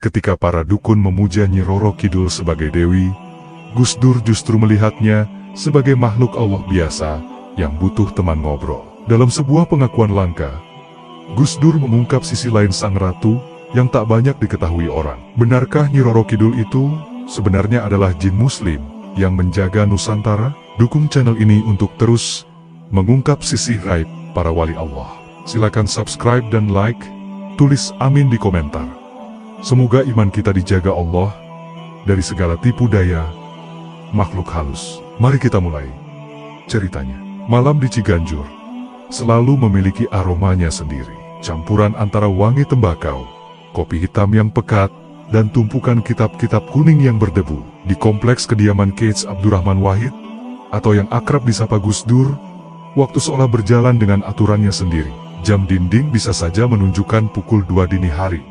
Ketika para dukun memuja Nyi Roro Kidul sebagai Dewi, Gus Dur justru melihatnya sebagai makhluk Allah biasa yang butuh teman ngobrol. Dalam sebuah pengakuan langka, Gus Dur mengungkap sisi lain sang ratu yang tak banyak diketahui orang. Benarkah Nyi Roro Kidul itu sebenarnya adalah jin muslim yang menjaga Nusantara? Dukung channel ini untuk terus mengungkap sisi gaib para wali Allah. Silakan subscribe dan like, tulis amin di komentar. Semoga iman kita dijaga Allah dari segala tipu daya makhluk halus. Mari kita mulai ceritanya. Malam di Ciganjur selalu memiliki aromanya sendiri. Campuran antara wangi tembakau, kopi hitam yang pekat, dan tumpukan kitab-kitab kuning yang berdebu. Di kompleks kediaman K.H. Abdurrahman Wahid, atau yang akrab disapa Gus Dur, waktu seolah berjalan dengan aturannya sendiri. Jam dinding bisa saja menunjukkan pukul 2 dini hari.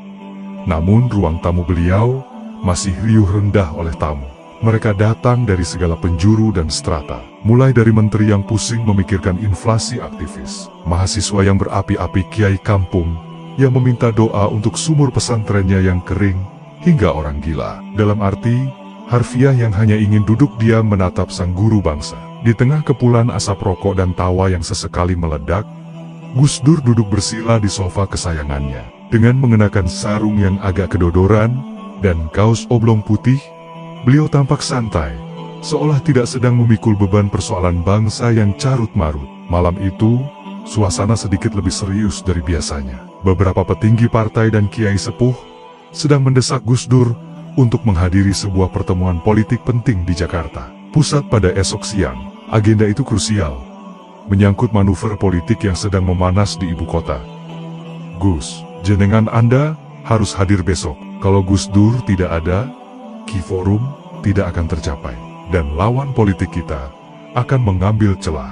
Namun ruang tamu beliau masih riuh rendah oleh tamu. Mereka datang dari segala penjuru dan strata. Mulai dari menteri yang pusing memikirkan inflasi aktivis, mahasiswa yang berapi-api kiai kampung yang meminta doa untuk sumur pesantrennya yang kering, hingga orang gila. Dalam arti harfiah yang hanya ingin duduk diam menatap sang guru bangsa. Di tengah kepulan asap rokok dan tawa yang sesekali meledak, Gus Dur duduk bersila di sofa kesayangannya. Dengan mengenakan sarung yang agak kedodoran dan kaos oblong putih, beliau tampak santai, seolah tidak sedang memikul beban persoalan bangsa yang carut-marut. Malam itu, suasana sedikit lebih serius dari biasanya. Beberapa petinggi partai dan kiai sepuh sedang mendesak Gus Dur untuk menghadiri sebuah pertemuan politik penting di Jakarta Pusat pada esok siang. Agenda itu krusial, menyangkut manuver politik yang sedang memanas di ibu kota. Gus, jenengan Anda harus hadir besok. Kalau Gus Dur tidak ada, key forum tidak akan tercapai, dan lawan politik kita akan mengambil celah,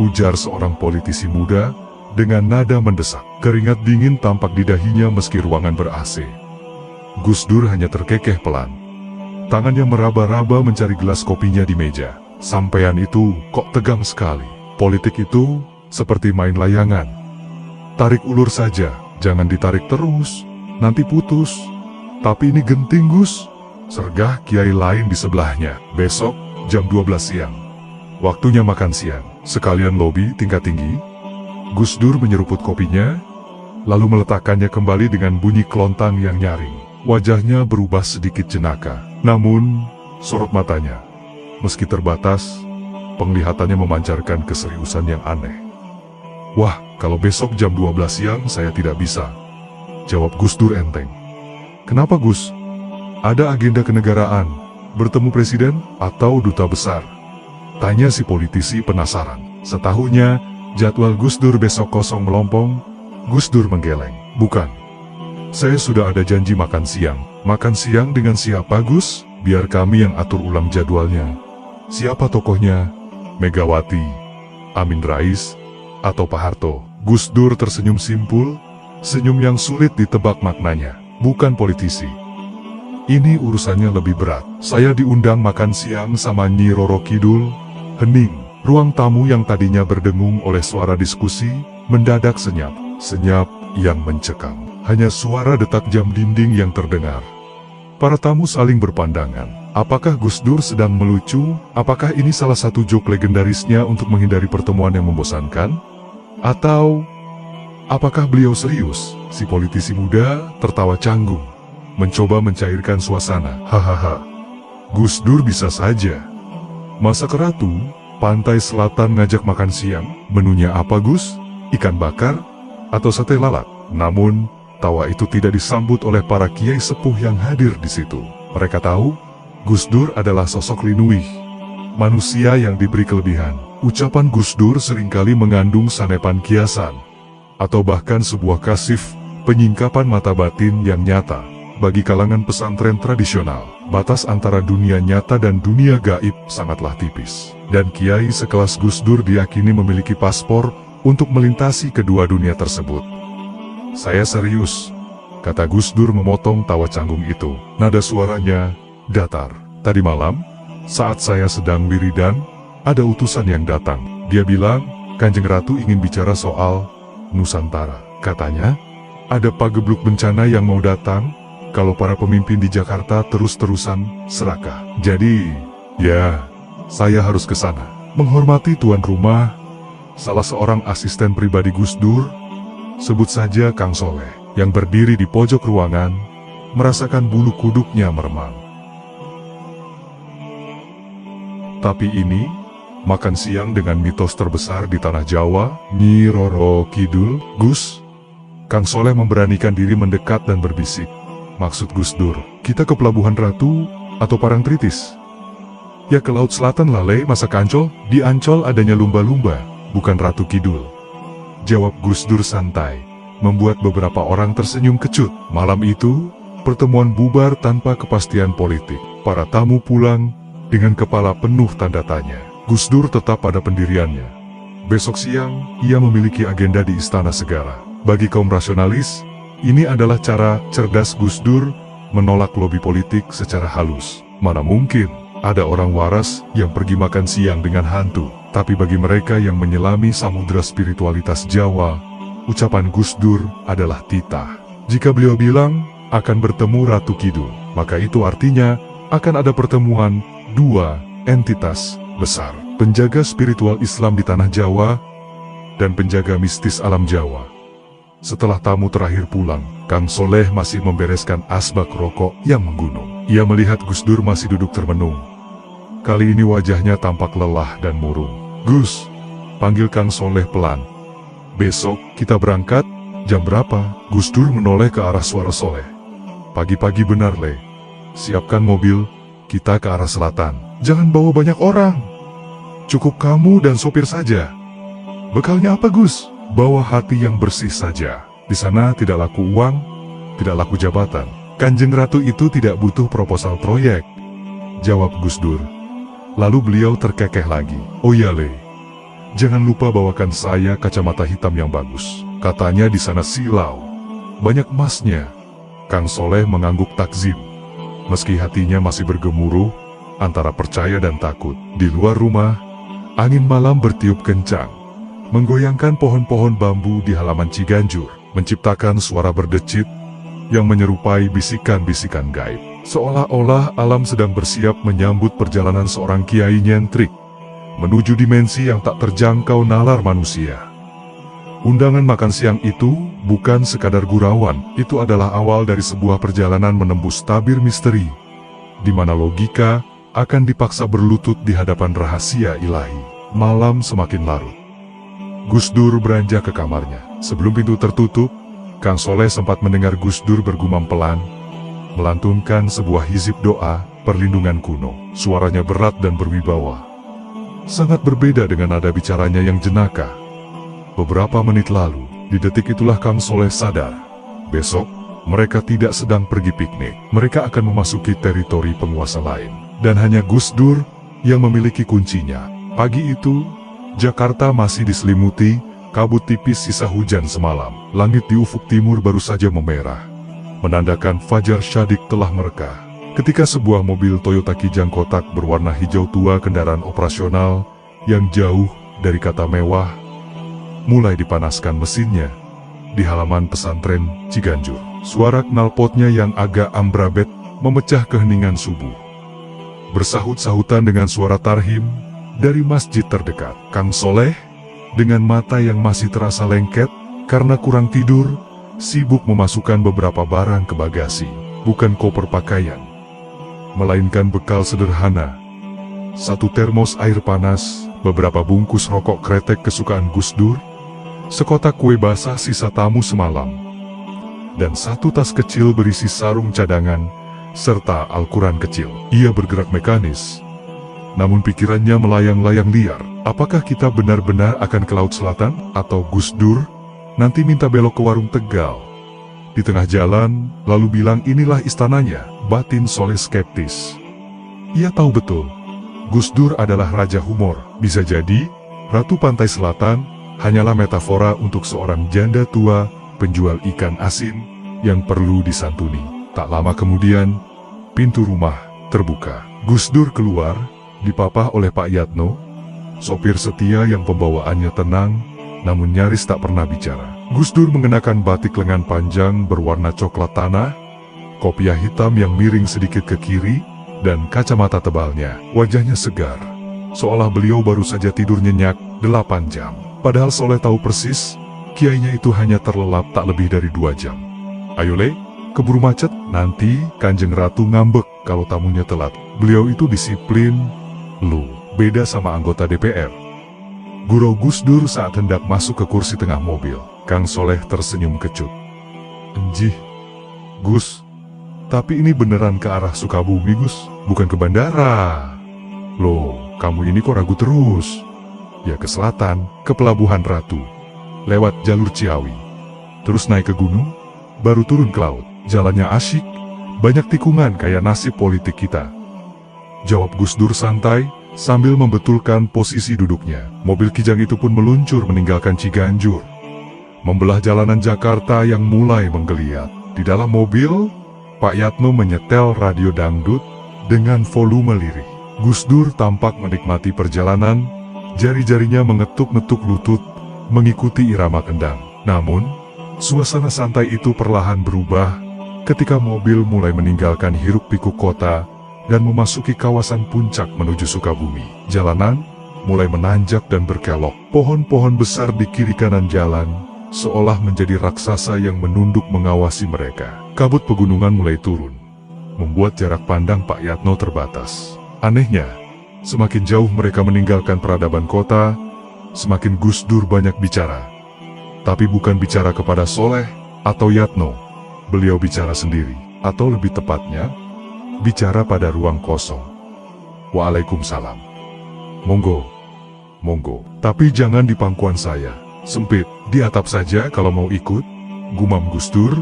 ujar seorang politisi muda dengan nada mendesak. Keringat dingin tampak di dahinya meski ruangan ber-AC. Gus Dur hanya terkekeh pelan. Tangannya meraba-raba mencari gelas kopinya di meja. Sampean itu kok tegang sekali. Politik itu seperti main layangan. Tarik ulur saja, jangan ditarik terus, nanti putus. Tapi ini genting Gus, sergah kiai lain di sebelahnya. Besok jam 12 siang, waktunya makan siang. Sekalian lobi tingkat tinggi. Gus Dur menyeruput kopinya, lalu meletakkannya kembali dengan bunyi kelontang yang nyaring. Wajahnya berubah sedikit jenaka, namun sorot matanya, meski terbatas, penglihatannya memancarkan keseriusan yang aneh. Wah, kalau besok jam 12 siang saya tidak bisa, jawab Gus Dur enteng. Kenapa Gus? Ada agenda kenegaraan, bertemu presiden atau duta besar? Tanya si politisi penasaran. Setahunya, jadwal Gus Dur besok kosong melompong. Gus Dur menggeleng. Bukan. Saya sudah ada janji makan siang. Makan siang dengan siapa Gus? Biar kami yang atur ulang jadwalnya. Siapa tokohnya? Megawati, Amin Rais, atau Pak Harto? Gus Dur tersenyum simpul, senyum yang sulit ditebak maknanya. Bukan politisi. Ini urusannya lebih berat. Saya diundang makan siang sama Nyi Roro Kidul. Hening. Ruang tamu yang tadinya berdengung oleh suara diskusi, mendadak senyap. Senyap yang mencekam. Hanya suara detak jam dinding yang terdengar. Para tamu saling berpandangan. Apakah Gus Dur sedang melucu? Apakah ini salah satu joke legendarisnya untuk menghindari pertemuan yang membosankan? Atau apakah beliau serius? Si politisi muda tertawa canggung, mencoba mencairkan suasana. Hahaha, Gus Dur bisa saja masak ratu, pantai selatan ngajak makan siang. Menunya apa Gus? Ikan bakar? Atau sate lalat? Namun, tawa itu tidak disambut oleh para kiai sepuh yang hadir di situ. Mereka tahu, Gus Dur adalah sosok linuih, manusia yang diberi kelebihan. Ucapan Gus Dur seringkali mengandung sanepan kiasan, atau bahkan sebuah kasif, penyingkapan mata batin yang nyata. Bagi kalangan pesantren tradisional, batas antara dunia nyata dan dunia gaib sangatlah tipis. Dan kiai sekelas Gus Dur diyakini memiliki paspor untuk melintasi kedua dunia tersebut. Saya serius, kata Gus Dur memotong tawa canggung itu. Nada suaranya datar. Tadi malam, saat saya sedang wiridan, ada utusan yang datang. Dia bilang, Kanjeng Ratu ingin bicara soal Nusantara. Katanya, ada pagebluk bencana yang mau datang, kalau para pemimpin di Jakarta terus-terusan serakah. Jadi, ya, saya harus ke sana. Menghormati tuan rumah, salah seorang asisten pribadi Gus Dur, sebut saja Kang Soleh, yang berdiri di pojok ruangan, merasakan bulu kuduknya meremang. Tapi ini, makan siang dengan mitos terbesar di tanah Jawa, Nyi Roro Kidul. Gus, Kang Soleh memberanikan diri mendekat dan berbisik. Maksud Gus Dur, kita ke Pelabuhan Ratu atau Parangtritis? Ya ke Laut Selatan Lale, masa ke Ancol? Di Ancol adanya lumba-lumba, bukan Ratu Kidul. Jawab Gus Dur santai, membuat beberapa orang tersenyum kecut. Malam itu, pertemuan bubar tanpa kepastian politik. Para tamu pulang dengan kepala penuh tanda tanya. Gus Dur tetap pada pendiriannya. Besok siang, ia memiliki agenda di Istana Segara. Bagi kaum rasionalis, ini adalah cara cerdas Gus Dur menolak lobi politik secara halus. Mana mungkin ada orang waras yang pergi makan siang dengan hantu. Tapi bagi mereka yang menyelami samudera spiritualitas Jawa, ucapan Gus Dur adalah titah. Jika beliau bilang akan bertemu Ratu Kidul, maka itu artinya akan ada pertemuan dua entitas besar. Penjaga spiritual Islam di tanah Jawa dan penjaga mistis alam Jawa. Setelah tamu terakhir pulang, Kang Soleh masih membereskan asbak rokok yang menggunung. Ia melihat Gus Dur masih duduk termenung. Kali ini wajahnya tampak lelah dan murung. Gus, panggil Kang Soleh pelan. Besok kita berangkat, jam berapa? Gus Dur menoleh ke arah suara Soleh. Pagi-pagi benar, Le. Siapkan mobil, kita ke arah selatan. Jangan bawa banyak orang. Cukup kamu dan sopir saja. Bekalnya apa, Gus? Bawa hati yang bersih saja. Di sana tidak laku uang, tidak laku jabatan. Kanjeng Ratu itu tidak butuh proposal proyek. Jawab Gus Dur. Lalu beliau terkekeh lagi. Oh ya, Le. Jangan lupa bawakan saya kacamata hitam yang bagus. Katanya di sana silau. Banyak emasnya. Kang Soleh mengangguk takzim. Meski hatinya masih bergemuruh antara percaya dan takut. Di luar rumah, angin malam bertiup kencang, menggoyangkan pohon-pohon bambu di halaman Ciganjur, menciptakan suara berdecit yang menyerupai bisikan-bisikan gaib. Seolah-olah alam sedang bersiap menyambut perjalanan seorang kiai nyentrik menuju dimensi yang tak terjangkau nalar manusia. Undangan makan siang itu bukan sekadar gurauan, itu adalah awal dari sebuah perjalanan menembus tabir misteri, di mana logika akan dipaksa berlutut di hadapan rahasia ilahi. Malam semakin larut. Gus Dur beranjak ke kamarnya. Sebelum pintu tertutup, Kang Soleh sempat mendengar Gus Dur bergumam pelan, melantunkan sebuah hizib doa perlindungan kuno. Suaranya berat dan berwibawa, sangat berbeda dengan nada bicaranya yang jenaka. Beberapa menit lalu, di detik itulah Kang Soleh sadar. Besok, mereka tidak sedang pergi piknik. Mereka akan memasuki teritori penguasa lain. Dan hanya Gus Dur yang memiliki kuncinya. Pagi itu, Jakarta masih diselimuti kabut tipis sisa hujan semalam. Langit di ufuk timur baru saja memerah, menandakan fajar syadik telah mereka. Ketika sebuah mobil Toyota Kijang kotak berwarna hijau tua, kendaraan operasional yang jauh dari kata mewah, mulai dipanaskan mesinnya di halaman pesantren Ciganjur. Suara knalpotnya yang agak ambrabet memecah keheningan subuh. Bersahut-sahutan dengan suara tarhim dari masjid terdekat. Kang Soleh, dengan mata yang masih terasa lengket karena kurang tidur, sibuk memasukkan beberapa barang ke bagasi. Bukan koper pakaian, melainkan bekal sederhana. Satu termos air panas, beberapa bungkus rokok kretek kesukaan Gus Dur, sekotak kue basah sisa tamu semalam, dan satu tas kecil berisi sarung cadangan, serta Al-Quran kecil. Ia bergerak mekanis, namun pikirannya melayang-layang liar. Apakah kita benar-benar akan ke Laut Selatan? Atau Gus Dur nanti minta belok ke warung Tegal di tengah jalan, lalu bilang inilah istananya? Batin Soleh skeptis. Ia tahu betul, Gus Dur adalah raja humor. Bisa jadi, Ratu Pantai Selatan hanyalah metafora untuk seorang janda tua, penjual ikan asin, yang perlu disantuni. Tak lama kemudian, pintu rumah terbuka. Gus Dur keluar, dipapah oleh Pak Yatno, sopir setia yang pembawaannya tenang, namun nyaris tak pernah bicara. Gus Dur mengenakan batik lengan panjang berwarna coklat tanah, kopiah hitam yang miring sedikit ke kiri, dan kacamata tebalnya. Wajahnya segar, seolah beliau baru saja tidur nyenyak 8 jam. Padahal Soleh tahu persis, kiainya itu hanya terlelap tak lebih dari 2 jam. "Ayo Le, keburu macet, nanti Kanjeng Ratu ngambek kalau tamunya telat. Beliau itu disiplin, lu, beda sama anggota DPR." Gurau Gus Dur saat hendak masuk ke kursi tengah mobil. Kang Soleh tersenyum kecut. "Enjih, Gus, tapi ini beneran ke arah Sukabumi, Gus, bukan ke bandara." "Loh, kamu ini kok ragu terus?" "Ya ke selatan, ke Pelabuhan Ratu, lewat jalur Ciawi, terus naik ke gunung, baru turun ke laut. Jalannya asyik, banyak tikungan kayak nasib politik kita," jawab Gus Dur santai, sambil membetulkan posisi duduknya. Mobil kijang itu pun meluncur meninggalkan Ciganjur, membelah jalanan Jakarta yang mulai menggeliat. Di dalam mobil, Pak Yatno menyetel radio dangdut dengan volume lirih. Gus Dur tampak menikmati perjalanan, jari-jarinya mengetuk-ngetuk lutut, mengikuti irama kendang. Namun, suasana santai itu perlahan berubah ketika mobil mulai meninggalkan hiruk-pikuk kota dan memasuki kawasan puncak menuju Sukabumi. Jalanan mulai menanjak dan berkelok. Pohon-pohon besar di kiri kanan jalan seolah menjadi raksasa yang menunduk mengawasi mereka. Kabut pegunungan mulai turun, membuat jarak pandang Pak Yatno terbatas. Anehnya, semakin jauh mereka meninggalkan peradaban kota, semakin Gus Dur banyak bicara. Tapi bukan bicara kepada Soleh atau Yatno. Beliau bicara sendiri, atau lebih tepatnya, bicara pada ruang kosong. "Waalaikumsalam. Monggo, monggo. Tapi jangan di pangkuan saya. Sempit, di atap saja kalau mau ikut," gumam Gus Dur,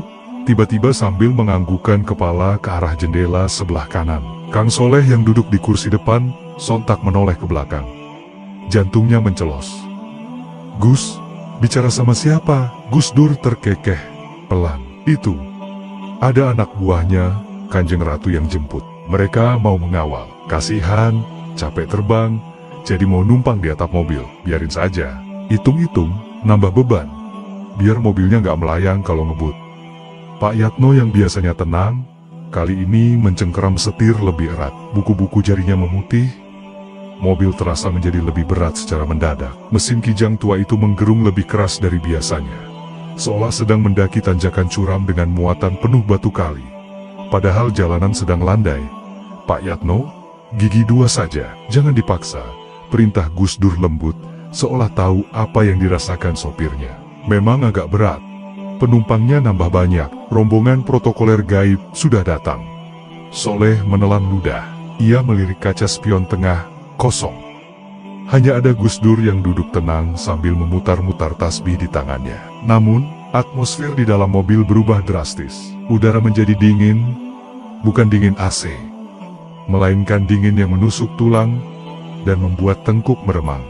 tiba-tiba sambil menganggukkan kepala ke arah jendela sebelah kanan. Kang Soleh yang duduk di kursi depan, sontak menoleh ke belakang. Jantungnya mencelos. "Gus, bicara sama siapa?" Gus Dur terkekeh, pelan. "Itu, ada anak buahnya Kanjeng Ratu yang jemput. Mereka mau mengawal. Kasihan, capek terbang, jadi mau numpang di atap mobil. Biarin saja. Hitung-hitung, nambah beban. Biar mobilnya nggak melayang kalau ngebut." Pak Yatno yang biasanya tenang, kali ini mencengkeram setir lebih erat. Buku-buku jarinya memutih. Mobil terasa menjadi lebih berat secara mendadak. Mesin kijang tua itu menggerung lebih keras dari biasanya, seolah sedang mendaki tanjakan curam dengan muatan penuh batu kali. Padahal jalanan sedang landai. "Pak Yatno, gigi 2 saja, jangan dipaksa," perintah Gus Dur lembut, seolah tahu apa yang dirasakan sopirnya. Memang agak berat. Penumpangnya nambah banyak, rombongan protokoler gaib sudah datang. Soleh menelan ludah. Ia melirik kaca spion tengah, kosong. Hanya ada Gus Dur yang duduk tenang sambil memutar-mutar tasbih di tangannya. Namun, atmosfer di dalam mobil berubah drastis. Udara menjadi dingin, bukan dingin AC, melainkan dingin yang menusuk tulang dan membuat tengkuk meremang.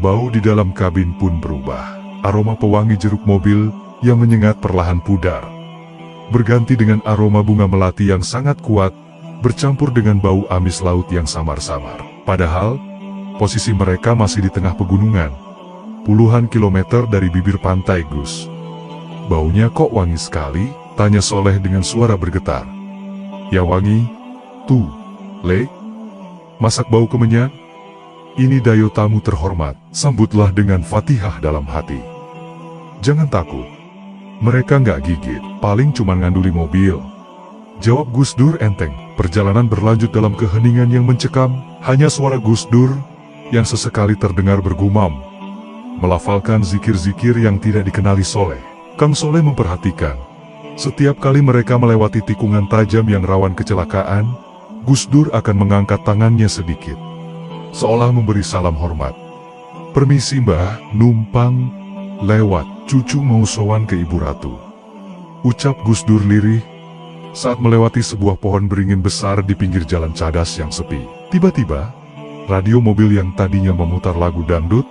Bau di dalam kabin pun berubah. Aroma pewangi jeruk mobil yang menyengat perlahan pudar, berganti dengan aroma bunga melati yang sangat kuat, bercampur dengan bau amis laut yang samar-samar. Padahal, posisi mereka masih di tengah pegunungan, puluhan kilometer dari bibir pantai Gus. "Baunya kok wangi sekali?" tanya Soleh dengan suara bergetar. "Ya wangi, tuh, Le. Masak bau kemenyan?" "Ini Dayo tamu terhormat," sambutlah dengan Fatihah dalam hati. "Jangan takut. Mereka nggak gigit, paling cuma nganduli mobil," jawab Gus Dur enteng. Perjalanan berlanjut dalam keheningan yang mencekam. Hanya suara Gus Dur yang sesekali terdengar bergumam, melafalkan zikir-zikir yang tidak dikenali Soleh. Kang Soleh memperhatikan. Setiap kali mereka melewati tikungan tajam yang rawan kecelakaan, Gus Dur akan mengangkat tangannya sedikit, seolah memberi salam hormat. "Permisi Mbah, numpang lewat, cucu mau sowan ke Ibu Ratu," ucap Gus Dur lirih saat melewati sebuah pohon beringin besar di pinggir jalan cadas yang sepi. Tiba-tiba, radio mobil yang tadinya memutar lagu dangdut,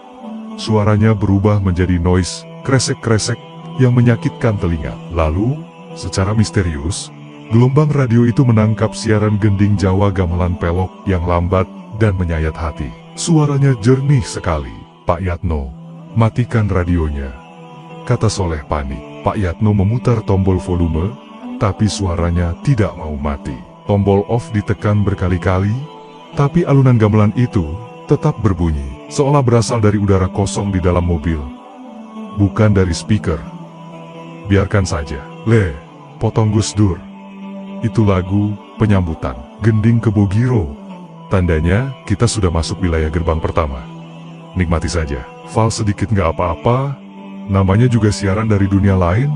suaranya berubah menjadi noise kresek-kresek yang menyakitkan telinga. Lalu, secara misterius, gelombang radio itu menangkap siaran gending Jawa gamelan pelok yang lambat dan menyayat hati. Suaranya jernih sekali. "Pak Yatno, matikan radionya," kata Soleh panik. Pak Yatno memutar tombol volume, tapi suaranya tidak mau mati. Tombol off ditekan berkali-kali, tapi alunan gamelan itu tetap berbunyi, seolah berasal dari udara kosong di dalam mobil, bukan dari speaker. Biarkan saja. Potong Gus Dur. Itu lagu penyambutan Gending Kebogiro. Tandanya kita sudah masuk wilayah gerbang pertama. Nikmati saja. Fal sedikit nggak apa-apa. Namanya juga siaran dari dunia lain.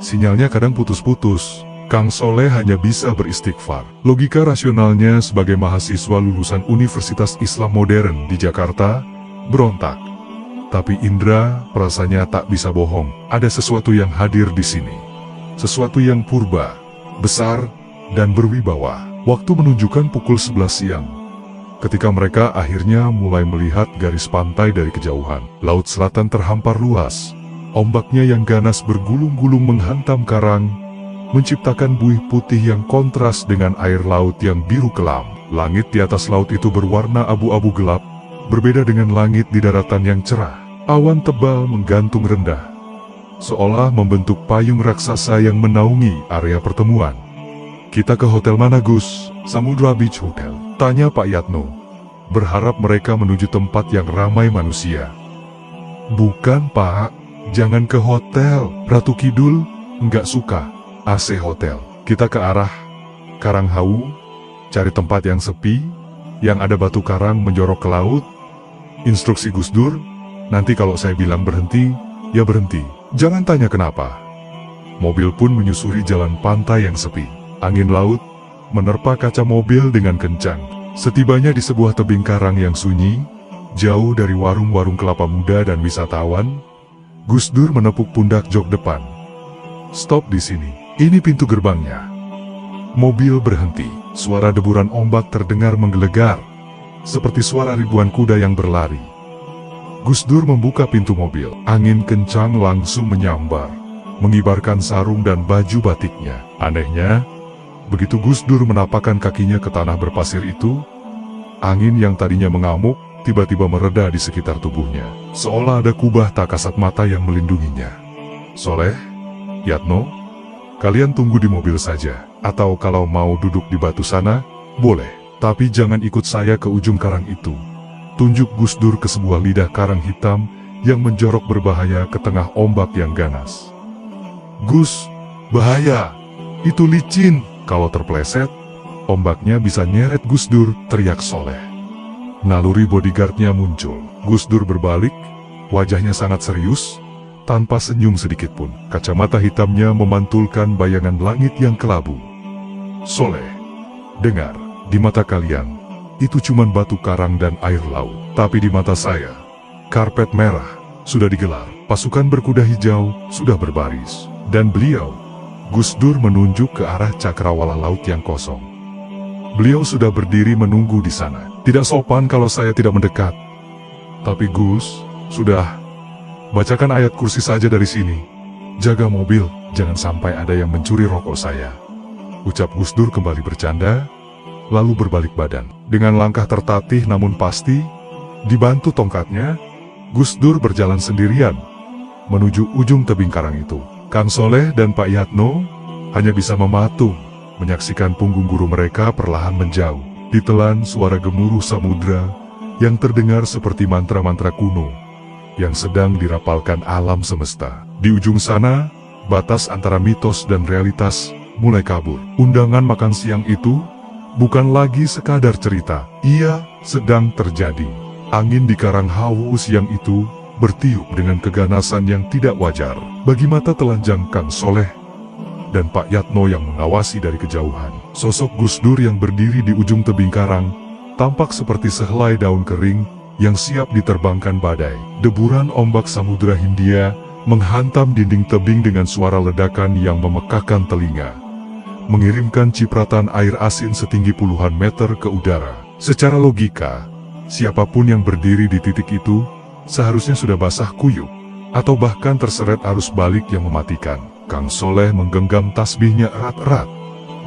Sinyalnya kadang putus-putus. Kang Soleh hanya bisa beristighfar. Logika rasionalnya sebagai mahasiswa lulusan Universitas Islam Modern di Jakarta berontak. Tapi Indra rasanya tak bisa bohong. Ada sesuatu yang hadir di sini. Sesuatu yang purba, besar, dan berwibawa. Waktu menunjukkan pukul 11 siang. Ketika mereka akhirnya mulai melihat garis pantai dari kejauhan, laut selatan terhampar luas. Ombaknya yang ganas bergulung-gulung menghantam karang, menciptakan buih putih yang kontras dengan air laut yang biru kelam. Langit di atas laut itu berwarna abu-abu gelap, berbeda dengan langit di daratan yang cerah. Awan tebal menggantung rendah, seolah membentuk payung raksasa yang menaungi area pertemuan. "Kita ke hotel mana, Gus?" "Samudra Beach Hotel," tanya Pak Yatno, berharap mereka menuju tempat yang ramai manusia. "Bukan, Pak, jangan ke hotel. Ratu Kidul nggak suka AC hotel. Kita ke arah Karanghawu, cari tempat yang sepi, yang ada batu karang menjorok ke laut. Instruksi Gus Dur, nanti kalau saya bilang berhenti, ya berhenti. Jangan tanya kenapa." Mobil pun menyusuri jalan pantai yang sepi. Angin laut menerpa kaca mobil dengan kencang. Setibanya di sebuah tebing karang yang sunyi, jauh dari warung-warung kelapa muda dan wisatawan, Gus Dur menepuk pundak jok depan. "Stop di sini. Ini pintu gerbangnya." Mobil berhenti. Suara deburan ombak terdengar menggelegar, seperti suara ribuan kuda yang berlari. Gus Dur membuka pintu mobil. Angin kencang langsung menyambar, mengibarkan sarung dan baju batiknya. Anehnya, begitu Gus Dur menapakkan kakinya ke tanah berpasir itu, angin yang tadinya mengamuk tiba-tiba mereda di sekitar tubuhnya, seolah ada kubah tak kasat mata yang melindunginya. "Soleh, Yatno, kalian tunggu di mobil saja, atau kalau mau duduk di batu sana, boleh. Tapi jangan ikut saya ke ujung karang itu." Tunjuk Gus Dur ke sebuah lidah karang hitam yang menjorok berbahaya ke tengah ombak yang ganas. "Gus, bahaya. Itu licin. Kalau terpeleset, ombaknya bisa nyeret Gus Dur," teriak Soleh. Naluri bodyguardnya muncul. Gus Dur berbalik, wajahnya sangat serius, tanpa senyum sedikitpun. Kacamata hitamnya memantulkan bayangan langit yang kelabu. "Soleh, dengar, di mata kalian, itu cuma batu karang dan air laut. Tapi di mata saya, karpet merah sudah digelar, pasukan berkuda hijau sudah berbaris. Dan beliau," Gus Dur menunjuk ke arah cakrawala laut yang kosong, "beliau sudah berdiri menunggu di sana. Tidak sopan kalau saya tidak mendekat. Tapi Gus, sudah, bacakan ayat kursi saja dari sini. Jaga mobil, jangan sampai ada yang mencuri rokok saya," ucap Gus Dur kembali bercanda, lalu berbalik badan. Dengan langkah tertatih namun pasti, dibantu tongkatnya, Gus Dur berjalan sendirian menuju ujung tebing karang itu. Kang Soleh dan Pak Yatno hanya bisa mematung, menyaksikan punggung guru mereka perlahan menjauh. Ditelan suara gemuruh samudra yang terdengar seperti mantra-mantra kuno yang sedang dirapalkan alam semesta. Di ujung sana, batas antara mitos dan realitas mulai kabur. Undangan makan siang itu bukan lagi sekadar cerita, ia sedang terjadi. Angin di Karanghawu siang itu bertiup dengan keganasan yang tidak wajar. Bagi mata telanjang Kang Soleh dan Pak Yatno yang mengawasi dari kejauhan, sosok Gus Dur yang berdiri di ujung tebing karang tampak seperti sehelai daun kering yang siap diterbangkan badai. Deburan ombak Samudra Hindia menghantam dinding tebing dengan suara ledakan yang memekakkan telinga, mengirimkan cipratan air asin setinggi puluhan meter ke udara. Secara logika, siapapun yang berdiri di titik itu seharusnya sudah basah kuyup, atau bahkan terseret arus balik yang mematikan. Kang Soleh menggenggam tasbihnya erat-erat.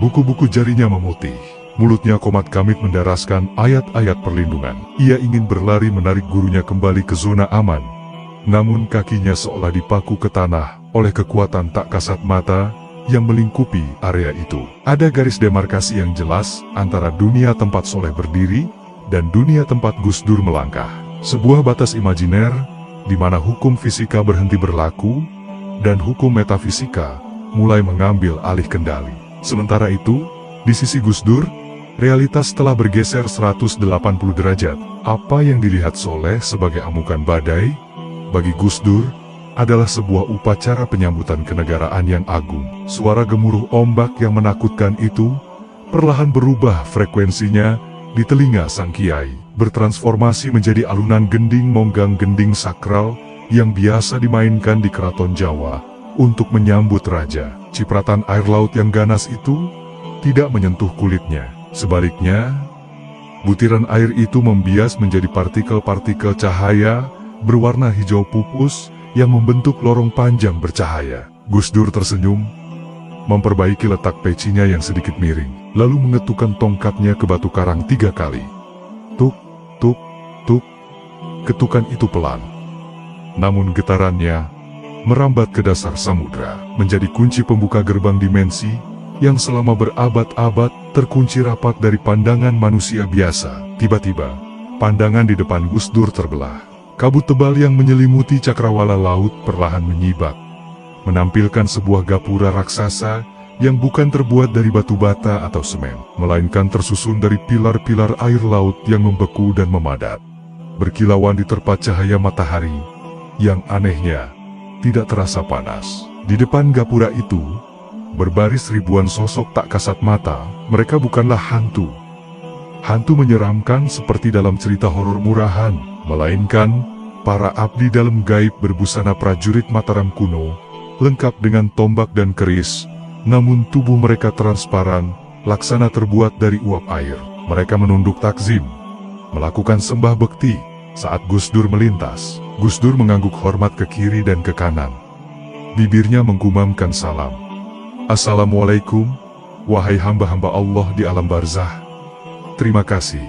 Buku-buku jarinya memutih. Mulutnya komat kamit mendaraskan ayat-ayat perlindungan. Ia ingin berlari menarik gurunya kembali ke zona aman. Namun kakinya seolah dipaku ke tanah oleh kekuatan tak kasat mata yang melingkupi area itu. Ada garis demarkasi yang jelas antara dunia tempat Soleh berdiri dan dunia tempat Gus Dur melangkah. Sebuah batas imajiner di mana hukum fisika berhenti berlaku dan hukum metafisika mulai mengambil alih kendali. Sementara itu, di sisi Gus Dur, realitas telah bergeser 180 derajat. Apa yang dilihat Soleh sebagai amukan badai, bagi Gus Dur, adalah sebuah upacara penyambutan kenegaraan yang agung. Suara gemuruh ombak yang menakutkan itu, perlahan berubah frekuensinya di telinga sang kiai, bertransformasi menjadi alunan gending monggang gending sakral yang biasa dimainkan di keraton Jawa untuk menyambut raja. Cipratan air laut yang ganas itu tidak menyentuh kulitnya. Sebaliknya, butiran air itu membias menjadi partikel-partikel cahaya berwarna hijau pupus yang membentuk lorong panjang bercahaya. Gus Dur tersenyum, memperbaiki letak pecinya yang sedikit miring, lalu mengetukkan tongkatnya ke batu karang 3 kali. Tuk, tuk, tuk. Ketukan itu pelan, namun getarannya merambat ke dasar samudra, menjadi kunci pembuka gerbang dimensi yang selama berabad-abad terkunci rapat dari pandangan manusia biasa. Tiba-tiba, pandangan di depan Gus Dur terbelah. Kabut tebal yang menyelimuti cakrawala laut perlahan menyibak, menampilkan sebuah gapura raksasa yang bukan terbuat dari batu bata atau semen, melainkan tersusun dari pilar-pilar air laut yang membeku dan memadat, berkilauan diterpa cahaya matahari, yang anehnya tidak terasa panas. Di depan gapura itu, berbaris ribuan sosok tak kasat mata. Mereka bukanlah hantu menyeramkan seperti dalam cerita horor murahan, melainkan para abdi dalam gaib berbusana prajurit Mataram kuno, lengkap dengan tombak dan keris, namun tubuh mereka transparan, laksana terbuat dari uap air. Mereka menunduk takzim, melakukan sembah bekti. Saat Gus Dur melintas, Gus Dur mengangguk hormat ke kiri dan ke kanan. Bibirnya menggumamkan salam. Assalamualaikum, wahai hamba-hamba Allah di alam barzah. Terima kasih,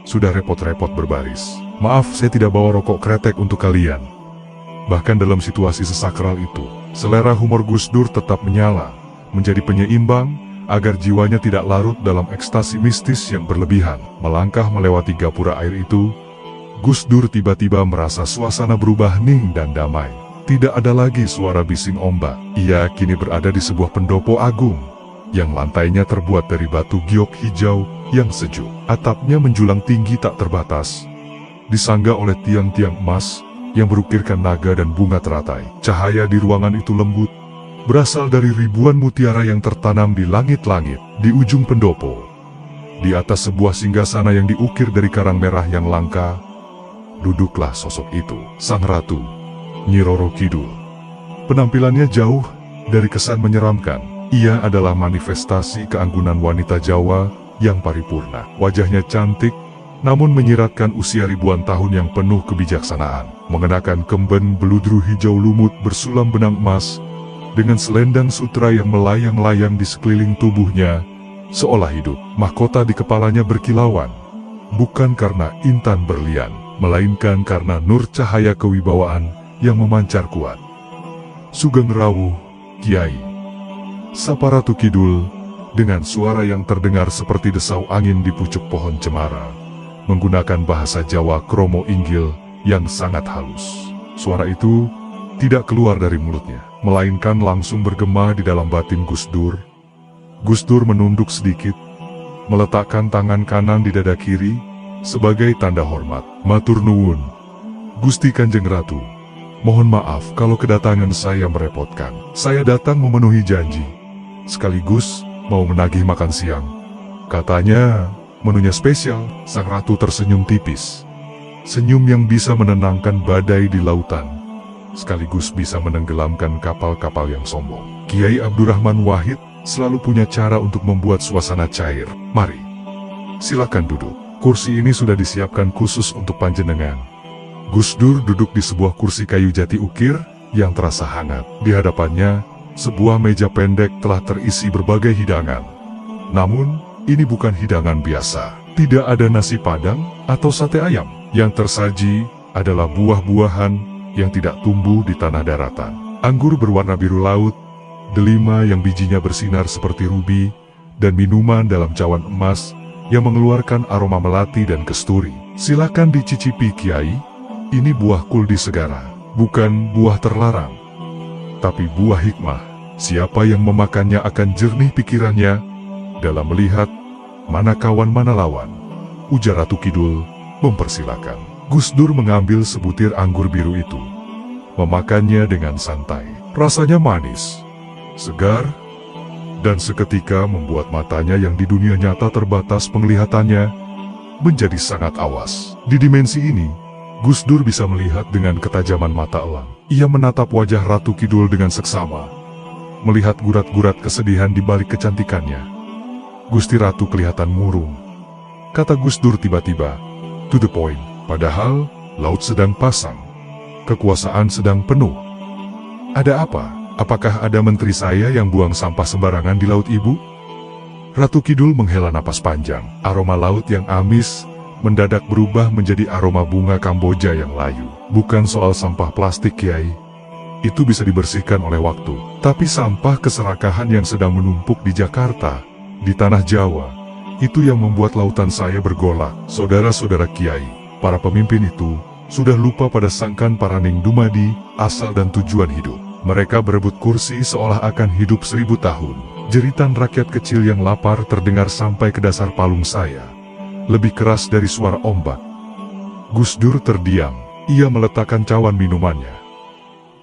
sudah repot-repot berbaris. Maaf saya tidak bawa rokok kretek untuk kalian. Bahkan dalam situasi sesakral itu, selera humor Gus Dur tetap menyala, menjadi penyeimbang, agar jiwanya tidak larut dalam ekstasi mistis yang berlebihan. Melangkah melewati gapura air itu, Gus Dur tiba-tiba merasa suasana berubah hening dan damai. Tidak ada lagi suara bising ombak. Ia kini berada di sebuah pendopo agung, yang lantainya terbuat dari batu giok hijau yang sejuk. Atapnya menjulang tinggi tak terbatas, disangga oleh tiang-tiang emas yang berukirkan naga dan bunga teratai. Cahaya di ruangan itu lembut, berasal dari ribuan mutiara yang tertanam di langit-langit. Di ujung pendopo, di atas sebuah singgasana yang diukir dari karang merah yang langka, duduklah sosok itu, Sang Ratu, Nyi Roro Kidul. Penampilannya jauh dari kesan menyeramkan. Ia adalah manifestasi keanggunan wanita Jawa yang paripurna. Wajahnya cantik, namun menyiratkan usia ribuan tahun yang penuh kebijaksanaan. Mengenakan kemben beludru hijau lumut bersulam benang emas, dengan selendang sutra yang melayang-layang di sekeliling tubuhnya, seolah hidup. Mahkota di kepalanya berkilauan, bukan karena intan berlian, melainkan karena nur cahaya kewibawaan yang memancar kuat. Sugeng Rawuh, Kiai, sapa Ratu Kidul, dengan suara yang terdengar seperti desau angin di pucuk pohon cemara, menggunakan bahasa Jawa kromo inggil yang sangat halus. Suara itu tidak keluar dari mulutnya, melainkan langsung bergema di dalam batin Gus Dur. Gus Dur menunduk sedikit, meletakkan tangan kanan di dada kiri, sebagai tanda hormat. Matur nuwun, Gusti Kanjeng Ratu. Mohon maaf kalau kedatangan saya merepotkan. Saya datang memenuhi janji, sekaligus mau menagih makan siang. Katanya menunya spesial. Sang Ratu tersenyum tipis, senyum yang bisa menenangkan badai di lautan, sekaligus bisa menenggelamkan kapal-kapal yang sombong. Kiai Abdurrahman Wahid selalu punya cara untuk membuat suasana cair. Mari, silakan duduk. Kursi ini sudah disiapkan khusus untuk panjenengan. Gus Dur duduk di sebuah kursi kayu jati ukir yang terasa hangat. Di hadapannya, sebuah meja pendek telah terisi berbagai hidangan. Namun, ini bukan hidangan biasa. Tidak ada nasi padang atau sate ayam. Yang tersaji adalah buah-buahan yang tidak tumbuh di tanah daratan. Anggur berwarna biru laut, delima yang bijinya bersinar seperti rubi, dan minuman dalam cawan emas yang mengeluarkan aroma melati dan kesturi. Silakan dicicipi Kiai, ini buah kuldi segara, bukan buah terlarang, tapi buah hikmah. Siapa yang memakannya akan jernih pikirannya dalam melihat mana kawan mana lawan. Ujar Ratu Kidul mempersilakan. Gus Dur mengambil sebutir anggur biru itu, memakannya dengan santai. Rasanya manis, segar, dan seketika membuat matanya yang di dunia nyata terbatas penglihatannya menjadi sangat awas. Di dimensi ini, Gus Dur bisa melihat dengan ketajaman mata elang. Ia menatap wajah Ratu Kidul dengan seksama, melihat gurat-gurat kesedihan di balik kecantikannya. Gusti Ratu kelihatan murung. Kata Gus Dur tiba-tiba, to the point. Padahal, laut sedang pasang. Kekuasaan sedang penuh. Ada apa? Apakah ada menteri saya yang buang sampah sembarangan di laut ibu? Ratu Kidul menghela napas panjang. Aroma laut yang amis mendadak berubah menjadi aroma bunga Kamboja yang layu. Bukan soal sampah plastik, Kiai. Itu bisa dibersihkan oleh waktu. Tapi sampah keserakahan yang sedang menumpuk di Jakarta, di tanah Jawa, itu yang membuat lautan saya bergolak. Saudara-saudara Kiai, para pemimpin itu sudah lupa pada sangkan Paraning Dumadi, asal dan tujuan hidup. Mereka berebut kursi seolah akan hidup 1000 tahun. Jeritan rakyat kecil yang lapar terdengar sampai ke dasar palung saya, lebih keras dari suara ombak. Gus Dur terdiam. Ia meletakkan cawan minumannya.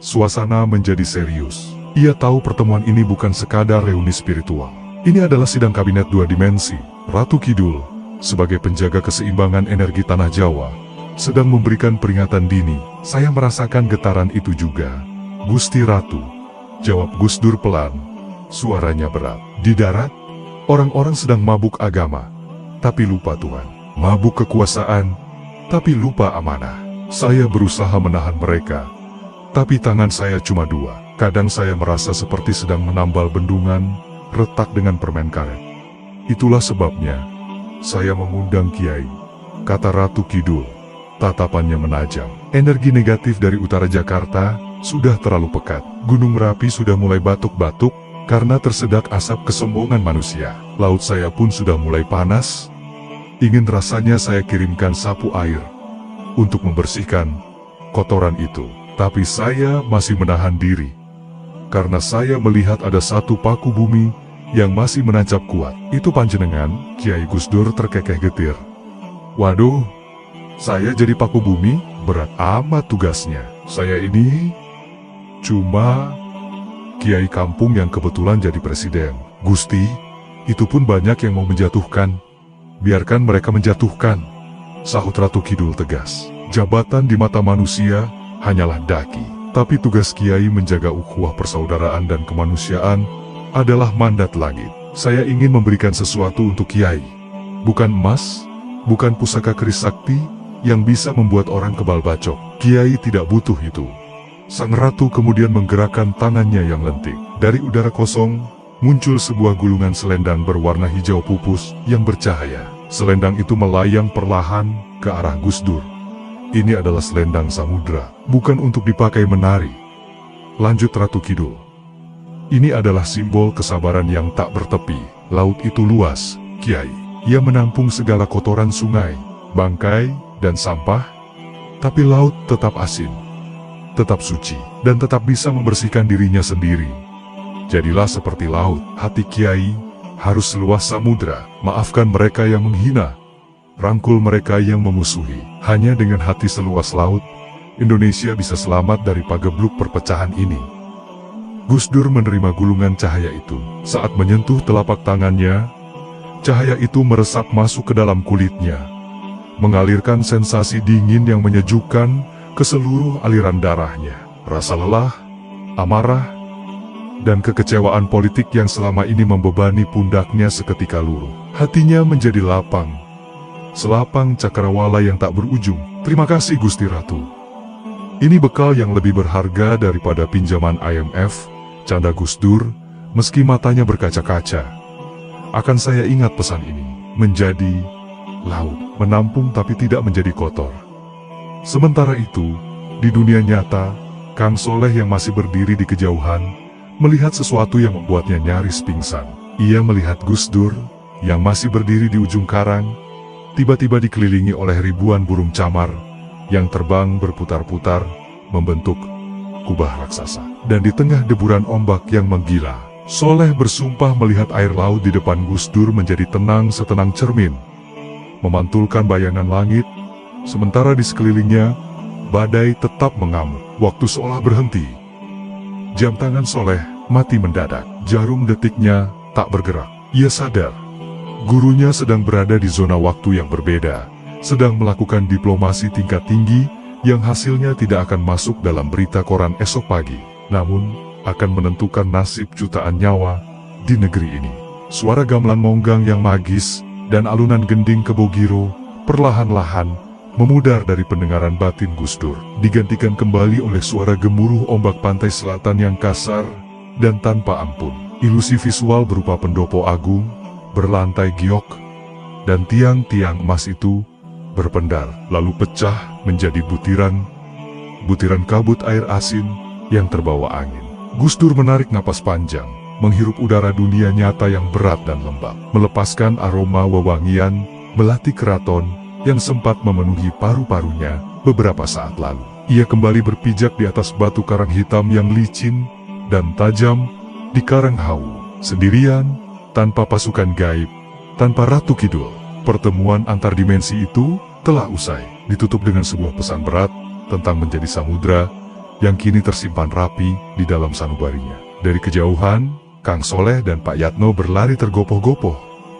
Suasana menjadi serius. Ia tahu pertemuan ini bukan sekadar reuni spiritual. Ini adalah sidang kabinet 2 dimensi. Ratu Kidul, sebagai penjaga keseimbangan energi tanah Jawa, sedang memberikan peringatan dini. Saya merasakan getaran itu juga. Gusti Ratu, jawab Gus Dur pelan. Suaranya berat. Di darat, orang-orang sedang mabuk agama, tapi lupa Tuhan. Mabuk kekuasaan, tapi lupa amanah. Saya berusaha menahan mereka, tapi tangan saya cuma 2. Kadang saya merasa seperti sedang menambal bendungan retak dengan permen karet. Itulah sebabnya saya mengundang Kiai, kata Ratu Kidul. Tatapannya menajam. Energi negatif dari utara Jakarta sudah terlalu pekat. Gunung Merapi sudah mulai batuk-batuk karena tersedak asap kesombongan manusia. Laut saya pun sudah mulai panas. Ingin rasanya saya kirimkan sapu air untuk membersihkan kotoran itu. Tapi saya masih menahan diri, karena saya melihat ada satu paku bumi yang masih menancap kuat. Itu panjenengan, Kiai? Gus Dur terkekeh getir. Waduh, saya jadi paku bumi? Berat amat tugasnya. Saya ini cuma Kiai kampung yang kebetulan jadi presiden. Gusti, itu pun banyak yang mau menjatuhkan. Biarkan mereka menjatuhkan, sahut Ratu Kidul tegas. Jabatan di mata manusia hanyalah daki, tapi tugas Kiai menjaga ukhuwah persaudaraan dan kemanusiaan adalah mandat langit. Saya ingin memberikan sesuatu untuk Kiai. Bukan emas, bukan pusaka keris sakti yang bisa membuat orang kebal bacok. Kiai tidak butuh itu. Sang Ratu kemudian menggerakkan tangannya yang lentik. Dari udara kosong, muncul sebuah gulungan selendang berwarna hijau pupus yang bercahaya. Selendang itu melayang perlahan ke arah Gus Dur. Ini adalah selendang samudra, bukan untuk dipakai menari. Lanjut Ratu Kidul. Ini adalah simbol kesabaran yang tak bertepi. Laut itu luas, Kiai. Ia menampung segala kotoran sungai, bangkai, dan sampah. Tapi laut tetap asin, tetap suci, dan tetap bisa membersihkan dirinya sendiri. Jadilah seperti laut. Hati Kiai harus seluas samudra. Maafkan mereka yang menghina, rangkul mereka yang memusuhi. Hanya dengan hati seluas laut, Indonesia bisa selamat dari pagebluk perpecahan ini. Gus Dur menerima gulungan cahaya itu. Saat menyentuh telapak tangannya, cahaya itu meresap masuk ke dalam kulitnya, mengalirkan sensasi dingin yang menyejukkan ke seluruh aliran darahnya. Rasa lelah, amarah, dan kekecewaan politik yang selama ini membebani pundaknya seketika luruh. Hatinya menjadi lapang, selapang cakrawala yang tak berujung. Terima kasih Gusti Ratu. Ini bekal yang lebih berharga daripada pinjaman IMF, canda Gus Dur, meski matanya berkaca-kaca. Akan saya ingat pesan ini. Menjadi laut, menampung tapi tidak menjadi kotor. Sementara itu, di dunia nyata, Kang Soleh yang masih berdiri di kejauhan, melihat sesuatu yang membuatnya nyaris pingsan. Ia melihat Gus Dur, yang masih berdiri di ujung karang, tiba-tiba dikelilingi oleh ribuan burung camar, yang terbang berputar-putar, membentuk kubah raksasa. Dan di tengah deburan ombak yang menggila, Soleh bersumpah melihat air laut di depan Gus Dur menjadi tenang setenang cermin, memantulkan bayangan langit, sementara di sekelilingnya, badai tetap mengamuk. Waktu seolah berhenti. Jam tangan Soleh mati mendadak. Jarum detiknya tak bergerak. Ia sadar, gurunya sedang berada di zona waktu yang berbeda, sedang melakukan diplomasi tingkat tinggi, yang hasilnya tidak akan masuk dalam berita koran esok pagi, namun akan menentukan nasib jutaan nyawa di negeri ini. Suara gamelan monggang yang magis dan alunan gending kebogiro perlahan-lahan memudar dari pendengaran batin Gus Dur, digantikan kembali oleh suara gemuruh ombak pantai selatan yang kasar dan tanpa ampun. Ilusi visual berupa pendopo agung, berlantai giok, dan tiang-tiang emas itu berpendar, lalu pecah menjadi butiran kabut air asin yang terbawa angin. Gus Dur menarik napas panjang, menghirup udara dunia nyata yang berat dan lembab, melepaskan aroma wewangian melati keraton yang sempat memenuhi paru-parunya beberapa saat lalu. Ia kembali berpijak di atas batu karang hitam yang licin dan tajam di Karang Hawu, sendirian, tanpa pasukan gaib, tanpa Ratu Kidul. Pertemuan antar dimensi itu telah usai, ditutup dengan sebuah pesan berat tentang menjadi samudra yang kini tersimpan rapi di dalam sanubarinya. Dari kejauhan, Kang Soleh dan Pak Yatno berlari tergopoh-gopoh,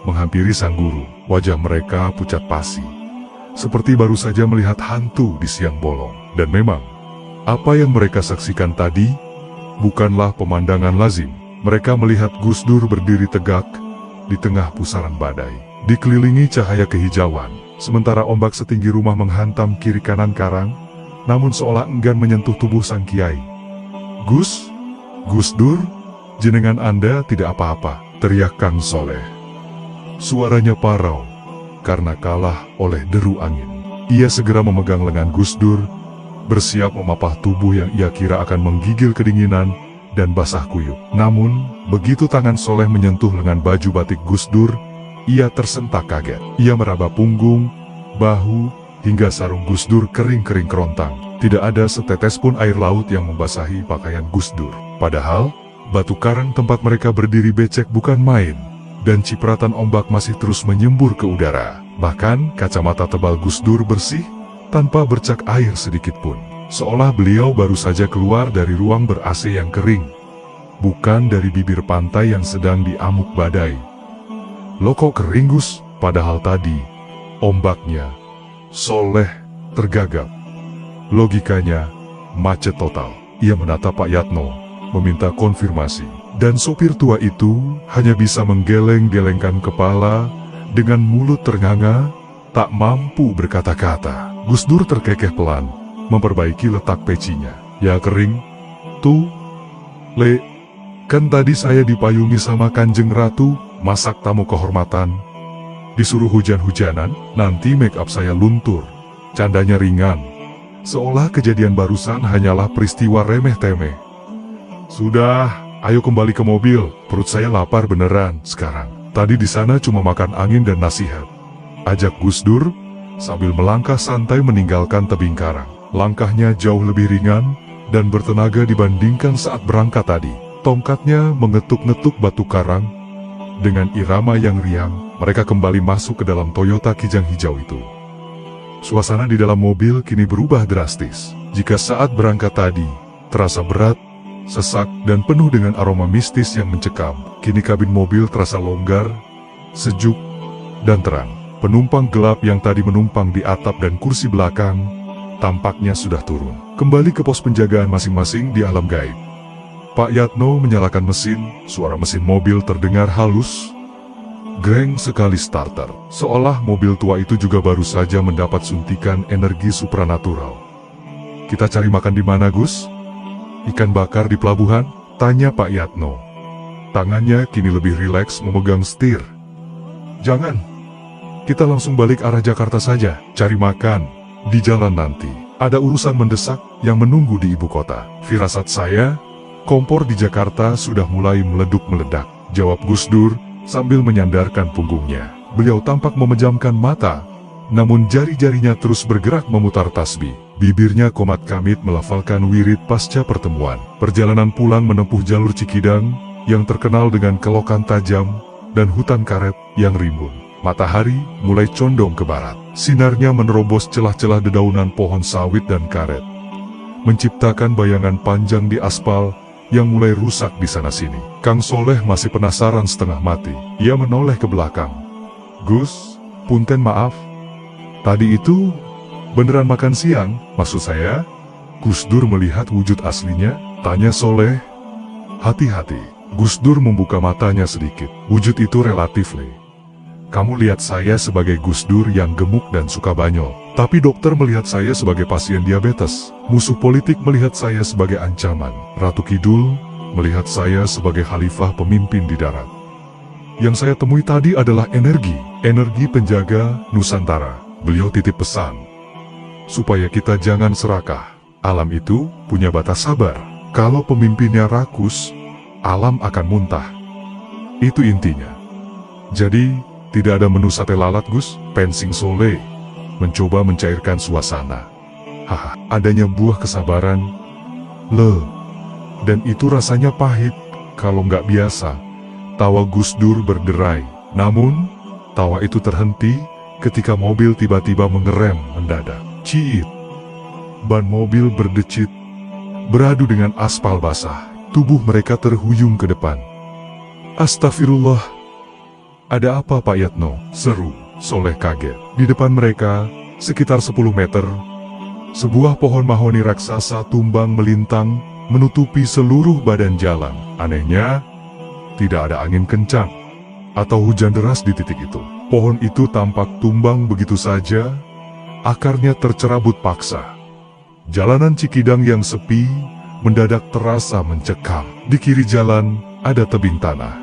menghampiri sang guru. Wajah mereka pucat pasi, seperti baru saja melihat hantu di siang bolong. Dan memang, apa yang mereka saksikan tadi bukanlah pemandangan lazim. Mereka melihat Gus Dur berdiri tegak di tengah pusaran badai, dikelilingi cahaya kehijauan, sementara ombak setinggi rumah menghantam kiri kanan karang, namun seolah enggan menyentuh tubuh sang kiai. Gus Dur, jenengan Anda tidak apa-apa, teriak Kang Soleh. Suaranya parau, karena kalah oleh deru angin. Ia segera memegang lengan Gus Dur, bersiap memapah tubuh yang ia kira akan menggigil kedinginan dan basah kuyup. Namun, begitu tangan Soleh menyentuh lengan baju batik Gus Dur, ia tersentak kaget. Ia meraba punggung, bahu, hingga sarung Gus Dur kering-kering kerontang. Tidak ada setetes pun air laut yang membasahi pakaian Gus Dur. Padahal, batu karang tempat mereka berdiri becek bukan main, dan cipratan ombak masih terus menyembur ke udara. Bahkan, kacamata tebal Gus Dur bersih, tanpa bercak air sedikit pun. Seolah beliau baru saja keluar dari ruang ber-AC yang kering, bukan dari bibir pantai yang sedang diamuk badai. Loh kok kering Gus? Padahal tadi, ombaknya. Soleh tergagap. Logikanya, macet total. Ia menatap Pak Yatno, meminta konfirmasi. Dan sopir tua itu hanya bisa menggeleng-gelengkan kepala, dengan mulut ternganga, tak mampu berkata-kata. Gus Dur terkekeh pelan, memperbaiki letak pecinya. Ya kering, tuh, Le, kan tadi saya dipayungi sama Kanjeng Ratu, masak tamu kehormatan. Disuruh hujan-hujanan, nanti make up saya luntur. Candanya ringan, seolah kejadian barusan hanyalah peristiwa remeh-temeh. Sudah, ayo kembali ke mobil, perut saya lapar beneran sekarang. Tadi di sana cuma makan angin dan nasihat. Ajak Gus Dur, sambil melangkah santai meninggalkan tebing karang. Langkahnya jauh lebih ringan dan bertenaga dibandingkan saat berangkat tadi. Tongkatnya mengetuk-ngetuk batu karang. Dengan irama yang riang, mereka kembali masuk ke dalam Toyota Kijang hijau itu. Suasana di dalam mobil kini berubah drastis. Jika saat berangkat tadi terasa berat, sesak, dan penuh dengan aroma mistis yang mencekam, kini kabin mobil terasa longgar, sejuk, dan terang. Penumpang gelap yang tadi menumpang di atap dan kursi belakang, tampaknya sudah turun, kembali ke pos penjagaan masing-masing di alam gaib. Pak Yatno menyalakan mesin, suara mesin mobil terdengar halus. Greng sekali starter, seolah mobil tua itu juga baru saja mendapat suntikan energi supranatural. Kita cari makan di mana, Gus? Ikan bakar di pelabuhan? Tanya Pak Yatno. Tangannya kini lebih rileks memegang setir. Jangan, kita langsung balik arah Jakarta saja, cari makan. Di jalan nanti, ada urusan mendesak yang menunggu di ibu kota. Firasat saya, Kompor di Jakarta sudah mulai meleduk-meledak, jawab Gus Dur sambil menyandarkan punggungnya. Beliau tampak memejamkan mata, namun jari-jarinya terus bergerak memutar tasbih. Bibirnya komat kamit melafalkan wirid pasca pertemuan. Perjalanan pulang menempuh jalur Cikidang yang terkenal dengan kelokan tajam dan hutan karet yang rimbun. Matahari mulai condong ke barat. Sinarnya menerobos celah-celah dedaunan pohon sawit dan karet, menciptakan bayangan panjang di aspal yang mulai rusak di sana-sini. Kang Soleh masih penasaran setengah mati. Ia menoleh ke belakang. Gus, punten maaf. Tadi itu beneran makan siang, maksud saya? Gus Dur melihat wujud aslinya, tanya Soleh. Hati-hati. Gus Dur membuka matanya sedikit. Wujud itu relatif, Le. Kamu lihat saya sebagai Gus Dur yang gemuk dan suka banyol. Tapi dokter melihat saya sebagai pasien diabetes. Musuh politik melihat saya sebagai ancaman. Ratu Kidul melihat saya sebagai khalifah pemimpin di darat. Yang saya temui tadi adalah energi penjaga Nusantara. Beliau titip pesan, supaya kita jangan serakah. Alam itu punya batas sabar. Kalau pemimpinnya rakus, alam akan muntah. Itu intinya. Jadi, tidak ada menu sate lalat, Gus. Pensing Soleh mencoba mencairkan suasana. Haha, adanya buah kesabaran. Dan itu rasanya pahit kalau nggak biasa. Tawa Gus Dur berderai. Namun, tawa itu terhenti ketika mobil tiba-tiba mengerem mendadak. Ciit. Ban mobil berdecit, beradu dengan aspal basah. Tubuh mereka terhuyung ke depan. Astagfirullah. Ada apa, Pak Yatno? Seru. Soleh kaget. Di depan mereka, sekitar 10 meter, sebuah pohon mahoni raksasa tumbang melintang, menutupi seluruh badan jalan. Anehnya, tidak ada angin kencang atau hujan deras di titik itu. Pohon itu tampak tumbang begitu saja, akarnya tercerabut paksa. Jalanan Cikidang yang sepi mendadak terasa mencekam. Di kiri jalan ada tebing tanah,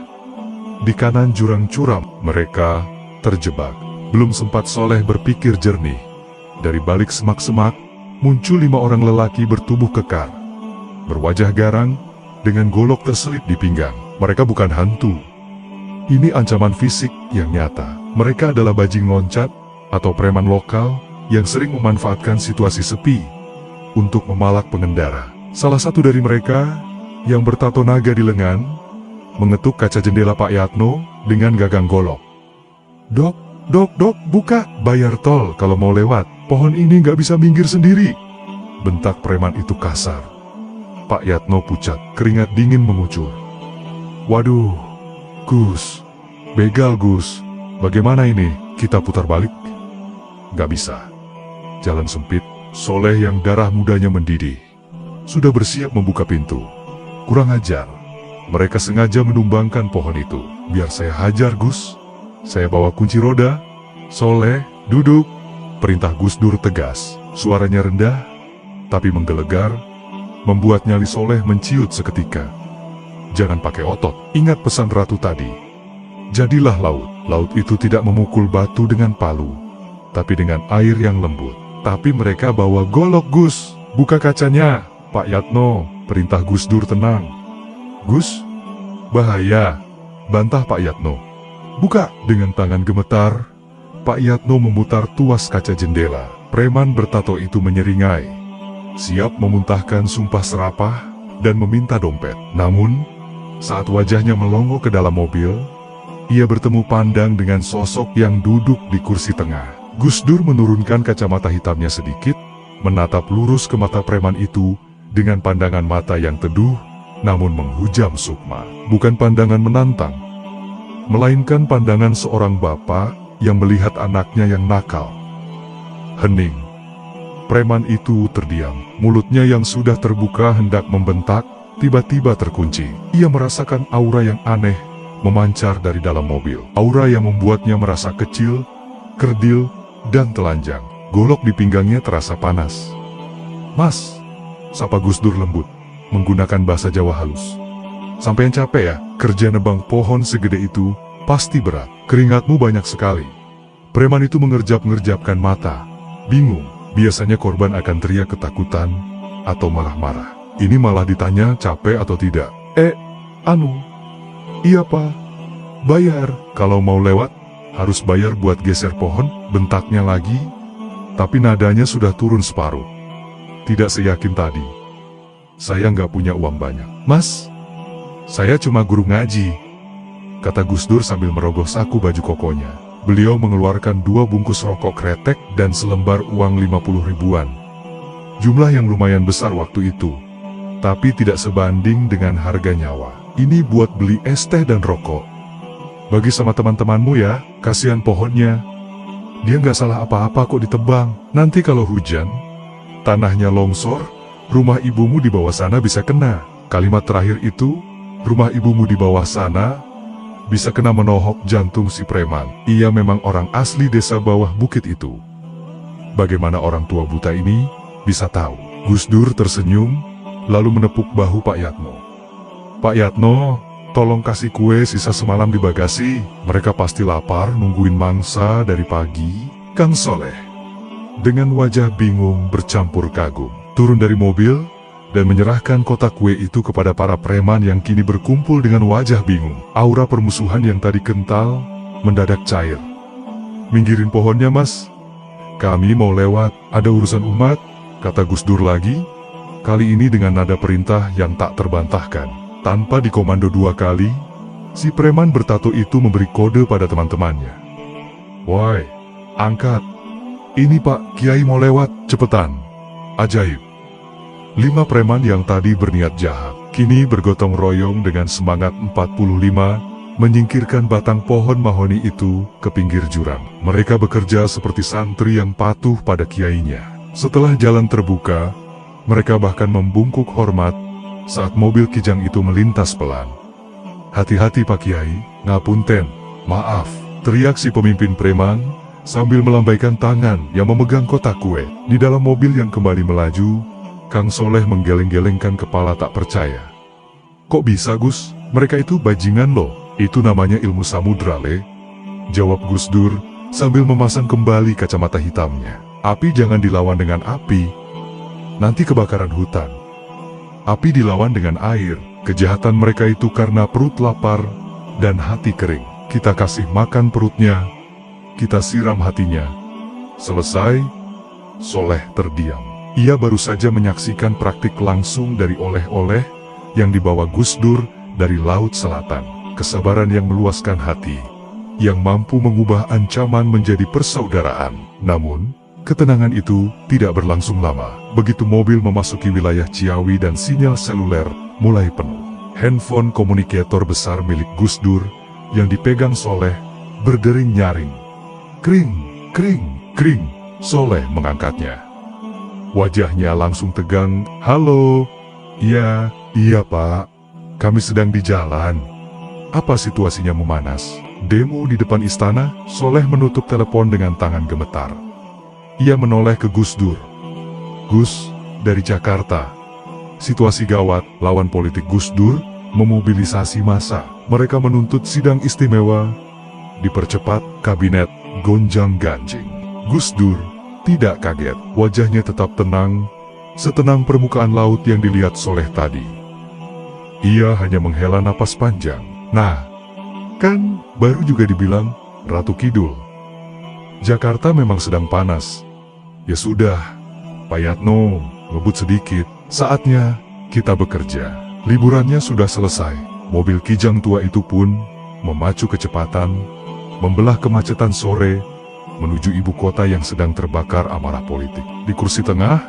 di kanan jurang curam. Mereka terjebak. Belum sempat Soleh berpikir jernih, dari balik semak-semak muncul 5 orang lelaki bertubuh kekar, berwajah garang, dengan golok terselip di pinggang. Mereka bukan hantu. Ini ancaman fisik yang nyata. Mereka adalah bajing loncat atau preman lokal yang sering memanfaatkan situasi sepi untuk memalak pengendara. Salah satu dari mereka, yang bertato naga di lengan, mengetuk kaca jendela Pak Yatno dengan gagang golok. Dok, buka, bayar tol kalau mau lewat. Pohon ini nggak bisa minggir sendiri. Bentak preman itu kasar. Pak Yatno pucat, keringat dingin mengucur. Waduh, Gus, begal Gus, bagaimana ini? Kita putar balik? Nggak bisa. Jalan sempit. Soleh yang darah mudanya mendidih sudah bersiap membuka pintu. Kurang ajar. Mereka sengaja menumbangkan pohon itu. Biar saya hajar, Gus. Saya bawa kunci roda. Soleh, duduk. Perintah Gus Dur tegas. Suaranya rendah, tapi menggelegar, membuat nyali Soleh menciut seketika. Jangan pakai otot. Ingat pesan ratu tadi. Jadilah laut. Laut itu tidak memukul batu dengan palu, tapi dengan air yang lembut. Tapi mereka bawa golok, Gus. Buka kacanya, Pak Yatno. Perintah Gus Dur tenang. Gus, bahaya. Bantah Pak Yatno. Buka. Dengan tangan gemetar, Pak Yatno memutar tuas kaca jendela. Preman bertato itu menyeringai, siap memuntahkan sumpah serapah dan meminta dompet. Namun, saat wajahnya melongo ke dalam mobil, ia bertemu pandang dengan sosok yang duduk di kursi tengah. Gus Dur menurunkan kacamata hitamnya sedikit, menatap lurus ke mata preman itu dengan pandangan mata yang teduh, namun menghujam sukma. Bukan pandangan menantang, melainkan pandangan seorang bapak yang melihat anaknya yang nakal. Hening. Preman itu terdiam. Mulutnya yang sudah terbuka hendak membentak, tiba-tiba terkunci. Ia merasakan aura yang aneh memancar dari dalam mobil. Aura yang membuatnya merasa kecil, kerdil, dan telanjang. Golok di pinggangnya terasa panas. Mas, sapa Gus Dur lembut, menggunakan bahasa Jawa halus. Sampean capek ya? Kerja nebang pohon segede itu pasti berat. Keringatmu banyak sekali. Preman itu mengerjap-ngerjapkan mata. Bingung, biasanya korban akan teriak ketakutan atau marah-marah. Ini malah ditanya capek atau tidak. Iya pak, bayar. Kalau mau lewat, harus bayar buat geser pohon, bentaknya lagi. Tapi nadanya sudah turun separuh. Tidak seyakin tadi. Saya nggak punya uang banyak. Mas, saya cuma guru ngaji, kata Gus Dur sambil merogoh saku baju kokonya. Beliau mengeluarkan 2 bungkus rokok kretek dan selembar uang 50 ribuan. Jumlah yang lumayan besar waktu itu, tapi tidak sebanding dengan harga nyawa. Ini buat beli es teh dan rokok. Bagi sama teman-temanmu ya, kasihan pohonnya. Dia nggak salah apa-apa kok ditebang. Nanti kalau hujan, tanahnya longsor, rumah ibumu di bawah sana bisa kena. Kalimat terakhir itu, rumah ibumu di bawah sana, bisa kena menohok jantung si preman. Ia memang orang asli desa bawah bukit itu. Bagaimana orang tua buta ini bisa tahu? Gus Dur tersenyum, lalu menepuk bahu Pak Yatno. Pak Yatno, tolong kasih kue sisa semalam di bagasi. Mereka pasti lapar nungguin mangsa dari pagi. Kang Soleh, dengan wajah bingung bercampur kagum, turun dari mobil dan menyerahkan kotak kue itu kepada para preman yang kini berkumpul dengan wajah bingung. Aura permusuhan yang tadi kental mendadak cair. Minggirin pohonnya mas, kami mau lewat, ada urusan umat, kata Gus Dur lagi, kali ini dengan nada perintah yang tak terbantahkan. Tanpa dikomando 2 kali, si preman bertato itu memberi kode pada teman-temannya. Woi, angkat. Ini Pak Kiai mau lewat, cepetan. Ajaib. 5 preman yang tadi berniat jahat, kini bergotong royong dengan semangat 45, menyingkirkan batang pohon mahoni itu ke pinggir jurang. Mereka bekerja seperti santri yang patuh pada kiainya. Setelah jalan terbuka, mereka bahkan membungkuk hormat saat mobil kijang itu melintas pelan. Hati-hati Pak Kiai, ngapunten, maaf, teriak si pemimpin preman sambil melambaikan tangan yang memegang kotak kue. Di dalam mobil yang kembali melaju, Kang Soleh menggeleng-gelengkan kepala tak percaya. Kok bisa Gus? Mereka itu bajingan loh. Itu namanya ilmu samudra le, jawab Gus Dur sambil memasang kembali kacamata hitamnya. Api jangan dilawan dengan api, nanti kebakaran hutan. Api dilawan dengan air. Kejahatan mereka itu karena perut lapar dan hati kering. Kita kasih makan perutnya, kita siram hatinya. Selesai, Soleh terdiam. Ia baru saja menyaksikan praktik langsung dari oleh-oleh yang dibawa Gus Dur dari Laut Selatan. Kesabaran yang meluaskan hati, yang mampu mengubah ancaman menjadi persaudaraan. Namun, ketenangan itu tidak berlangsung lama. Begitu mobil memasuki wilayah Ciawi dan sinyal seluler mulai penuh. Handphone komunikator besar milik Gus Dur yang dipegang Soleh berdering nyaring. Kring, kring, kring. Soleh mengangkatnya. Wajahnya langsung tegang. Halo. Iya pak. Kami sedang di jalan. Apa situasinya memanas? Demo di depan istana? Soleh menutup telepon dengan tangan gemetar. Ia menoleh ke Gus Dur. Gus, dari Jakarta. Situasi gawat, lawan politik Gus Dur memobilisasi massa. Mereka menuntut sidang istimewa, dipercepat, kabinet gonjang-ganjing. Gus Dur tidak kaget, wajahnya tetap tenang, setenang permukaan laut yang dilihat Soleh tadi. Ia hanya menghela napas panjang. Nah, kan baru juga dibilang Ratu Kidul. Jakarta memang sedang panas. Ya sudah, Pak Yatno, ngebut sedikit. Saatnya kita bekerja. Liburannya sudah selesai. Mobil kijang tua itu pun memacu kecepatan, membelah kemacetan sore, menuju ibu kota yang sedang terbakar amarah politik. Di kursi tengah,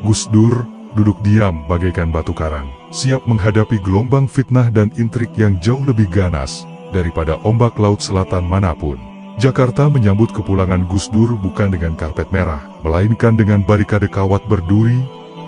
Gus Dur duduk diam bagaikan batu karang, siap menghadapi gelombang fitnah dan intrik yang jauh lebih ganas daripada ombak laut selatan manapun. Jakarta menyambut kepulangan Gus Dur bukan dengan karpet merah, melainkan dengan barikade kawat berduri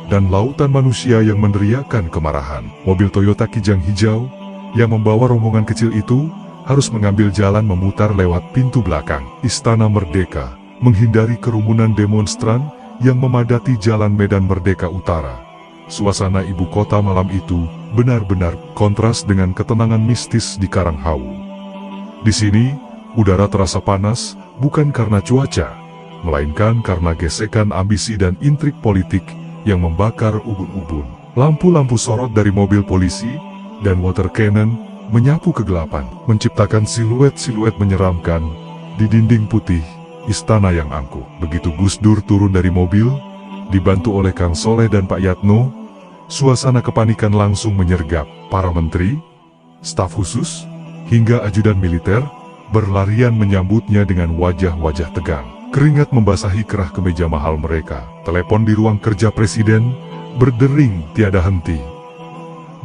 dan lautan manusia yang meneriakkan kemarahan. Mobil Toyota Kijang hijau yang membawa rombongan kecil itu harus mengambil jalan memutar lewat pintu belakang Istana Merdeka, menghindari kerumunan demonstran yang memadati jalan Medan Merdeka Utara. Suasana ibu kota malam itu benar-benar kontras dengan ketenangan mistis di Karanghawu. Di sini, udara terasa panas bukan karena cuaca, melainkan karena gesekan ambisi dan intrik politik yang membakar ubun-ubun. Lampu-lampu sorot dari mobil polisi dan water cannon menyapu kegelapan, menciptakan siluet-siluet menyeramkan di dinding putih istana yang angkuh. Begitu Gus Dur turun dari mobil, dibantu oleh Kang Soleh dan Pak Yatno, suasana kepanikan langsung menyergap. Para menteri, staf khusus, hingga ajudan militer berlarian menyambutnya dengan wajah-wajah tegang. Keringat membasahi kerah kemeja mahal mereka. Telepon di ruang kerja presiden berdering tiada henti.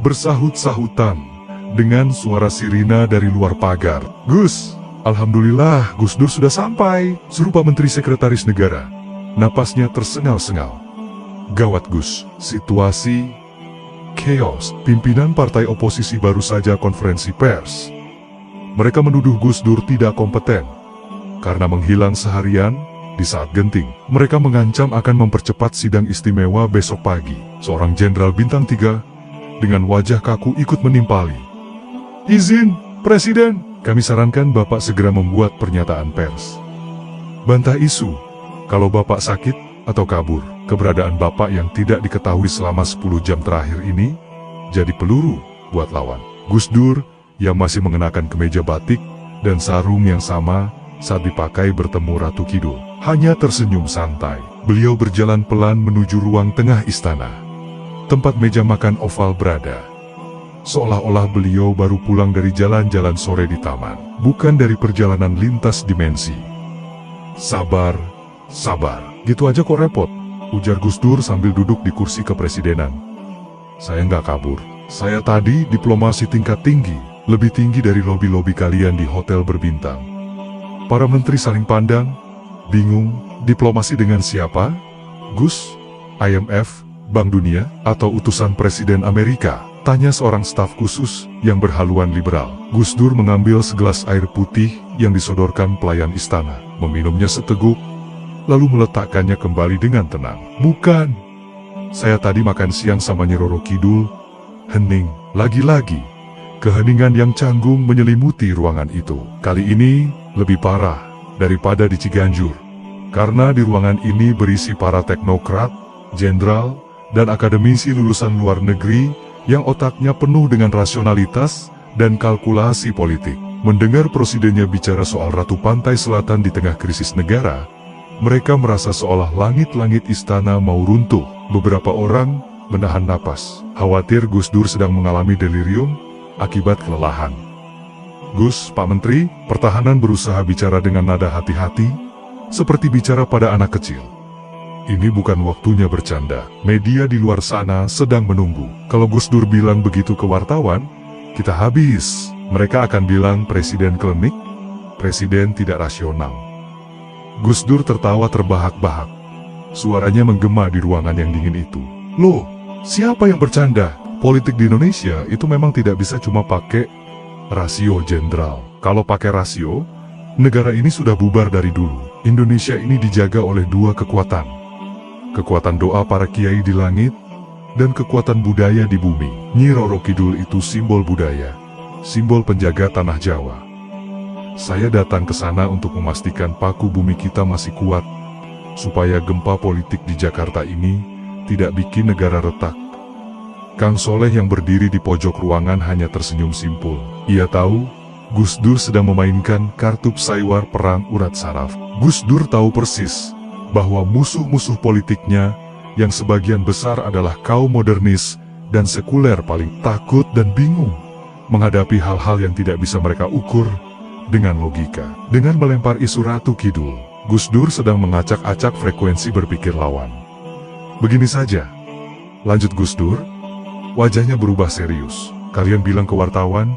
Bersahut-sahutan dengan suara sirina dari luar pagar. "Gus, alhamdulillah Gus Dur sudah sampai," seru Pak Menteri Sekretaris Negara. Napasnya tersengal-sengal. Gawat Gus, situasi chaos. Pimpinan partai oposisi baru saja konferensi pers. Mereka menuduh Gus Dur tidak kompeten karena menghilang seharian di saat genting. Mereka mengancam akan mempercepat sidang istimewa besok pagi. Seorang jenderal bintang 3 dengan wajah kaku ikut menimpali. "Izin, Presiden, kami sarankan Bapak segera membuat pernyataan pers. Bantah isu, kalau Bapak sakit atau kabur, keberadaan Bapak yang tidak diketahui selama 10 jam terakhir ini jadi peluru buat lawan." Gus Dur yang masih mengenakan kemeja batik dan sarung yang sama saat dipakai bertemu Ratu Kidul, hanya tersenyum santai. Beliau berjalan pelan menuju ruang tengah istana, tempat meja makan oval berada. Seolah-olah beliau baru pulang dari jalan-jalan sore di taman, bukan dari perjalanan lintas dimensi. "Sabar, sabar, gitu aja kok repot," ujar Gus Dur sambil duduk di kursi kepresidenan. "Saya nggak kabur. Saya tadi diplomasi tingkat tinggi, lebih tinggi dari lobi-lobi kalian di hotel berbintang." Para menteri saling pandang, bingung, diplomasi dengan siapa? Gus, IMF, Bank Dunia, atau utusan Presiden Amerika? Tanya seorang staf khusus yang berhaluan liberal. Gus Dur mengambil segelas air putih yang disodorkan pelayan istana, meminumnya seteguk, lalu meletakkannya kembali dengan tenang. "Bukan, saya tadi makan siang sama Nyi Roro Kidul." Hening, lagi-lagi. Keheningan yang canggung menyelimuti ruangan itu. Kali ini lebih parah daripada di Ciganjur, karena di ruangan ini berisi para teknokrat, jenderal, dan akademisi lulusan luar negeri yang otaknya penuh dengan rasionalitas dan kalkulasi politik. Mendengar presidennya bicara soal Ratu Pantai Selatan di tengah krisis negara, mereka merasa seolah langit-langit istana mau runtuh. Beberapa orang menahan napas, khawatir Gus Dur sedang mengalami delirium akibat kelelahan. "Gus, Pak Menteri," Pertahanan berusaha bicara dengan nada hati-hati, seperti bicara pada anak kecil. "Ini bukan waktunya bercanda. Media di luar sana sedang menunggu. Kalau Gus Dur bilang begitu ke wartawan, kita habis. Mereka akan bilang presiden klinik, presiden tidak rasional." Gus Dur tertawa terbahak-bahak. Suaranya menggema di ruangan yang dingin itu. "Loh, siapa yang bercanda? Politik di Indonesia itu memang tidak bisa cuma pakai rasio jenderal. Kalau pakai rasio, negara ini sudah bubar dari dulu. Indonesia ini dijaga oleh dua kekuatan. Kekuatan doa para kiai di langit, dan kekuatan budaya di bumi. Nyi Roro Kidul itu simbol budaya, simbol penjaga tanah Jawa. Saya datang ke sana untuk memastikan paku bumi kita masih kuat, supaya gempa politik di Jakarta ini tidak bikin negara retak." Kang Soleh yang berdiri di pojok ruangan hanya tersenyum simpul. Ia tahu, Gus Dur sedang memainkan kartu psaywar perang urat saraf. Gus Dur tahu persis bahwa musuh-musuh politiknya yang sebagian besar adalah kaum modernis dan sekuler paling takut dan bingung menghadapi hal-hal yang tidak bisa mereka ukur dengan logika. Dengan melempar isu Ratu Kidul, Gus Dur sedang mengacak-acak frekuensi berpikir lawan. "Begini saja," lanjut Gus Dur, wajahnya berubah serius. "Kalian bilang ke wartawan,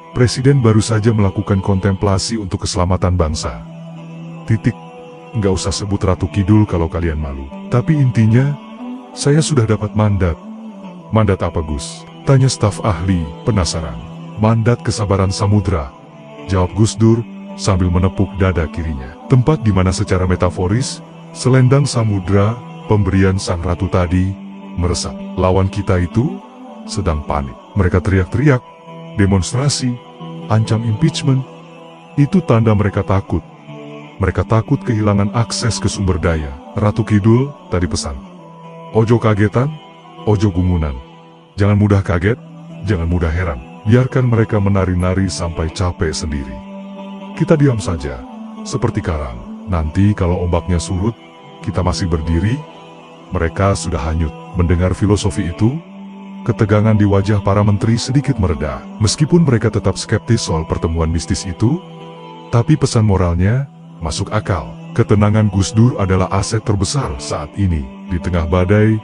Presiden baru saja melakukan kontemplasi untuk keselamatan bangsa. Titik. Nggak usah sebut Ratu Kidul kalau kalian malu. Tapi intinya, saya sudah dapat mandat." "Mandat apa Gus?" tanya staf ahli, penasaran. "Mandat kesabaran samudra," jawab Gus Dur sambil menepuk dada kirinya. Tempat di mana secara metaforis, selendang samudra, pemberian sang ratu tadi, meresap. Lawan kita itu sedang panik. Mereka teriak-teriak, demonstrasi, ancam impeachment. Itu tanda mereka takut. Mereka takut kehilangan akses ke sumber daya. Ratu Kidul tadi pesan, "Ojo kagetan, ojo gumunan. Jangan mudah kaget, jangan mudah heran. Biarkan mereka menari-nari sampai capek sendiri. Kita diam saja, seperti karang. Nanti kalau ombaknya surut, kita masih berdiri. Mereka sudah hanyut. Mendengar filosofi itu, ketegangan di wajah para menteri sedikit mereda. Meskipun mereka tetap skeptis soal pertemuan mistis itu, tapi pesan moralnya masuk akal. Ketenangan Gus Dur adalah aset terbesar saat ini. Di tengah badai,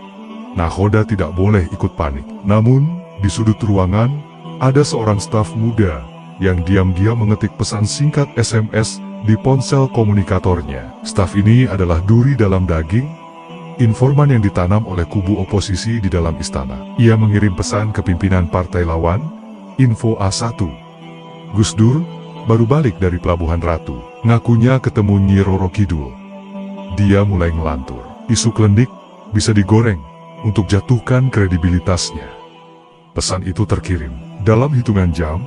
nakhoda tidak boleh ikut panik. Namun, di sudut ruangan, ada seorang staf muda yang diam-diam mengetik pesan singkat SMS di ponsel komunikatornya. Staf ini adalah duri dalam daging, informan yang ditanam oleh kubu oposisi di dalam istana. Ia mengirim pesan ke pimpinan partai lawan, Info A1. Gus Dur baru balik dari Pelabuhan Ratu. Ngakunya ketemu Nyi Roro Kidul. Dia mulai ngelantur. Isu klinik bisa digoreng untuk jatuhkan kredibilitasnya. Pesan itu terkirim. Dalam hitungan jam,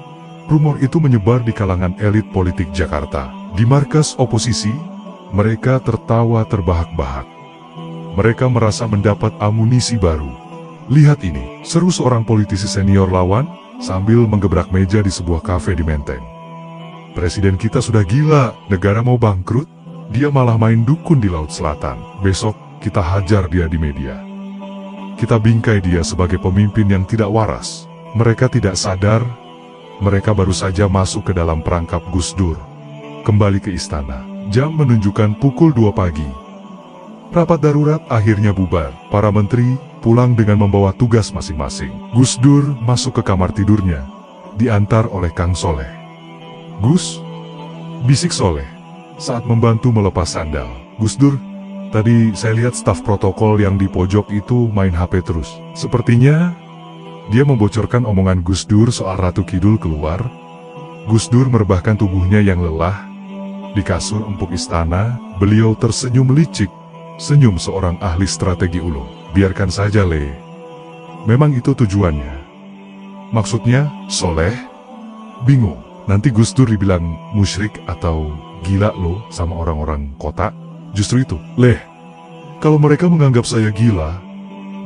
rumor itu menyebar di kalangan elit politik Jakarta. Di markas oposisi, mereka tertawa terbahak-bahak. Mereka merasa mendapat amunisi baru. Lihat ini, seru seorang politisi senior lawan sambil menggebrak meja di sebuah kafe di Menteng. Presiden kita sudah gila, negara mau bangkrut, dia malah main dukun di Laut Selatan. Besok, kita hajar dia di media. Kita bingkai dia sebagai pemimpin yang tidak waras. Mereka tidak sadar, mereka baru saja masuk ke dalam perangkap Gus Dur. Kembali ke istana, jam menunjukkan pukul 2 pagi. Rapat darurat akhirnya bubar. Para menteri pulang dengan membawa tugas masing-masing. Gus Dur masuk ke kamar tidurnya, diantar oleh Kang Soleh. "Gus," bisik Soleh saat membantu melepas sandal. "Gus Dur, tadi saya lihat staf protokol yang di pojok itu main HP terus. Sepertinya dia membocorkan omongan Gus Dur soal Ratu Kidul keluar." Gus Dur merebahkan tubuhnya yang lelah. Di kasur empuk istana, beliau tersenyum licik, senyum seorang ahli strategi ulung. "Biarkan saja, Le. Memang itu tujuannya." "Maksudnya?" Soleh bingung. Nanti Gus Dur dibilang musyrik atau gila lo sama orang-orang kota. Justru itu, "Leh, kalau mereka menganggap saya gila,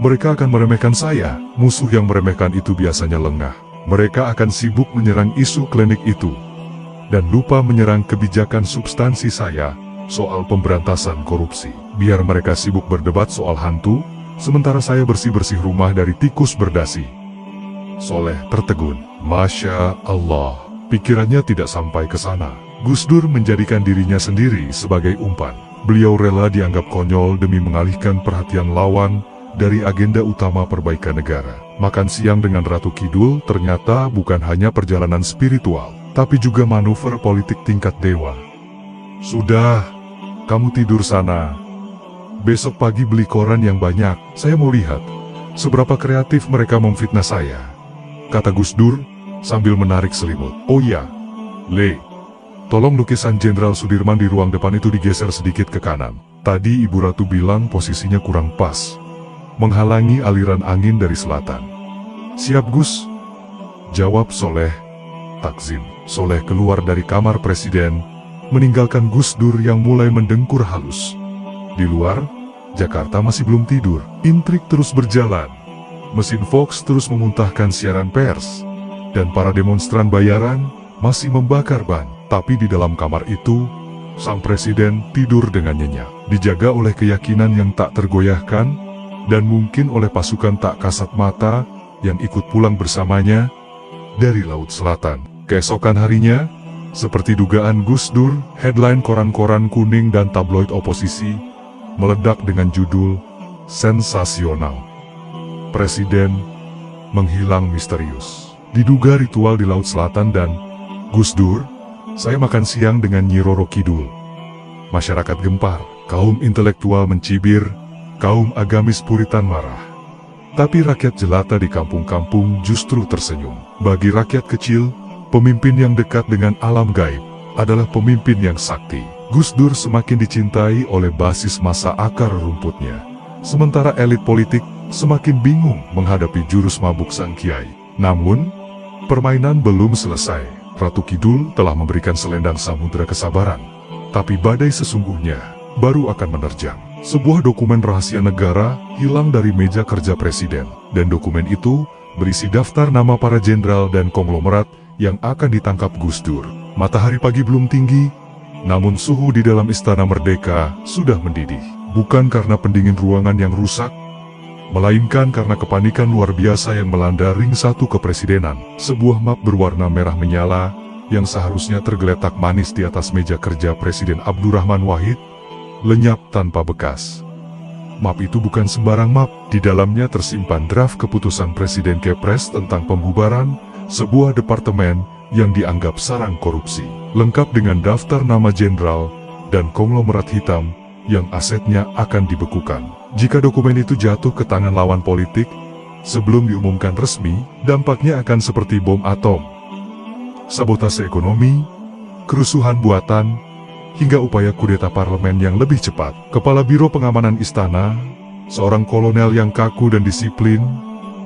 mereka akan meremehkan saya." Musuh yang meremehkan itu biasanya lengah. Mereka akan sibuk menyerang isu klinik itu, dan lupa menyerang kebijakan substansi saya soal pemberantasan korupsi. Biar mereka sibuk berdebat soal hantu, sementara saya bersih-bersih rumah dari tikus berdasi. Soleh tertegun. Masya Allah. Pikirannya tidak sampai ke sana. Gus Dur menjadikan dirinya sendiri sebagai umpan. Beliau rela dianggap konyol demi mengalihkan perhatian lawan dari agenda utama perbaikan negara. Makan siang dengan Ratu Kidul ternyata bukan hanya perjalanan spiritual, tapi juga manuver politik tingkat dewa. "Sudah, kamu tidur sana. Besok pagi beli koran yang banyak, saya mau lihat seberapa kreatif mereka memfitnah saya," kata Gus Dur sambil menarik selimut. "Oh iya, Le, tolong lukisan Jenderal Sudirman di ruang depan itu digeser sedikit ke kanan. Tadi Ibu Ratu bilang posisinya kurang pas, menghalangi aliran angin dari selatan." "Siap, Gus," jawab Soleh takzim. Soleh keluar dari kamar presiden, meninggalkan Gus Dur yang mulai mendengkur halus. Di luar, Jakarta masih belum tidur. Intrik terus berjalan. Mesin Fox terus memuntahkan siaran pers, dan para demonstran bayaran masih membakar ban. Tapi di dalam kamar itu, sang presiden tidur dengan nyenyak, dijaga oleh keyakinan yang tak tergoyahkan, dan mungkin oleh pasukan tak kasat mata yang ikut pulang bersamanya dari Laut Selatan. Keesokan harinya, seperti dugaan Gus Dur, headline koran-koran kuning dan tabloid oposisi meledak dengan judul sensasional. Presiden menghilang misterius. Diduga ritual di Laut Selatan dan Gus Dur, saya makan siang dengan Nyi Roro Kidul. Masyarakat gempar, kaum intelektual mencibir, kaum agamis puritan marah. Tapi rakyat jelata di kampung-kampung justru tersenyum. Bagi rakyat kecil, pemimpin yang dekat dengan alam gaib adalah pemimpin yang sakti. Gus Dur semakin dicintai oleh basis massa akar rumputnya. Sementara elit politik semakin bingung menghadapi jurus mabuk sang kiai. Namun, permainan belum selesai. Ratu Kidul telah memberikan selendang samudera kesabaran. Tapi badai sesungguhnya baru akan menerjang. Sebuah dokumen rahasia negara hilang dari meja kerja presiden. Dan dokumen itu berisi daftar nama para jenderal dan konglomerat yang akan ditangkap Gus Dur. Matahari pagi belum tinggi, namun suhu di dalam Istana Merdeka sudah mendidih. Bukan karena pendingin ruangan yang rusak, melainkan karena kepanikan luar biasa yang melanda ring 1 kepresidenan. Sebuah map berwarna merah menyala yang seharusnya tergeletak manis di atas meja kerja Presiden Abdurrahman Wahid, lenyap tanpa bekas. Map itu bukan sembarang map, di dalamnya tersimpan draft keputusan Presiden Kepres tentang pembubaran sebuah departemen yang dianggap sarang korupsi, lengkap dengan daftar nama jenderal dan konglomerat hitam yang asetnya akan dibekukan. Jika dokumen itu jatuh ke tangan lawan politik, sebelum diumumkan resmi, dampaknya akan seperti bom atom. Sabotase ekonomi, kerusuhan buatan, hingga upaya kudeta parlemen yang lebih cepat. Kepala Biro Pengamanan Istana, seorang kolonel yang kaku dan disiplin,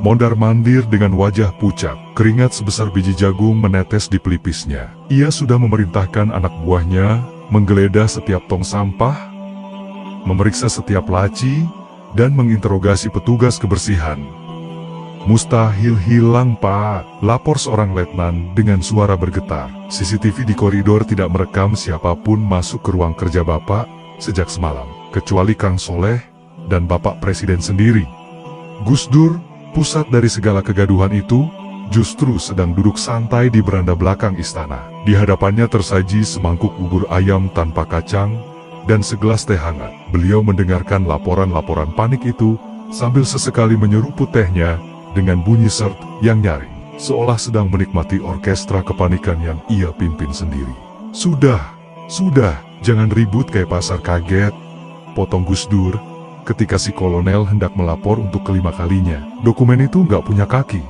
mondar-mandir dengan wajah pucat. Keringat sebesar biji jagung menetes di pelipisnya. Ia sudah memerintahkan anak buahnya menggeledah setiap tong sampah, memeriksa setiap laci, dan menginterogasi petugas kebersihan. "Mustahil hilang, Pak," lapor seorang letnan dengan suara bergetar. "CCTV di koridor tidak merekam siapapun masuk ke ruang kerja Bapak sejak semalam, kecuali Kang Soleh dan Bapak Presiden sendiri." Gus Dur, pusat dari segala kegaduhan itu, justru sedang duduk santai di beranda belakang istana. Di hadapannya tersaji semangkuk bubur ayam tanpa kacang dan segelas teh hangat. Beliau mendengarkan laporan-laporan panik itu sambil sesekali menyeruput tehnya dengan bunyi sert yang nyaring, seolah sedang menikmati orkestra kepanikan yang ia pimpin sendiri. Sudah, jangan ribut kayak pasar kaget," potong Gus Dur ketika si kolonel hendak melapor untuk kelima kalinya. "Dokumen itu nggak punya kaki,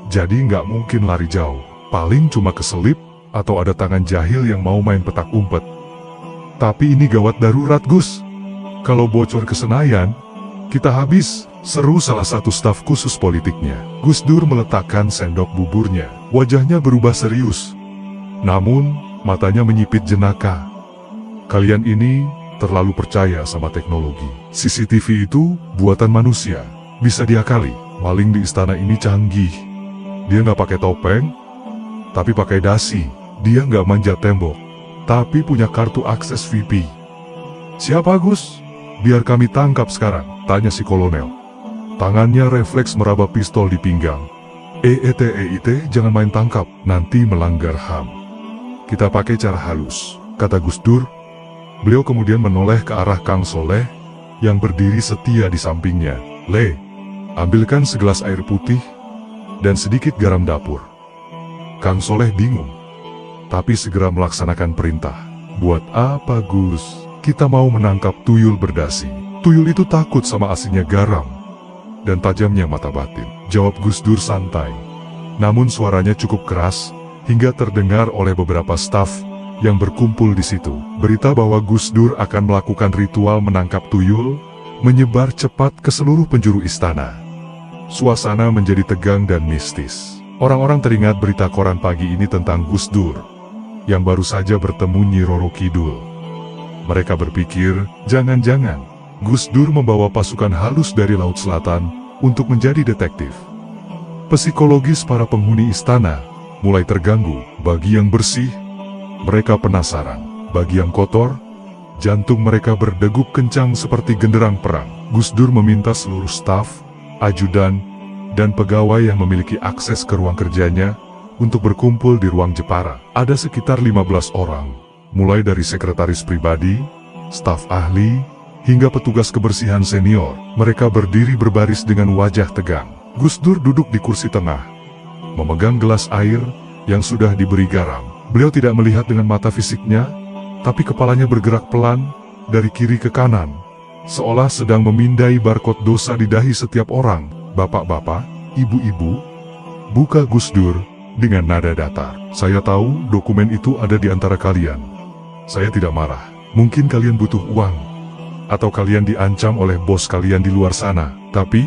jadi nggak mungkin lari jauh. Paling cuma keselip atau ada tangan jahil yang mau main petak umpet. Tapi ini gawat darurat, Gus. Kalau bocor ke Senayan, kita habis," seru salah satu staf khusus politiknya. Gus Dur meletakkan sendok buburnya. Wajahnya berubah serius, namun matanya menyipit jenaka. "Kalian ini terlalu percaya sama teknologi. CCTV itu buatan manusia, bisa diakali. Maling di istana ini canggih. Dia nggak pakai topeng, tapi pakai dasi. Dia nggak manjat tembok, tapi punya kartu akses VIP." "Siapa, Gus? Biar kami tangkap sekarang," tanya si kolonel. Tangannya refleks meraba pistol di pinggang. EIT, jangan main tangkap, nanti melanggar HAM. Kita pakai cara halus," kata Gus Dur. Beliau kemudian menoleh ke arah Kang Soleh yang berdiri setia di sampingnya. "Le, ambilkan segelas air putih dan sedikit garam dapur." Kang Soleh bingung, tapi segera melaksanakan perintah. "Buat apa, Gus? Kita mau menangkap tuyul berdasi." "Tuyul itu takut sama asinnya garam dan tajamnya mata batin," jawab Gus Dur santai. Namun suaranya cukup keras hingga terdengar oleh beberapa staf yang berkumpul di situ. Berita bahwa Gus Dur akan melakukan ritual menangkap tuyul menyebar cepat ke seluruh penjuru istana. Suasana menjadi tegang dan mistis. Orang-orang teringat berita koran pagi ini tentang Gus Dur yang baru saja bertemu Nyi Roro Kidul. Mereka berpikir, jangan-jangan Gus Dur membawa pasukan halus dari Laut Selatan untuk menjadi detektif. Psikologis para penghuni istana mulai terganggu. Bagi yang bersih, mereka penasaran. Bagi yang kotor, jantung mereka berdegup kencang seperti genderang perang. Gus Dur meminta seluruh staf, ajudan, dan pegawai yang memiliki akses ke ruang kerjanya untuk berkumpul di ruang Jepara. Ada sekitar 15 orang, mulai dari sekretaris pribadi, staf ahli, hingga petugas kebersihan senior. Mereka berdiri berbaris dengan wajah tegang. Gus Dur duduk di kursi tengah, memegang gelas air yang sudah diberi garam. Beliau tidak melihat dengan mata fisiknya, tapi kepalanya bergerak pelan dari kiri ke kanan, seolah sedang memindai barcode dosa di dahi setiap orang. "Bapak-bapak, ibu-ibu," buka Gus Dur dengan nada datar. "Saya tahu dokumen itu ada di antara kalian. Saya tidak marah. Mungkin kalian butuh uang, atau kalian diancam oleh bos kalian di luar sana. Tapi,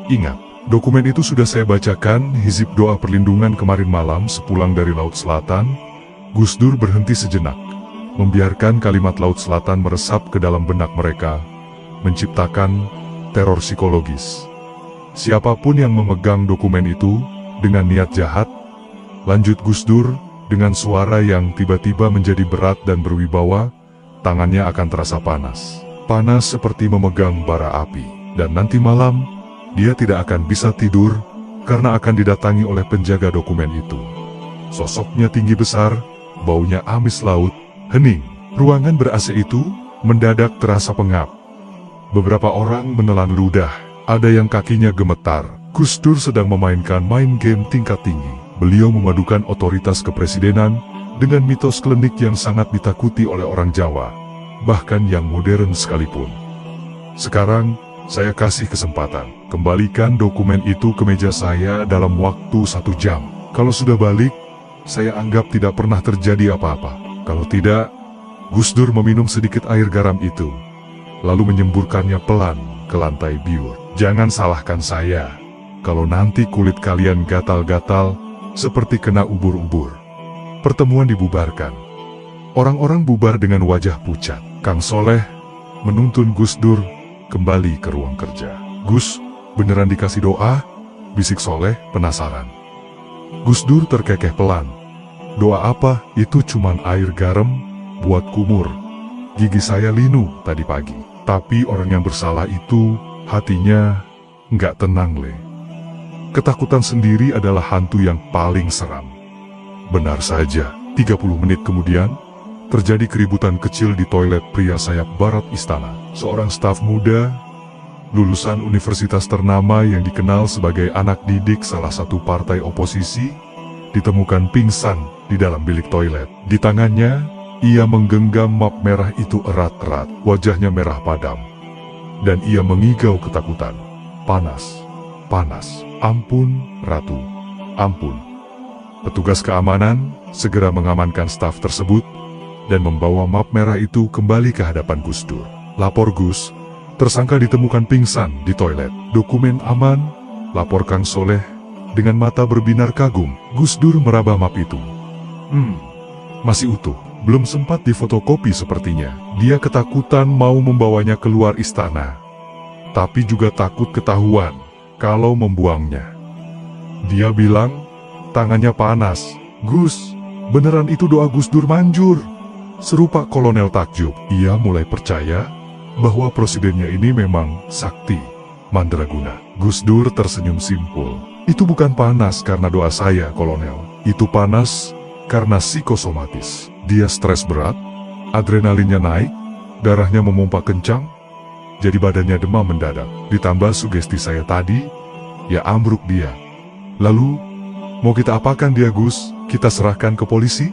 ingat, dokumen itu sudah saya bacakan hizib doa perlindungan kemarin malam sepulang dari Laut Selatan." Gus Dur berhenti sejenak, membiarkan kalimat Laut Selatan meresap ke dalam benak mereka, menciptakan teror psikologis. Siapapun yang memegang dokumen itu dengan niat jahat, lanjut Gus Dur, dengan suara yang tiba-tiba menjadi berat dan berwibawa, tangannya akan terasa panas. Panas seperti memegang bara api. Dan nanti malam, dia tidak akan bisa tidur, karena akan didatangi oleh penjaga dokumen itu. Sosoknya tinggi besar, baunya amis laut, hening. Ruangan ber-AC itu mendadak terasa pengap. Beberapa orang menelan ludah, ada yang kakinya gemetar. Gus Dur sedang memainkan main game tingkat tinggi. Beliau memadukan otoritas kepresidenan dengan mitos klinik yang sangat ditakuti oleh orang Jawa, bahkan yang modern sekalipun. Sekarang, saya kasih kesempatan. Kembalikan dokumen itu ke meja saya dalam waktu 1 jam. Kalau sudah balik, saya anggap tidak pernah terjadi apa-apa. Kalau tidak, Gus Dur meminum sedikit air garam itu, lalu menyemburkannya pelan ke lantai biur. Jangan salahkan saya, kalau nanti kulit kalian gatal-gatal seperti kena ubur-ubur. Pertemuan dibubarkan. Orang-orang bubar dengan wajah pucat. Kang Soleh menuntun Gus Dur kembali ke ruang kerja. Gus, beneran dikasih doa? Bisik Soleh penasaran. Gus Dur terkekeh pelan. Doa apa? Itu cuman air garam buat kumur. Gigi saya linu tadi pagi. Tapi orang yang bersalah itu hatinya nggak tenang, Le. Ketakutan sendiri adalah hantu yang paling seram. Benar saja, 30 menit kemudian, terjadi keributan kecil di toilet pria sayap barat istana. Seorang staf muda, lulusan universitas ternama yang dikenal sebagai anak didik salah satu partai oposisi, ditemukan pingsan di dalam bilik toilet. Di tangannya, ia menggenggam map merah itu erat-erat, wajahnya merah padam. Dan ia mengigau ketakutan. Panas, panas, ampun, Ratu, ampun. Petugas keamanan segera mengamankan staf tersebut dan membawa map merah itu kembali ke hadapan Gus Dur. Lapor Gus, tersangka ditemukan pingsan di toilet. Dokumen aman, lapor Kang Soleh dengan mata berbinar kagum. Gus Dur meraba map itu. Masih utuh. Belum sempat difotokopi sepertinya. Dia ketakutan mau membawanya keluar istana. Tapi juga takut ketahuan kalau membuangnya. Dia bilang, tangannya panas. Gus, beneran itu doa Gus Dur manjur. Seru Pak Kolonel takjub. Ia mulai percaya bahwa presidennya ini memang sakti mandraguna. Gus Dur tersenyum simpul. Itu bukan panas karena doa saya, Kolonel. Itu panas karena psikosomatis. Dia stres berat, adrenalinnya naik, darahnya memompa kencang, jadi badannya demam mendadak. Ditambah sugesti saya tadi, ya ambruk dia. Lalu, mau kita apakan dia Gus? Kita serahkan ke polisi?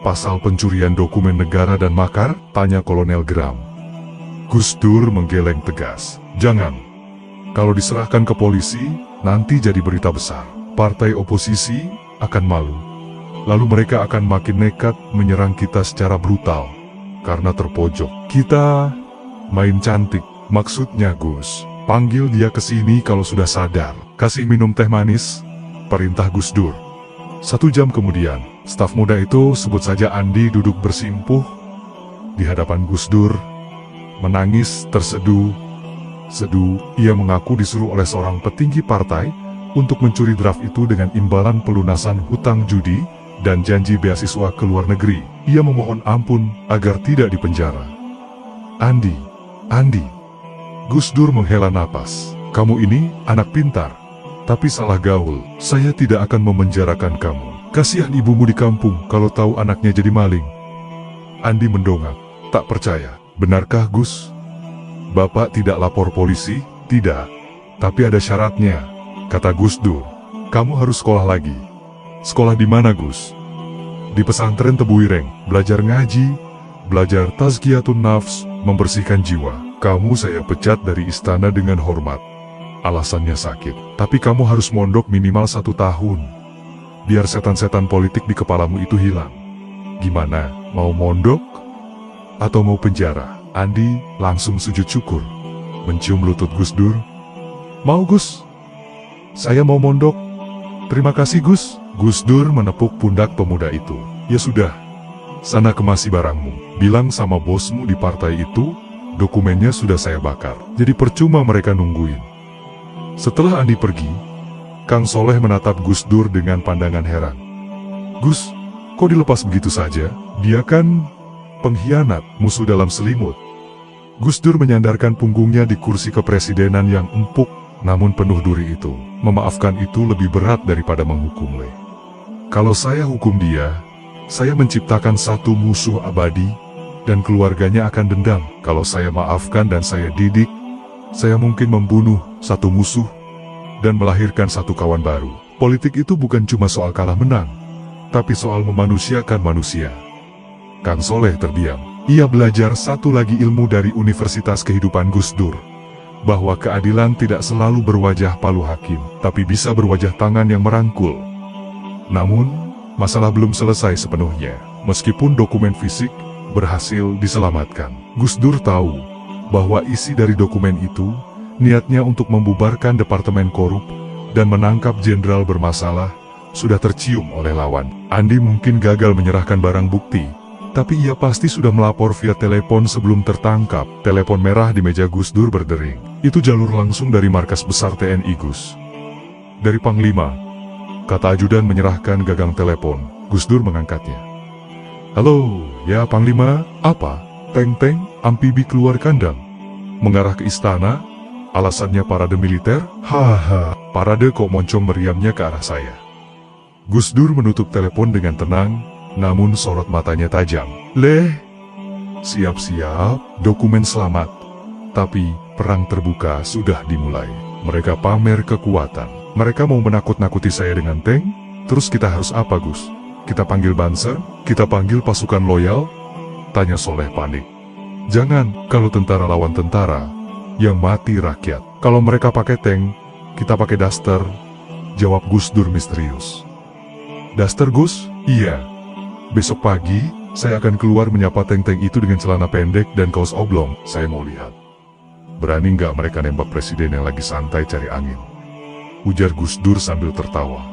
Pasal pencurian dokumen negara dan makar? Tanya Kolonel geram. Gus Dur menggeleng tegas. Jangan. Kalau diserahkan ke polisi, nanti jadi berita besar. Partai oposisi akan malu. Lalu mereka akan makin nekat menyerang kita secara brutal, karena terpojok. Kita main cantik, maksudnya Gus. Panggil dia ke sini kalau sudah sadar. Kasih minum teh manis, perintah Gus Dur. 1 jam kemudian, staf muda itu, sebut saja Andi, duduk bersimpuh di hadapan Gus Dur, menangis terseduh. Ia mengaku disuruh oleh seorang petinggi partai untuk mencuri draft itu dengan imbalan pelunasan hutang judi dan janji beasiswa ke luar negeri. Ia memohon ampun agar tidak dipenjara. Andi. Gus Dur menghela napas. Kamu ini anak pintar, tapi salah gaul. Saya tidak akan memenjarakan kamu. Kasihan ibumu di kampung kalau tahu anaknya jadi maling. Andi mendongak. Tak percaya. Benarkah Gus? Bapak tidak lapor polisi? Tidak. Tapi ada syaratnya, kata Gus Dur. Kamu harus sekolah lagi. Sekolah di mana Gus? Di pesantren Tebuireng, belajar ngaji, belajar tazkiyatun nafs, membersihkan jiwa. Kamu saya pecat dari istana dengan hormat. Alasannya sakit. Tapi kamu harus mondok minimal 1 tahun. Biar setan-setan politik di kepalamu itu hilang. Gimana, mau mondok? Atau mau penjara? Andi langsung sujud syukur, mencium lutut Gus Dur. Mau Gus? Saya mau mondok. Terima kasih Gus. Gus Dur menepuk pundak pemuda itu. Ya sudah, sana kemasi barangmu. Bilang sama bosmu di partai itu, dokumennya sudah saya bakar. Jadi percuma mereka nungguin. Setelah Andi pergi, Kang Soleh menatap Gus Dur dengan pandangan heran. "Gus, kok dilepas begitu saja? Dia kan pengkhianat, musuh dalam selimut." Gus Dur menyandarkan punggungnya di kursi kepresidenan yang empuk namun penuh duri itu. "Memaafkan itu lebih berat daripada menghukum, Le. Kalau saya hukum dia, saya menciptakan satu musuh abadi dan keluarganya akan dendam. Kalau saya maafkan dan saya didik, saya mungkin membunuh satu musuh dan melahirkan satu kawan baru. Politik itu bukan cuma soal kalah menang, tapi soal memanusiakan manusia." Kang Soleh terdiam. Ia belajar satu lagi ilmu dari Universitas Kehidupan Gus Dur, bahwa keadilan tidak selalu berwajah palu hakim, tapi bisa berwajah tangan yang merangkul. Namun, masalah belum selesai sepenuhnya. Meskipun dokumen fisik berhasil diselamatkan, Gus Dur tahu bahwa isi dari dokumen itu niatnya untuk membubarkan departemen korup dan menangkap jenderal bermasalah sudah tercium oleh lawan. Andi mungkin gagal menyerahkan barang bukti, tapi ia pasti sudah melapor via telepon sebelum tertangkap. Telepon merah di meja Gus Dur berdering. Itu jalur langsung dari markas besar TNI Gus. "Dari Panglima," kata ajudan menyerahkan gagang telepon. Gus Dur mengangkatnya. "Halo, ya Panglima, apa? Tank-tank amfibi keluar kandang. Mengarah ke istana, alasannya parade militer?" "Haha, parade kok?" moncong meriamnya ke arah saya. Gus Dur menutup telepon dengan tenang, namun sorot matanya tajam. "Leh, siap-siap, dokumen selamat. Tapi, perang terbuka sudah dimulai. Mereka pamer kekuatan. Mereka mau menakut-nakuti saya dengan tank? Terus kita harus apa, Gus? Kita panggil Banser? Kita panggil pasukan loyal?" tanya Soleh panik. "Jangan, kalau tentara lawan tentara, yang mati rakyat. Kalau mereka pakai tank, kita pakai daster," jawab Gus Dur misterius. "Daster, Gus?" "Iya. Besok pagi, saya akan keluar menyapa tank-tank itu dengan celana pendek dan kaos oblong. Saya mau lihat. Berani nggak mereka nembak presiden yang lagi santai cari angin?" ujar Gus Dur sambil tertawa.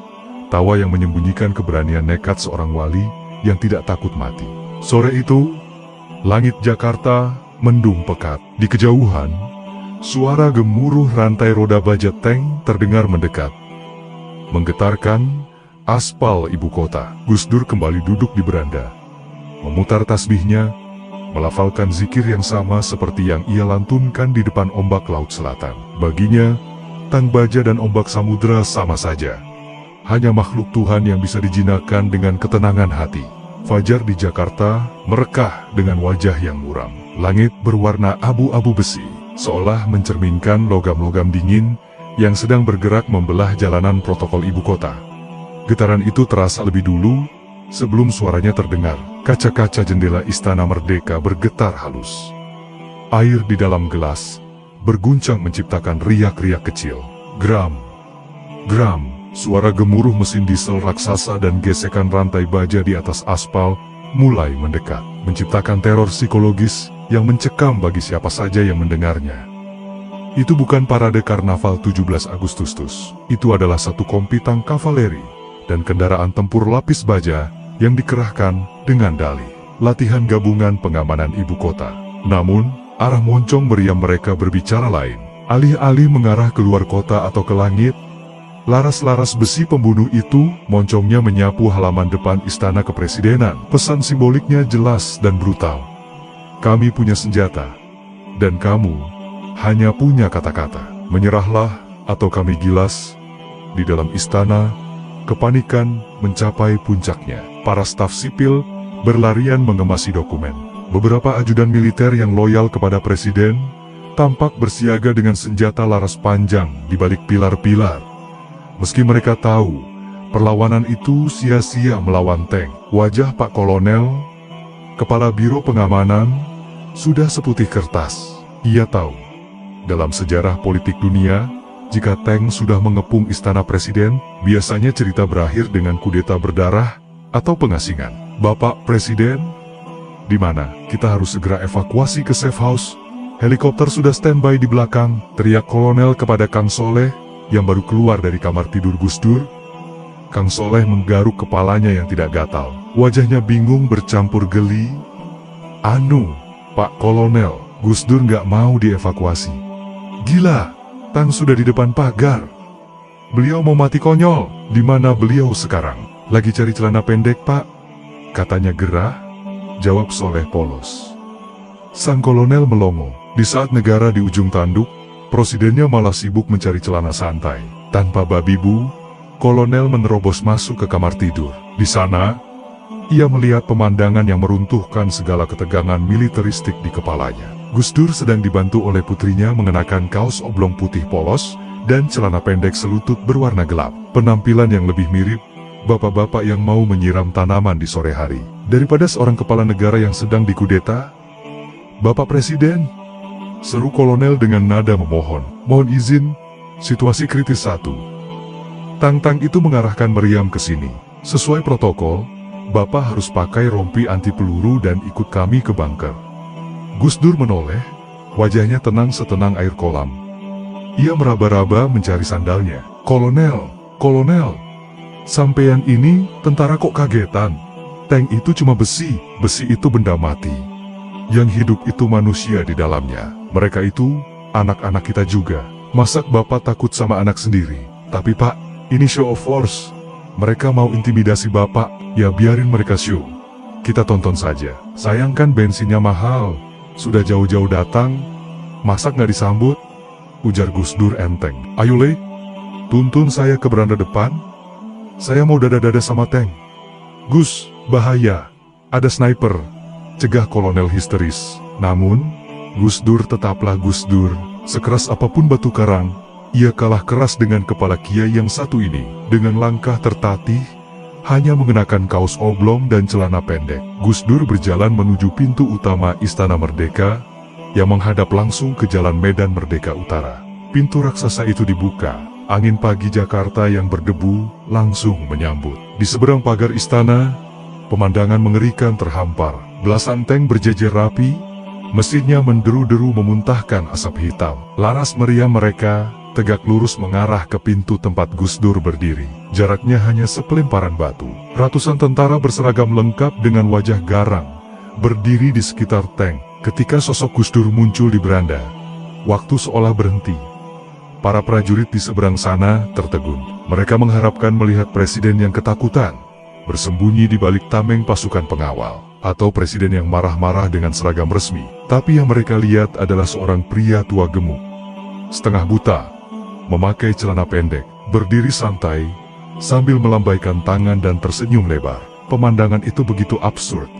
Tawa yang menyembunyikan keberanian nekat seorang wali yang tidak takut mati. Sore itu, langit Jakarta mendung pekat. Di kejauhan, suara gemuruh rantai roda baja tank terdengar mendekat, menggetarkan aspal ibu kota. Gus Dur kembali duduk di beranda, memutar tasbihnya, melafalkan zikir yang sama seperti yang ia lantunkan di depan ombak laut selatan. Baginya, tang baja dan ombak samudera sama saja. Hanya makhluk Tuhan yang bisa dijinakkan dengan ketenangan hati. Fajar di Jakarta merekah dengan wajah yang muram. Langit berwarna abu-abu besi, seolah mencerminkan logam-logam dingin yang sedang bergerak membelah jalanan protokol ibu kota. Getaran itu terasa lebih dulu, sebelum suaranya terdengar. Kaca-kaca jendela Istana Merdeka bergetar halus. Air di dalam gelas berguncang menciptakan riak-riak kecil. Gram, gram, suara gemuruh mesin diesel raksasa dan gesekan rantai baja di atas aspal mulai mendekat, menciptakan teror psikologis yang mencekam bagi siapa saja yang mendengarnya. Itu bukan parade karnaval 17 Agustus, itu adalah satu kompi tank kavaleri dan kendaraan tempur lapis baja yang dikerahkan dengan dalih. Latihan gabungan pengamanan ibu kota. Namun, arah moncong meriam mereka berbicara lain. Alih-alih mengarah keluar kota atau ke langit, laras-laras besi pembunuh itu moncongnya menyapu halaman depan istana kepresidenan. Pesan simboliknya jelas dan brutal. "Kami punya senjata, dan kamu hanya punya kata-kata. Menyerahlah atau kami gilas." Di dalam istana, kepanikan mencapai puncaknya. Para staf sipil berlarian mengemasi dokumen. Beberapa ajudan militer yang loyal kepada presiden tampak bersiaga dengan senjata laras panjang di balik pilar-pilar. Meski mereka tahu perlawanan itu sia-sia melawan tank, wajah Pak Kolonel, kepala Biro Pengamanan, sudah seputih kertas. Ia tahu, dalam sejarah politik dunia, jika tank sudah mengepung istana presiden, biasanya cerita berakhir dengan kudeta berdarah atau pengasingan. "Bapak Presiden, di mana? Kita harus segera evakuasi ke safe house. Helikopter sudah standby di belakang," teriak Kolonel kepada Kang Soleh yang baru keluar dari kamar tidur Gus Dur. Kang Soleh menggaruk kepalanya yang tidak gatal. Wajahnya bingung bercampur geli. "Anu, Pak Kolonel, Gus Dur nggak mau dievakuasi." "Gila, Tang sudah di depan pagar. Beliau mau mati konyol. Di mana beliau sekarang? Lagi cari celana pendek, Pak. Katanya gerah. Jawab Soleh polos. Sang kolonel melongo. Di saat negara di ujung tanduk, presidennya malah sibuk mencari celana santai. Tanpa babi bu, kolonel menerobos masuk ke kamar tidur. Di sana, ia melihat pemandangan yang meruntuhkan segala ketegangan militeristik di kepalanya. Gus Dur sedang dibantu oleh putrinya mengenakan kaos oblong putih polos dan celana pendek selutut berwarna gelap. Penampilan yang lebih mirip bapak-bapak yang mau menyiram tanaman di sore hari daripada seorang kepala negara yang sedang dikudeta. "Bapak Presiden," seru kolonel dengan nada memohon, "mohon izin, situasi kritis satu." Tang itu mengarahkan meriam ke sini. "Sesuai protokol, Bapak harus pakai rompi anti peluru dan ikut kami ke bunker." Gus Dur menoleh, wajahnya tenang setenang air kolam. Ia meraba-raba mencari sandalnya. Kolonel, sampean ini tentara kok kagetan? Tank itu cuma besi itu benda mati. Yang hidup itu manusia di dalamnya. Mereka itu anak-anak kita juga. Masa Bapak takut sama anak sendiri? Tapi Pak, ini show of force. Mereka mau intimidasi Bapak, ya biarin mereka show. Kita tonton saja. Sayang kan bensinnya mahal. Sudah jauh-jauh datang, masa nggak disambut? Ujar Gus Dur enteng. "Ayo Le, tuntun saya ke beranda depan. Saya mau dada-dada sama tank." "Gus, bahaya. Ada sniper," cegah kolonel histeris. Namun, Gus Dur tetaplah Gus Dur. Sekeras apapun batu karang, ia kalah keras dengan kepala kiai yang satu ini. Dengan langkah tertatih, hanya mengenakan kaos oblong dan celana pendek, Gus Dur berjalan menuju pintu utama Istana Merdeka yang menghadap langsung ke Jalan Medan Merdeka Utara. Pintu raksasa itu dibuka, angin pagi Jakarta yang berdebu langsung menyambut. Di seberang pagar istana, pemandangan mengerikan terhampar. Belasan tank berjejer rapi, mesinnya menderu-deru memuntahkan asap hitam. Laras meriam mereka tegak lurus mengarah ke pintu tempat Gus Dur berdiri. Jaraknya hanya sepelemparan batu. Ratusan tentara berseragam lengkap dengan wajah garang berdiri di sekitar tank. Ketika sosok Gus Dur muncul di beranda, waktu seolah berhenti. Para prajurit di seberang sana tertegun. Mereka mengharapkan melihat presiden yang ketakutan, bersembunyi di balik tameng pasukan pengawal, atau presiden yang marah-marah dengan seragam resmi. Tapi yang mereka lihat adalah seorang pria tua gemuk, setengah buta, memakai celana pendek, berdiri santai, sambil melambaikan tangan dan tersenyum lebar. Pemandangan itu begitu absurd,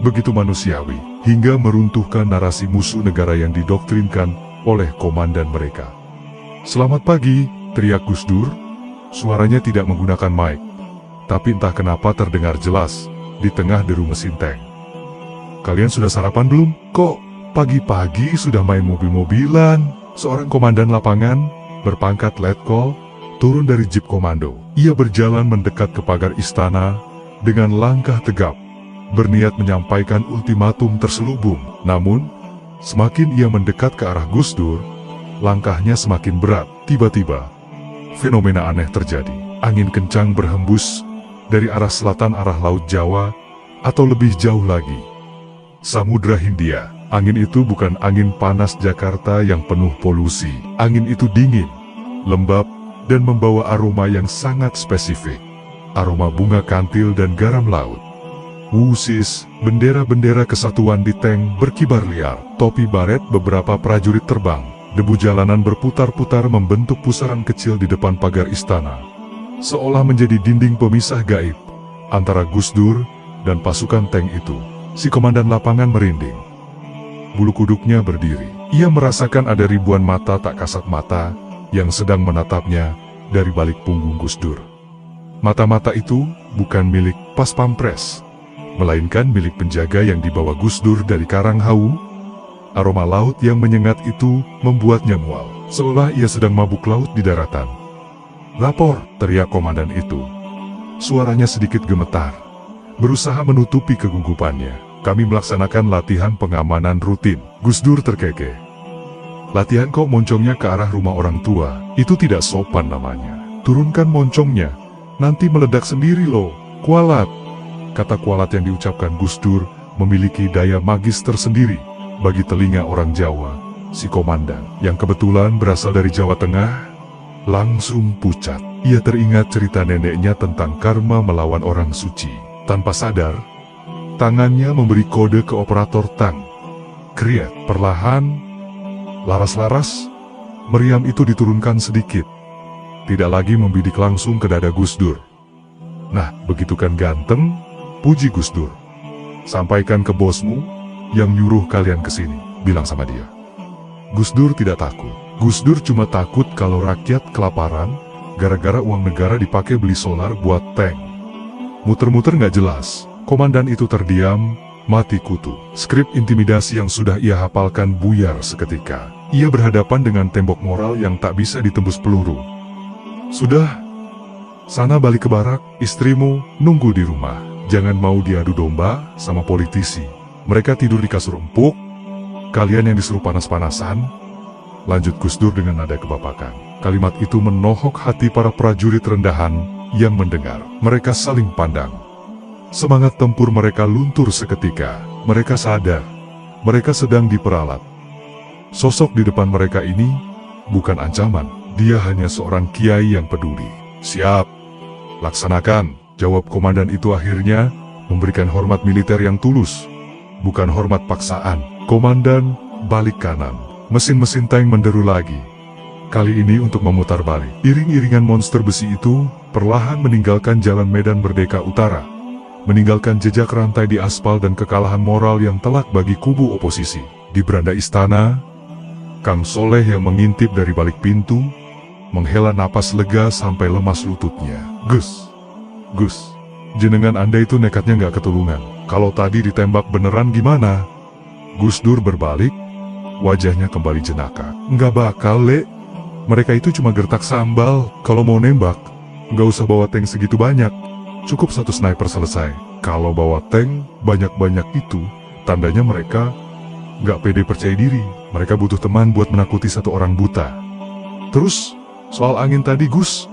begitu manusiawi, hingga meruntuhkan narasi musuh negara yang didoktrinkan oleh komandan mereka. "Selamat pagi," teriak Gus Dur. Suaranya tidak menggunakan mic, tapi entah kenapa terdengar jelas di tengah deru mesin tank. "Kalian sudah sarapan belum? Kok pagi-pagi sudah main mobil-mobilan?" Seorang komandan lapangan berpangkat letkol turun dari jeep komando. Ia berjalan mendekat ke pagar istana dengan langkah tegap, berniat menyampaikan ultimatum terselubung. Namun, semakin ia mendekat ke arah Gus Dur, langkahnya semakin berat. Tiba-tiba, fenomena aneh terjadi. Angin kencang berhembus dari arah selatan arah Laut Jawa, atau lebih jauh lagi, Samudra Hindia. Angin itu bukan angin panas Jakarta yang penuh polusi. Angin itu dingin, lembab, dan membawa aroma yang sangat spesifik. Aroma bunga kantil dan garam laut. Wusis, bendera-bendera kesatuan di tank berkibar liar. Topi baret beberapa prajurit terbang. Debu jalanan berputar-putar membentuk pusaran kecil di depan pagar istana, seolah menjadi dinding pemisah gaib antara Gus Dur dan pasukan tank itu. Si komandan lapangan merinding. Bulu kuduknya berdiri. Ia merasakan ada ribuan mata tak kasat mata yang sedang menatapnya dari balik punggung Gus Dur. Mata-mata itu bukan milik Pas Pampres, melainkan milik penjaga yang dibawa Gus Dur dari Karanghawu. Aroma laut yang menyengat itu membuatnya mual, seolah ia sedang mabuk laut di daratan. "Lapor!" teriak komandan itu. Suaranya sedikit gemetar, berusaha menutupi kegugupannya. "Kami melaksanakan latihan pengamanan rutin." Gus Dur terkekeh. "Latihan kok moncongnya ke arah rumah orang tua? Itu tidak sopan namanya. Turunkan moncongnya, nanti meledak sendiri loh." "Kualat." Kata kualat yang diucapkan Gus Dur memiliki daya magis tersendiri bagi telinga orang Jawa si komandan, yang kebetulan berasal dari Jawa Tengah, langsung pucat. Ia teringat cerita neneknya tentang karma melawan orang suci. Tanpa sadar, tangannya memberi kode ke operator tang. Kriet, perlahan, laras-laras, meriam itu diturunkan sedikit. Tidak lagi membidik langsung ke dada Gus Dur. Nah, begitu kan ganteng, puji Gus Dur. Sampaikan ke bosmu, yang nyuruh kalian ke sini, bilang sama dia. Gus Dur tidak takut. Gus Dur cuma takut kalau rakyat kelaparan, gara-gara uang negara dipakai beli solar buat tank. Muter-muter nggak jelas, komandan itu terdiam, mati kutu. Skrip intimidasi yang sudah ia hafalkan buyar seketika. Ia berhadapan dengan tembok moral yang tak bisa ditembus peluru. Sudah, sana balik ke barak, istrimu nunggu di rumah. Jangan mau diadu domba sama politisi. Mereka tidur di kasur empuk, kalian yang disuruh panas-panasan. Lanjut Gus Dur dengan nada kebapakan. Kalimat itu menohok hati para prajurit rendahan yang mendengar. Mereka saling pandang. Semangat tempur mereka luntur seketika. Mereka sadar, mereka sedang diperalat. Sosok di depan mereka ini bukan ancaman. Dia hanya seorang kiai yang peduli. Siap, laksanakan. Jawab komandan itu akhirnya, memberikan hormat militer yang tulus, bukan hormat paksaan. Komandan balik kanan. Mesin-mesin tank menderu lagi. Kali ini untuk memutar balik. Iring-iringan monster besi itu perlahan meninggalkan jalan Medan Merdeka Utara. Meninggalkan jejak rantai di aspal dan kekalahan moral yang telak bagi kubu oposisi. Di beranda istana, Kang Soleh yang mengintip dari balik pintu, menghela napas lega sampai lemas lututnya. Gus, jenengan Anda itu nekatnya nggak ketulungan. Kalau tadi ditembak beneran gimana? Gus Dur berbalik, wajahnya kembali jenaka. Nggak bakal, Le. Mereka itu cuma gertak sambal. Kalau mau nembak, nggak usah bawa tank segitu banyak. Cukup satu sniper selesai. Kalau bawa tank banyak-banyak itu, tandanya mereka nggak pede percaya diri. Mereka butuh teman buat menakuti satu orang buta. Terus, soal angin tadi Gus,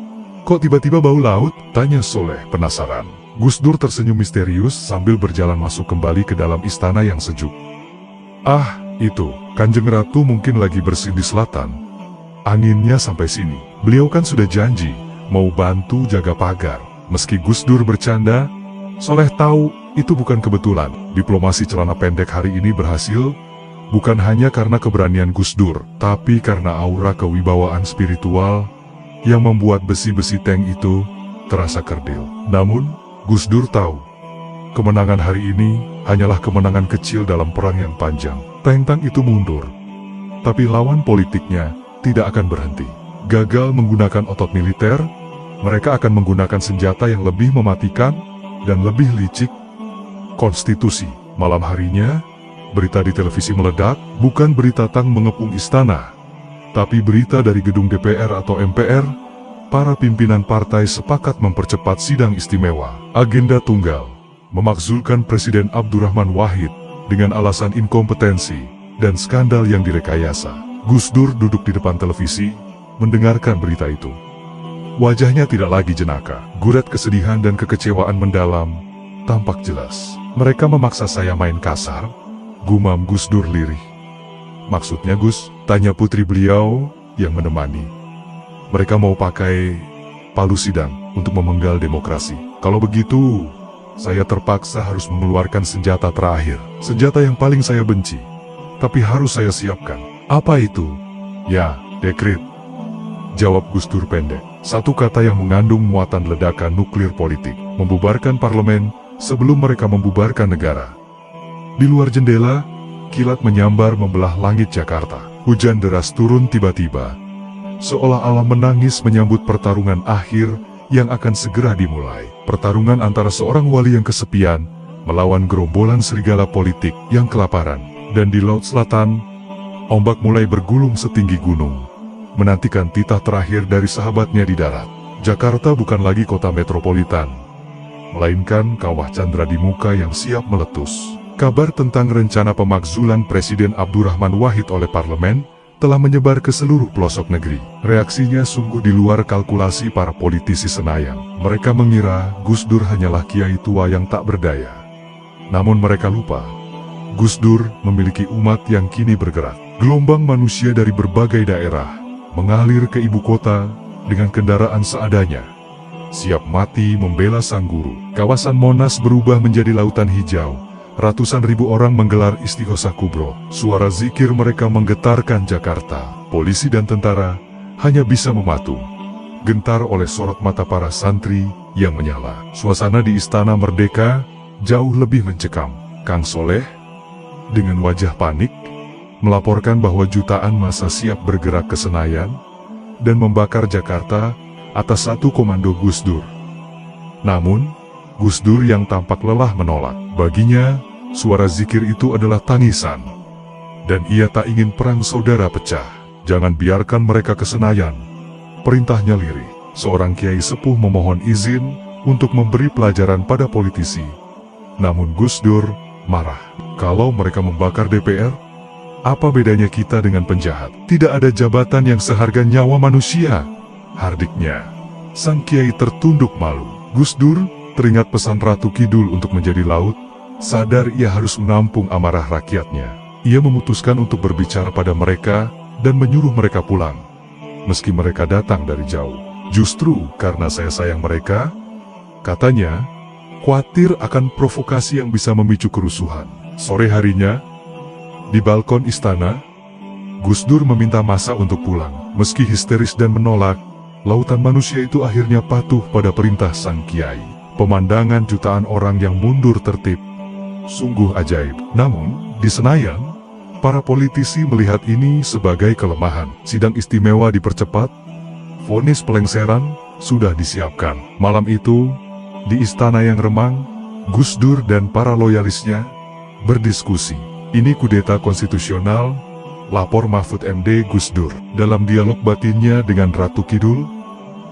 kok tiba-tiba bau laut? Tanya Soleh penasaran. Gus Dur tersenyum misterius sambil berjalan masuk kembali ke dalam istana yang sejuk. Ah, itu, Kanjeng Ratu mungkin lagi bersih di selatan. Anginnya sampai sini. Beliau kan sudah janji, mau bantu jaga pagar. Meski Gus Dur bercanda, Soleh tahu itu bukan kebetulan. Diplomasi celana pendek hari ini berhasil, bukan hanya karena keberanian Gus Dur, tapi karena aura kewibawaan spiritual yang membuat besi-besi tank itu terasa kerdil. Namun, Gus Dur tahu, kemenangan hari ini hanyalah kemenangan kecil dalam perang yang panjang. Tank-tank itu mundur, tapi lawan politiknya tidak akan berhenti. Gagal menggunakan otot militer, mereka akan menggunakan senjata yang lebih mematikan dan lebih licik. Konstitusi. Malam harinya, berita di televisi meledak, bukan berita tang mengepung istana, tapi berita dari gedung DPR atau MPR. Para pimpinan partai sepakat mempercepat sidang istimewa. Agenda tunggal, memakzulkan Presiden Abdurrahman Wahid dengan alasan inkompetensi dan skandal yang direkayasa. Gus Dur duduk di depan televisi, mendengarkan berita itu. Wajahnya tidak lagi jenaka, gurat kesedihan dan kekecewaan mendalam tampak jelas. Mereka memaksa saya main kasar, gumam Gus Dur lirih. Maksudnya Gus? Tanya putri beliau yang menemani. Mereka mau pakai palu sidang untuk memenggal demokrasi. Kalau begitu, saya terpaksa harus mengeluarkan senjata terakhir. Senjata yang paling saya benci, tapi harus saya siapkan. Apa itu? Ya, dekret. Jawab Gus Dur pendek. Satu kata yang mengandung muatan ledakan nuklir politik. Membubarkan parlemen sebelum mereka membubarkan negara. Di luar jendela, kilat menyambar membelah langit Jakarta. Hujan deras turun tiba-tiba, seolah-olah menangis menyambut pertarungan akhir yang akan segera dimulai. Pertarungan antara seorang wali yang kesepian melawan gerombolan serigala politik yang kelaparan. Dan di Laut Selatan, ombak mulai bergulung setinggi gunung, menantikan titah terakhir dari sahabatnya di darat. Jakarta bukan lagi kota metropolitan, melainkan kawah candra di muka yang siap meletus. Kabar tentang rencana pemakzulan Presiden Abdurrahman Wahid oleh parlemen telah menyebar ke seluruh pelosok negeri. Reaksinya sungguh di luar kalkulasi para politisi Senayan. Mereka mengira Gus Dur hanyalah kiai tua yang tak berdaya. Namun mereka lupa, Gus Dur memiliki umat yang kini bergerak. Gelombang manusia dari berbagai daerah mengalir ke ibu kota dengan kendaraan seadanya, siap mati membela sang guru. Kawasan Monas berubah menjadi lautan hijau. Ratusan ribu orang menggelar Istighosah Kubro. Suara zikir mereka menggetarkan Jakarta. Polisi dan tentara hanya bisa mematung, gentar oleh sorot mata para santri yang menyala. Suasana di Istana Merdeka jauh lebih mencekam. Kang Soleh, dengan wajah panik, melaporkan bahwa jutaan massa siap bergerak ke Senayan dan membakar Jakarta atas satu komando Gus Dur. Namun, Gus Dur yang tampak lelah menolak. Baginya, suara zikir itu adalah tangisan. Dan ia tak ingin perang saudara pecah. Jangan biarkan mereka ke Senayan, perintahnya lirih. Seorang kiai sepuh memohon izin untuk memberi pelajaran pada politisi. Namun Gus Dur marah. Kalau mereka membakar DPR, apa bedanya kita dengan penjahat? Tidak ada jabatan yang seharga nyawa manusia, hardiknya. Sang kiai tertunduk malu. Gus Dur teringat pesan Ratu Kidul untuk menjadi laut. Sadar ia harus menampung amarah rakyatnya. Ia memutuskan untuk berbicara pada mereka dan menyuruh mereka pulang, meski mereka datang dari jauh. Justru karena saya sayang mereka, katanya, khawatir akan provokasi yang bisa memicu kerusuhan. Sore harinya, di balkon istana, Gus Dur meminta massa untuk pulang. Meski histeris dan menolak, lautan manusia itu akhirnya patuh pada perintah sang kiai. Pemandangan jutaan orang yang mundur tertib sungguh ajaib. Namun, di Senayan, para politisi melihat ini sebagai kelemahan. Sidang istimewa dipercepat, vonis pelengseran sudah disiapkan. Malam itu, di istana yang remang, Gus Dur dan para loyalisnya berdiskusi. Ini kudeta konstitusional, lapor Mahfud MD Gus Dur. Dalam dialog batinnya dengan Ratu Kidul,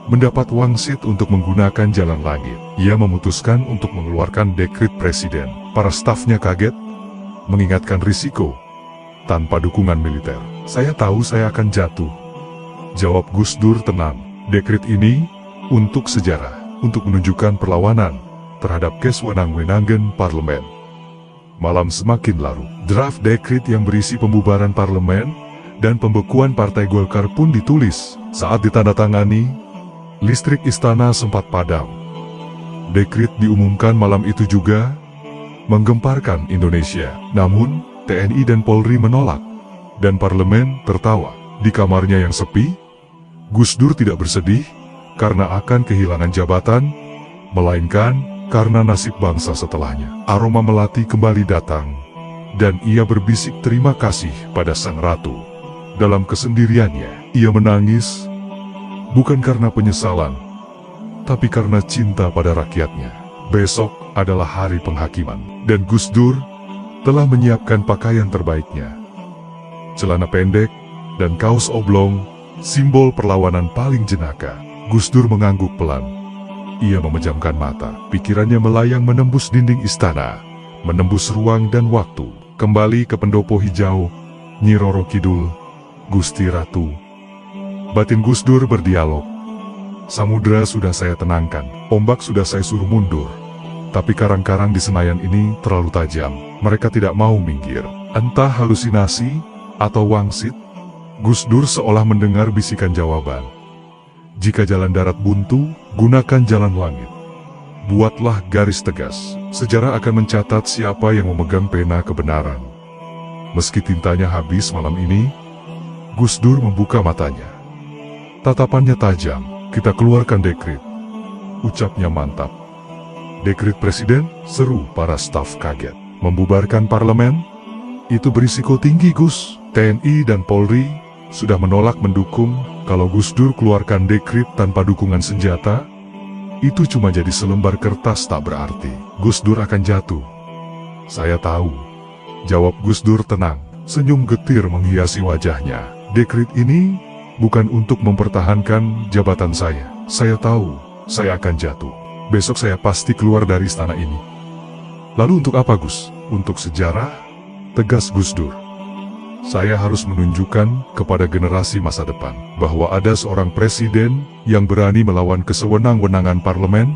mendapat wangsit untuk menggunakan jalan langit. Ia memutuskan untuk mengeluarkan dekret presiden. Para stafnya kaget, mengingatkan risiko tanpa dukungan militer. Saya tahu saya akan jatuh, jawab Gus Dur tenang. Dekret ini untuk sejarah, untuk menunjukkan perlawanan terhadap kesewenang-wenangan parlemen. Malam semakin larut. Draft dekret yang berisi pembubaran parlemen dan pembekuan Partai Golkar pun ditulis. Saat ditandatangani, listrik istana sempat padam. Dekret diumumkan malam itu juga menggemparkan Indonesia. Namun, TNI dan Polri menolak, dan parlemen tertawa. Di kamarnya yang sepi, Gus Dur tidak bersedih karena akan kehilangan jabatan, melainkan karena nasib bangsa setelahnya. Aroma melati kembali datang, dan ia berbisik terima kasih pada sang ratu. Dalam kesendiriannya, ia menangis, bukan karena penyesalan, tapi karena cinta pada rakyatnya. Besok adalah hari penghakiman, dan Gus Dur telah menyiapkan pakaian terbaiknya. Celana pendek dan kaos oblong, simbol perlawanan paling jenaka. Gus Dur mengangguk pelan. Ia memejamkan mata, pikirannya melayang menembus dinding istana, menembus ruang dan waktu, kembali ke pendopo hijau, Nyi Roro Kidul, Gusti Ratu. Batin Gus Dur berdialog. Samudra sudah saya tenangkan, ombak sudah saya suruh mundur. Tapi karang-karang di Senayan ini terlalu tajam, mereka tidak mau minggir. Entah halusinasi atau wangsit, Gus Dur seolah mendengar bisikan jawaban. Jika jalan darat buntu, gunakan jalan langit. Buatlah garis tegas, sejarah akan mencatat siapa yang memegang pena kebenaran. Meski tintanya habis malam ini, Gus Dur membuka matanya. Tatapannya tajam. Kita keluarkan dekret, ucapnya mantap. Dekret presiden, seru para staf kaget. Membubarkan parlemen, itu berisiko tinggi Gus. TNI dan Polri sudah menolak mendukung. Kalau Gus Dur keluarkan dekret tanpa dukungan senjata, itu cuma jadi selembar kertas tak berarti. Gus Dur akan jatuh. Saya tahu, jawab Gus Dur tenang. Senyum getir menghiasi wajahnya. Dekret ini bukan untuk mempertahankan jabatan saya. Saya tahu, saya akan jatuh. Besok saya pasti keluar dari istana ini. Lalu untuk apa Gus? Untuk sejarah? Tegas Gus Dur. Saya harus menunjukkan kepada generasi masa depan bahwa ada seorang presiden yang berani melawan kesewenang-wenangan parlemen,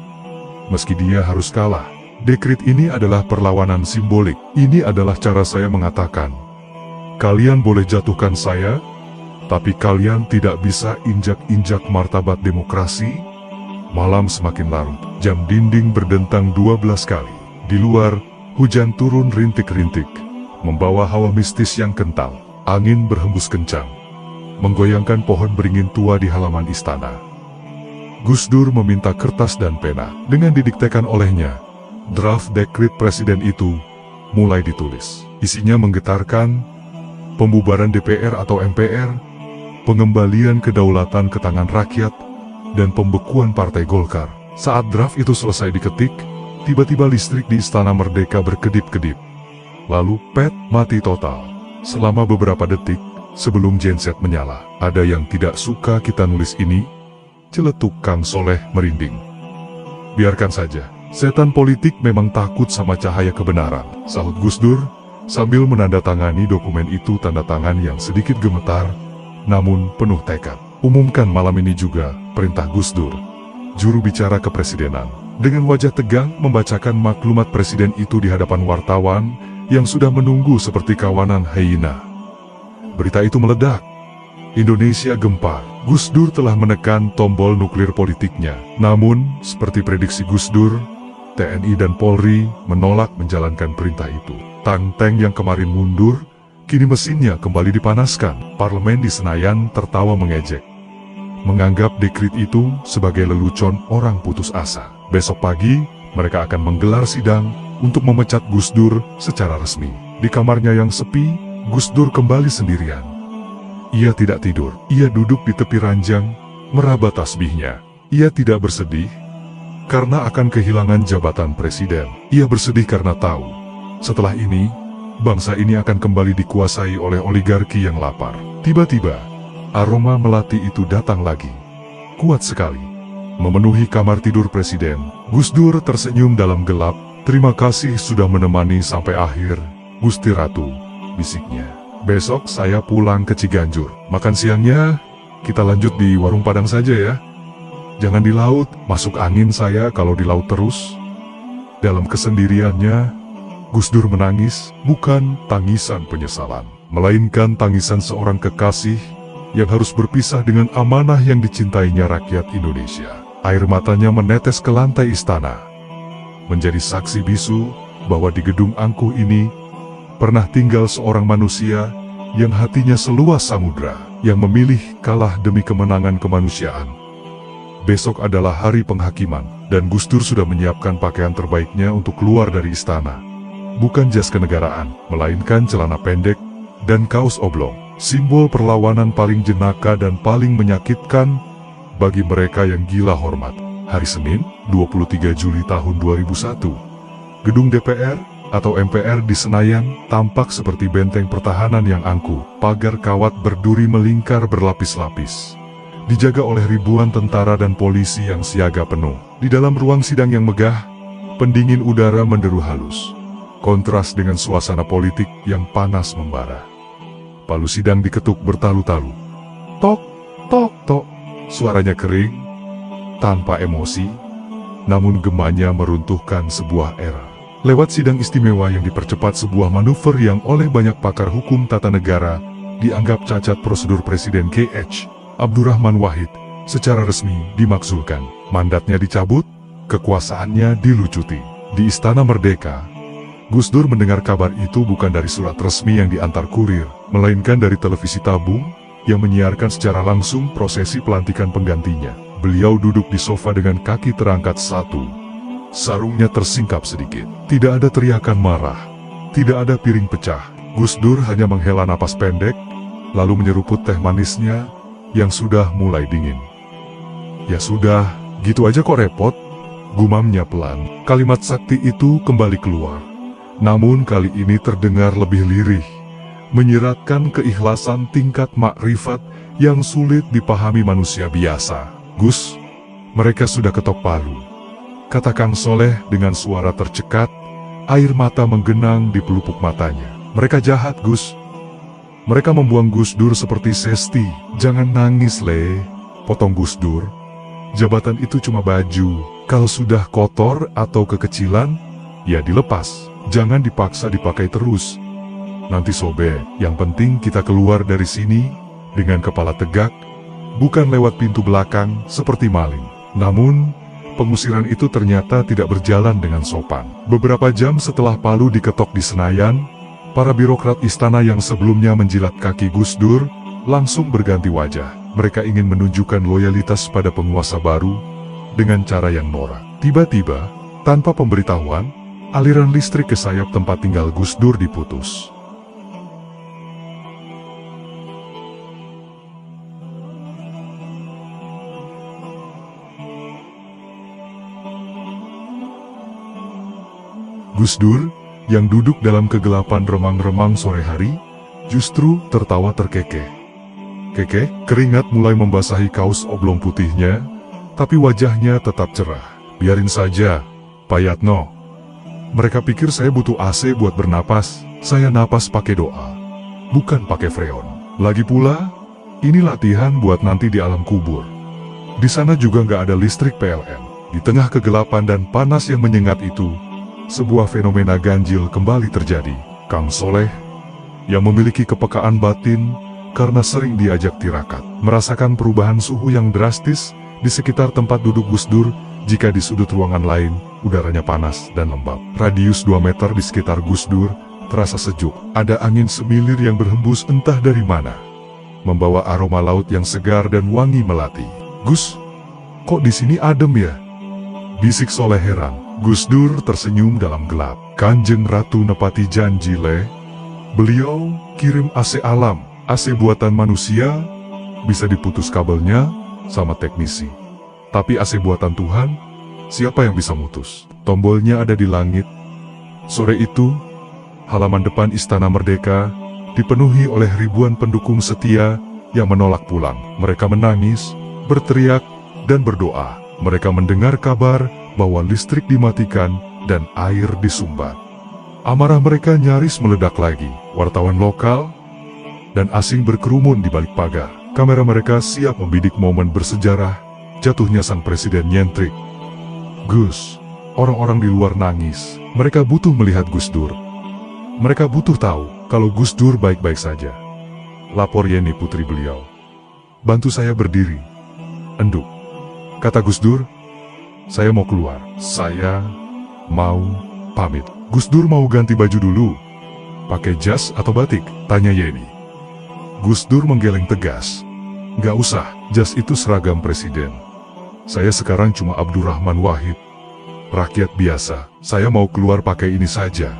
meski dia harus kalah. Dekret ini adalah perlawanan simbolik. Ini adalah cara saya mengatakan Kalian boleh jatuhkan saya, tapi kalian tidak bisa injak-injak martabat demokrasi. Malam semakin larut, jam dinding berdentang 12 kali. Di luar, hujan turun rintik-rintik, membawa hawa mistis yang kental. Angin berhembus kencang, menggoyangkan pohon beringin tua di halaman istana. Gus Dur meminta kertas dan pena. Dengan didiktekan olehnya, draft dekret presiden itu mulai ditulis. Isinya menggetarkan: pembubaran DPR atau MPR, pengembalian kedaulatan ke tangan rakyat, dan pembekuan Partai Golkar. Saat draft itu selesai diketik, tiba-tiba listrik di Istana Merdeka berkedip-kedip. Lalu, pet, mati total. Selama beberapa detik, sebelum genset menyala. Ada yang tidak suka kita nulis ini? Celetuk Kang Soleh merinding. Biarkan saja, setan politik memang takut sama cahaya kebenaran, sahut Gus Dur, sambil menandatangani dokumen itu. Tanda tangan yang sedikit gemetar, namun penuh tekad. Umumkan malam ini juga, perintah Gus Dur. Juru bicara kepresidenan, dengan wajah tegang membacakan maklumat presiden itu di hadapan wartawan yang sudah menunggu seperti kawanan hyena. Berita itu meledak. Indonesia gempar. Gus Dur telah menekan tombol nuklir politiknya. Namun, seperti prediksi Gus Dur, TNI dan Polri menolak menjalankan perintah itu. Tank yang kemarin mundur, kini mesinnya kembali dipanaskan. Parlemen di Senayan tertawa mengejek, menganggap dekret itu sebagai lelucon orang putus asa. Besok pagi, mereka akan menggelar sidang untuk memecat Gus Dur secara resmi. Di kamarnya yang sepi, Gus Dur kembali sendirian. Ia tidak tidur. Ia duduk di tepi ranjang, meraba tasbihnya. Ia tidak bersedih karena akan kehilangan jabatan presiden. Ia bersedih karena tahu, setelah ini, bangsa ini akan kembali dikuasai oleh oligarki yang lapar. Tiba-tiba, aroma melati itu datang lagi. Kuat sekali, memenuhi kamar tidur presiden. Gus Dur tersenyum dalam gelap. Terima kasih sudah menemani sampai akhir, Gusti Ratu, bisiknya. Besok saya pulang ke Ciganjur. Makan siangnya, kita lanjut di warung Padang saja ya. Jangan di laut, masuk angin saya kalau di laut terus. Dalam kesendiriannya, Gus Dur menangis, bukan tangisan penyesalan, melainkan tangisan seorang kekasih yang harus berpisah dengan amanah yang dicintainya rakyat Indonesia. Air matanya menetes ke lantai istana, menjadi saksi bisu bahwa di gedung angkuh ini pernah tinggal seorang manusia yang hatinya seluas samudra, yang memilih kalah demi kemenangan kemanusiaan. Besok adalah hari penghakiman, dan Gus Dur sudah menyiapkan pakaian terbaiknya untuk keluar dari istana. Bukan jas kenegaraan, melainkan celana pendek dan kaos oblong, simbol perlawanan paling jenaka dan paling menyakitkan bagi mereka yang gila hormat. Hari Senin, 23 Juli tahun 2001, gedung DPR atau MPR di Senayan tampak seperti benteng pertahanan yang angkuh. Pagar kawat berduri melingkar berlapis-lapis, dijaga oleh ribuan tentara dan polisi yang siaga penuh. Di dalam ruang sidang yang megah, pendingin udara menderu halus, kontras dengan suasana politik yang panas membara. Palu sidang diketuk bertalu-talu. Tok, tok, tok. Suaranya kering, tanpa emosi, namun gemanya meruntuhkan sebuah era. Lewat sidang istimewa yang dipercepat, sebuah manuver yang oleh banyak pakar hukum tata negara dianggap cacat prosedur, Presiden K.H. Abdurrahman Wahid secara resmi dimakzulkan. Mandatnya dicabut, kekuasaannya dilucuti. Di Istana Merdeka, Gus Dur mendengar kabar itu bukan dari surat resmi yang diantar kurir, melainkan dari televisi tabung yang menyiarkan secara langsung prosesi pelantikan penggantinya. Beliau duduk di sofa dengan kaki terangkat satu. Sarungnya tersingkap sedikit. Tidak ada teriakan marah, tidak ada piring pecah. Gus Dur hanya menghela napas pendek, lalu menyeruput teh manisnya yang sudah mulai dingin. Ya sudah, gitu aja kok repot, gumamnya pelan. Kalimat sakti itu kembali keluar, namun kali ini terdengar lebih lirih, menyiratkan keikhlasan tingkat makrifat yang sulit dipahami manusia biasa. Gus, mereka sudah ketok palu, kata Kang Soleh dengan suara tercekat, air mata menggenang di pelupuk matanya. Mereka jahat, Gus. Mereka membuang Gus Dur seperti Sesti. Jangan nangis, Le, potong Gus Dur. Jabatan itu cuma baju. Kalau sudah kotor atau kekecilan, ya dilepas. Jangan dipaksa dipakai terus. Nanti sobe, yang penting kita keluar dari sini dengan kepala tegak, bukan lewat pintu belakang seperti maling. Namun, pengusiran itu ternyata tidak berjalan dengan sopan. Beberapa jam setelah palu diketok di Senayan, para birokrat istana yang sebelumnya menjilat kaki Gus Dur langsung berganti wajah. Mereka ingin menunjukkan loyalitas pada penguasa baru dengan cara yang norak. Tiba-tiba, tanpa pemberitahuan, aliran listrik ke sayap tempat tinggal Gus Dur diputus. Gus Dur, yang duduk dalam kegelapan remang-remang sore hari, justru tertawa terkekeh. Keringat mulai membasahi kaos oblong putihnya, tapi wajahnya tetap cerah. Biarin saja, Pak Yatno. Mereka pikir saya butuh AC buat bernapas, saya napas pakai doa, bukan pakai freon. Lagi pula, ini latihan buat nanti di alam kubur. Di sana juga nggak ada listrik PLN. Di tengah kegelapan dan panas yang menyengat itu, sebuah fenomena ganjil kembali terjadi. Kang Soleh, yang memiliki kepekaan batin karena sering diajak tirakat, merasakan perubahan suhu yang drastis di sekitar tempat duduk Gus Dur. Jika di sudut ruangan lain, udaranya panas dan lembab. Radius 2 meter di sekitar Gus Dur terasa sejuk. Ada angin semilir yang berhembus entah dari mana, membawa aroma laut yang segar dan wangi melati. Gus, kok di sini adem ya? Bisik Soleh heran. Gus Dur tersenyum dalam gelap. Kanjeng Ratu nepati janji le. Beliau kirim AC alam, AC buatan manusia, bisa diputus kabelnya sama teknisi. Tapi AC buatan Tuhan, siapa yang bisa mutus? Tombolnya ada di langit. Sore itu, halaman depan Istana Merdeka dipenuhi oleh ribuan pendukung setia yang menolak pulang. Mereka menangis, berteriak, dan berdoa. Mereka mendengar kabar bahwa listrik dimatikan dan air disumbat. Amarah mereka nyaris meledak lagi. Wartawan lokal dan asing berkerumun di balik pagar. Kamera mereka siap membidik momen bersejarah jatuhnya sang presiden nyentrik. Gus, orang-orang di luar nangis. Mereka butuh melihat Gus Dur. Mereka butuh tahu kalau Gus Dur baik-baik saja. Lapor Yeni, putri beliau. Bantu saya berdiri. Enduk. Kata Gus Dur, saya mau keluar. Saya mau pamit. Gus Dur mau ganti baju dulu. Pakai jas atau batik? Tanya Yeni. Gus Dur menggeleng tegas. Nggak usah, jas itu seragam presiden. Saya sekarang cuma Abdurrahman Wahid, rakyat biasa. Saya mau keluar pakai ini saja.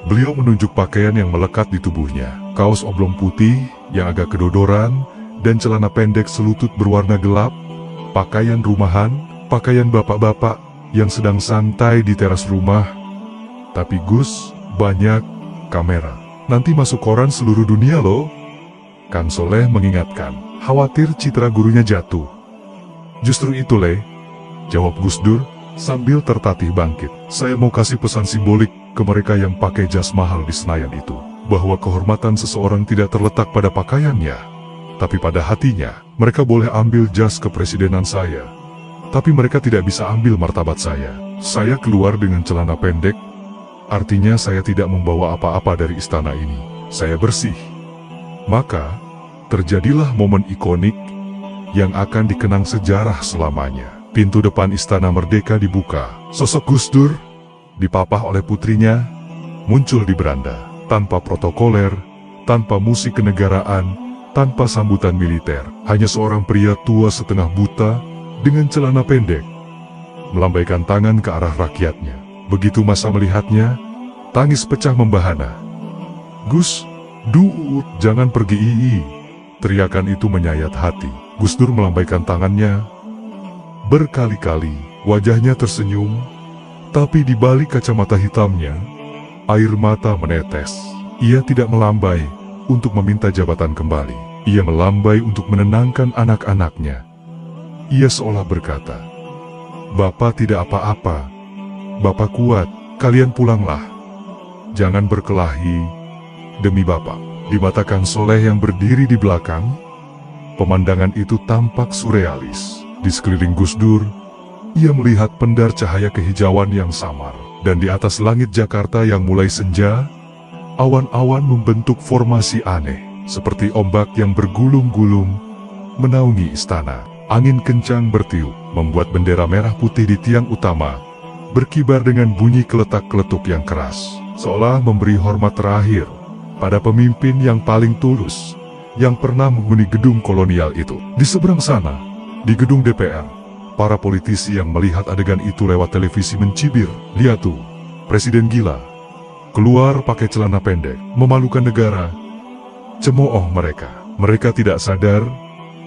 Beliau menunjuk pakaian yang melekat di tubuhnya. Kaos oblong putih yang agak kedodoran dan celana pendek selutut berwarna gelap. Pakaian rumahan, pakaian bapak-bapak yang sedang santai di teras rumah. Tapi Gus, banyak kamera. Nanti masuk koran seluruh dunia loh. Kang Soleh mengingatkan, khawatir citra gurunya jatuh. Justru itu Le, jawab Gus Dur sambil tertatih bangkit. Saya mau kasih pesan simbolik ke mereka yang pakai jas mahal di Senayan itu, bahwa kehormatan seseorang tidak terletak pada pakaiannya, tapi pada hatinya. Mereka boleh ambil jas kepresidenan saya, tapi mereka tidak bisa ambil martabat saya. Saya keluar dengan celana pendek, artinya saya tidak membawa apa-apa dari istana ini. Saya bersih. Maka, terjadilah momen ikonik yang akan dikenang sejarah selamanya. Pintu depan Istana Merdeka dibuka. Sosok Gus Dur, dipapah oleh putrinya, muncul di beranda. Tanpa protokoler, tanpa musik kenegaraan, tanpa sambutan militer. Hanya seorang pria tua setengah buta dengan celana pendek, melambaikan tangan ke arah rakyatnya. Begitu masa melihatnya, tangis pecah membahana. Gus Dur, jangan pergi ii. Teriakan itu menyayat hati. Gus Dur melambaikan tangannya berkali-kali. Wajahnya tersenyum, tapi di balik kacamata hitamnya, air mata menetes. Ia tidak melambai untuk meminta jabatan kembali. Ia melambai untuk menenangkan anak-anaknya. Ia seolah berkata, Bapak tidak apa-apa. Bapak kuat, kalian pulanglah. Jangan berkelahi demi Bapak. Di mata Kang Soleh yang berdiri di belakang, pemandangan itu tampak surrealis. Di sekeliling Gus Dur, ia melihat pendar cahaya kehijauan yang samar. Dan di atas langit Jakarta yang mulai senja, Awan-awan membentuk formasi aneh, seperti ombak yang bergulung-gulung menaungi istana. Angin kencang bertiup, membuat bendera merah putih di tiang utama berkibar dengan bunyi keletak-keletuk yang keras, seolah memberi hormat terakhir pada pemimpin yang paling tulus yang pernah menghuni gedung kolonial itu. Di seberang sana, di gedung DPR, para politisi yang melihat adegan itu lewat televisi mencibir, "Lihat tuh, presiden gila. Keluar pakai celana pendek, memalukan negara." Cemooh mereka. Mereka tidak sadar,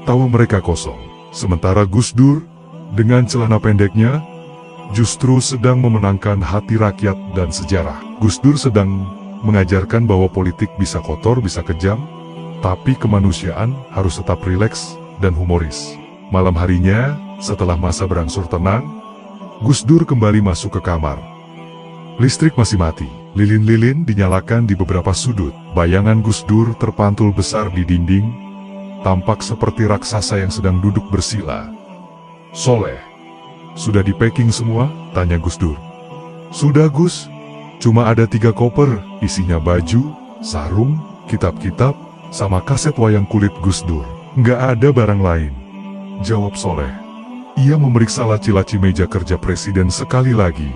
tawa mereka kosong. Sementara Gus Dur, dengan celana pendeknya, justru sedang memenangkan hati rakyat dan sejarah. Gus Dur sedang mengajarkan bahwa politik bisa kotor, bisa kejam, tapi kemanusiaan harus tetap rileks dan humoris. Malam harinya, setelah masa berangsur tenang, Gus Dur kembali masuk ke kamar. Listrik masih mati. Lilin-lilin dinyalakan di beberapa sudut. Bayangan Gus Dur terpantul besar di dinding, tampak seperti raksasa yang sedang duduk bersila. "Soleh, sudah di-packing semua?" tanya Gus Dur. "Sudah, Gus. Cuma ada 3 koper, isinya baju, sarung, kitab-kitab, sama kaset wayang kulit Gus Dur. Nggak ada barang lain," jawab Soleh. Ia memeriksa laci-laci meja kerja presiden sekali lagi,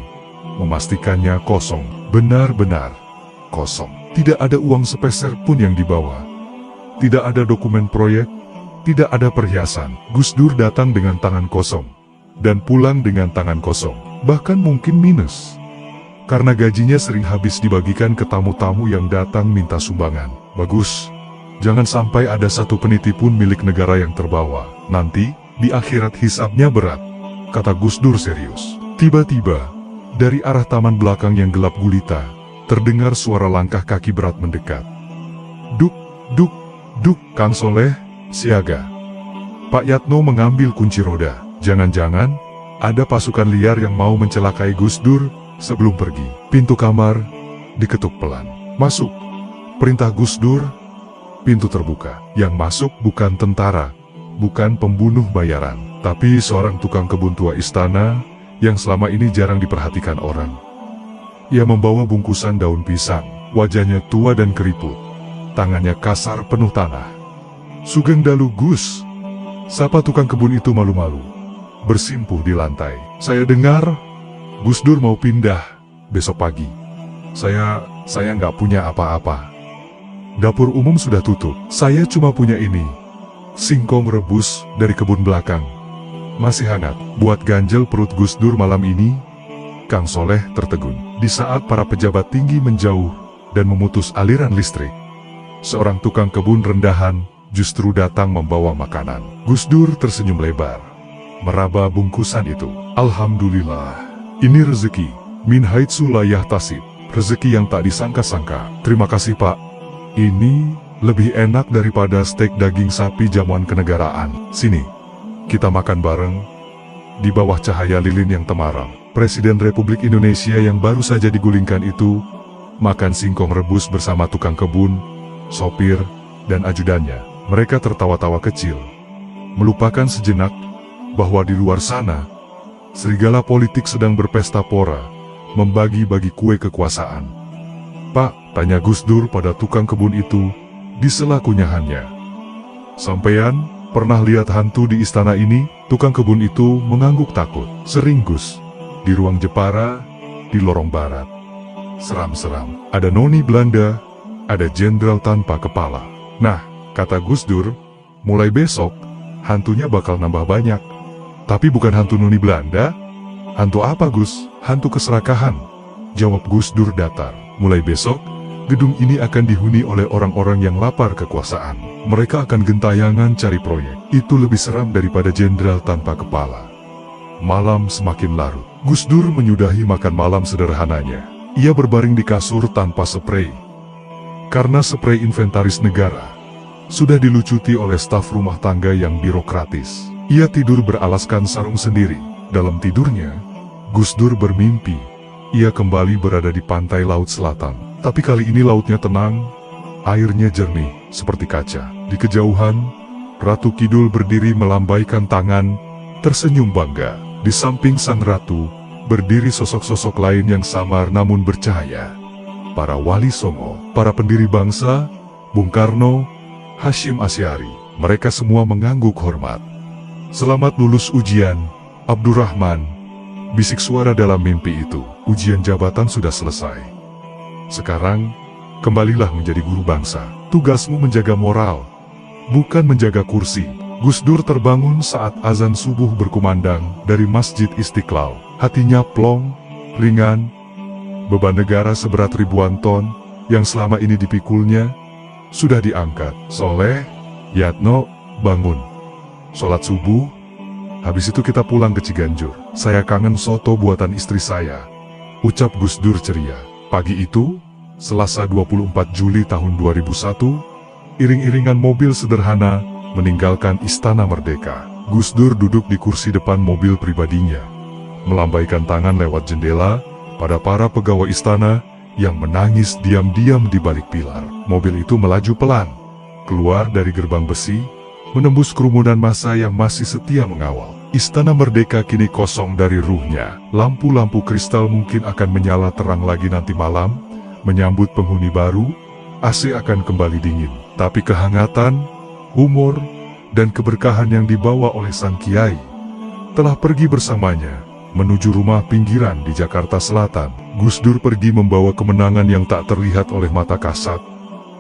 memastikannya kosong. Benar-benar kosong. Tidak ada uang sepeser pun yang dibawa. Tidak ada dokumen proyek, tidak ada perhiasan. Gus Dur datang dengan tangan kosong, dan pulang dengan tangan kosong. Bahkan mungkin minus, karena gajinya sering habis dibagikan ke tamu-tamu yang datang minta sumbangan. "Bagus, jangan sampai ada satu peniti pun milik negara yang terbawa. Nanti, di akhirat hisabnya berat," kata Gus Dur serius. Tiba-tiba, dari arah taman belakang yang gelap gulita, terdengar suara langkah kaki berat mendekat. "Duk, duk, duk, Kang Soleh, siaga." Pak Yatno mengambil kunci roda. Jangan-jangan, ada pasukan liar yang mau mencelakai Gus Dur sebelum pergi. Pintu kamar diketuk pelan. "Masuk," perintah Gus Dur. Pintu terbuka. Yang masuk bukan tentara, bukan pembunuh bayaran, tapi seorang tukang kebun tua istana yang selama ini jarang diperhatikan orang. Ia membawa bungkusan daun pisang, wajahnya tua dan keriput, tangannya kasar penuh tanah. "Sugeng dalu, Gus," sapa tukang kebun itu malu-malu, bersimpuh di lantai. "Saya dengar Gus Dur mau pindah besok pagi. Saya nggak punya apa-apa. Dapur umum sudah tutup. Saya cuma punya ini, singkong rebus dari kebun belakang. Masih hangat, buat ganjel perut Gus Dur malam ini." Kang Soleh tertegun. Di saat para pejabat tinggi menjauh dan memutus aliran listrik, seorang tukang kebun rendahan justru datang membawa makanan. Gus Dur tersenyum lebar, meraba bungkusan itu. "Alhamdulillah, ini rezeki, min haitsu la yahtasib, rezeki yang tak disangka-sangka. Terima kasih, Pak. Ini lebih enak daripada steak daging sapi jamuan kenegaraan. Sini, kita makan bareng." Di bawah cahaya lilin yang temaram, Presiden Republik Indonesia yang baru saja digulingkan itu makan singkong rebus bersama tukang kebun, sopir, dan ajudannya. Mereka tertawa-tawa kecil, melupakan sejenak bahwa di luar sana, serigala politik sedang berpesta pora, membagi-bagi kue kekuasaan. "Pak," tanya Gus Dur pada tukang kebun itu di sela kunyahannya, "Sampean pernah lihat hantu di istana ini?" Tukang kebun itu mengangguk takut. "Sering, Gus. Di ruang Jepara, di lorong barat. Seram-seram. Ada noni Belanda, ada jenderal tanpa kepala." "Nah," kata Gus Dur, "mulai besok, hantunya bakal nambah banyak. Tapi bukan hantu noni Belanda." "Hantu apa, Gus?" "Hantu keserakahan," jawab Gus Dur datar. "Mulai besok, gedung ini akan dihuni oleh orang-orang yang lapar kekuasaan. Mereka akan gentayangan cari proyek. Itu lebih seram daripada jenderal tanpa kepala." Malam semakin larut. Gus Dur menyudahi makan malam sederhananya. Ia berbaring di kasur tanpa sprei, karena sprei inventaris negara sudah dilucuti oleh staf rumah tangga yang birokratis. Ia tidur beralaskan sarung sendiri. Dalam tidurnya, Gus Dur bermimpi ia kembali berada di pantai laut selatan. Tapi kali ini lautnya tenang, airnya jernih seperti kaca. Di kejauhan, Ratu Kidul berdiri melambaikan tangan, tersenyum bangga. Di samping sang ratu, berdiri sosok-sosok lain yang samar namun bercahaya. para wali songo, para pendiri bangsa, Bung Karno, Hasyim Asyari, mereka semua mengangguk hormat. "Selamat lulus ujian, Abdurrahman," bisik suara dalam mimpi itu. "Ujian jabatan sudah selesai. Sekarang, kembalilah menjadi guru bangsa. Tugasmu menjaga moral, bukan menjaga kursi." Gus Dur terbangun saat azan subuh berkumandang dari Masjid Istiqlal. Hatinya plong, ringan. Beban negara seberat ribuan ton yang selama ini dipikulnya sudah diangkat. "Soleh, Yatno, bangun. Sholat subuh, habis itu kita pulang ke Ciganjur. Saya kangen soto buatan istri saya," ucap Gus Dur ceria. Pagi itu, Selasa 24 Juli tahun 2001, iring-iringan mobil sederhana meninggalkan Istana Merdeka. Gus Dur duduk di kursi depan mobil pribadinya, melambaikan tangan lewat jendela pada para pegawai istana yang menangis diam-diam di balik pilar. Mobil itu melaju pelan, keluar dari gerbang besi, menembus kerumunan massa yang masih setia mengawal. Istana Merdeka kini kosong dari ruhnya. Lampu-lampu kristal mungkin akan menyala terang lagi nanti malam, menyambut penghuni baru. AC akan kembali dingin, tapi kehangatan, humor, dan keberkahan yang dibawa oleh sang kiai telah pergi bersamanya menuju rumah pinggiran di Jakarta Selatan. Gus Dur pergi membawa kemenangan yang tak terlihat oleh mata kasat,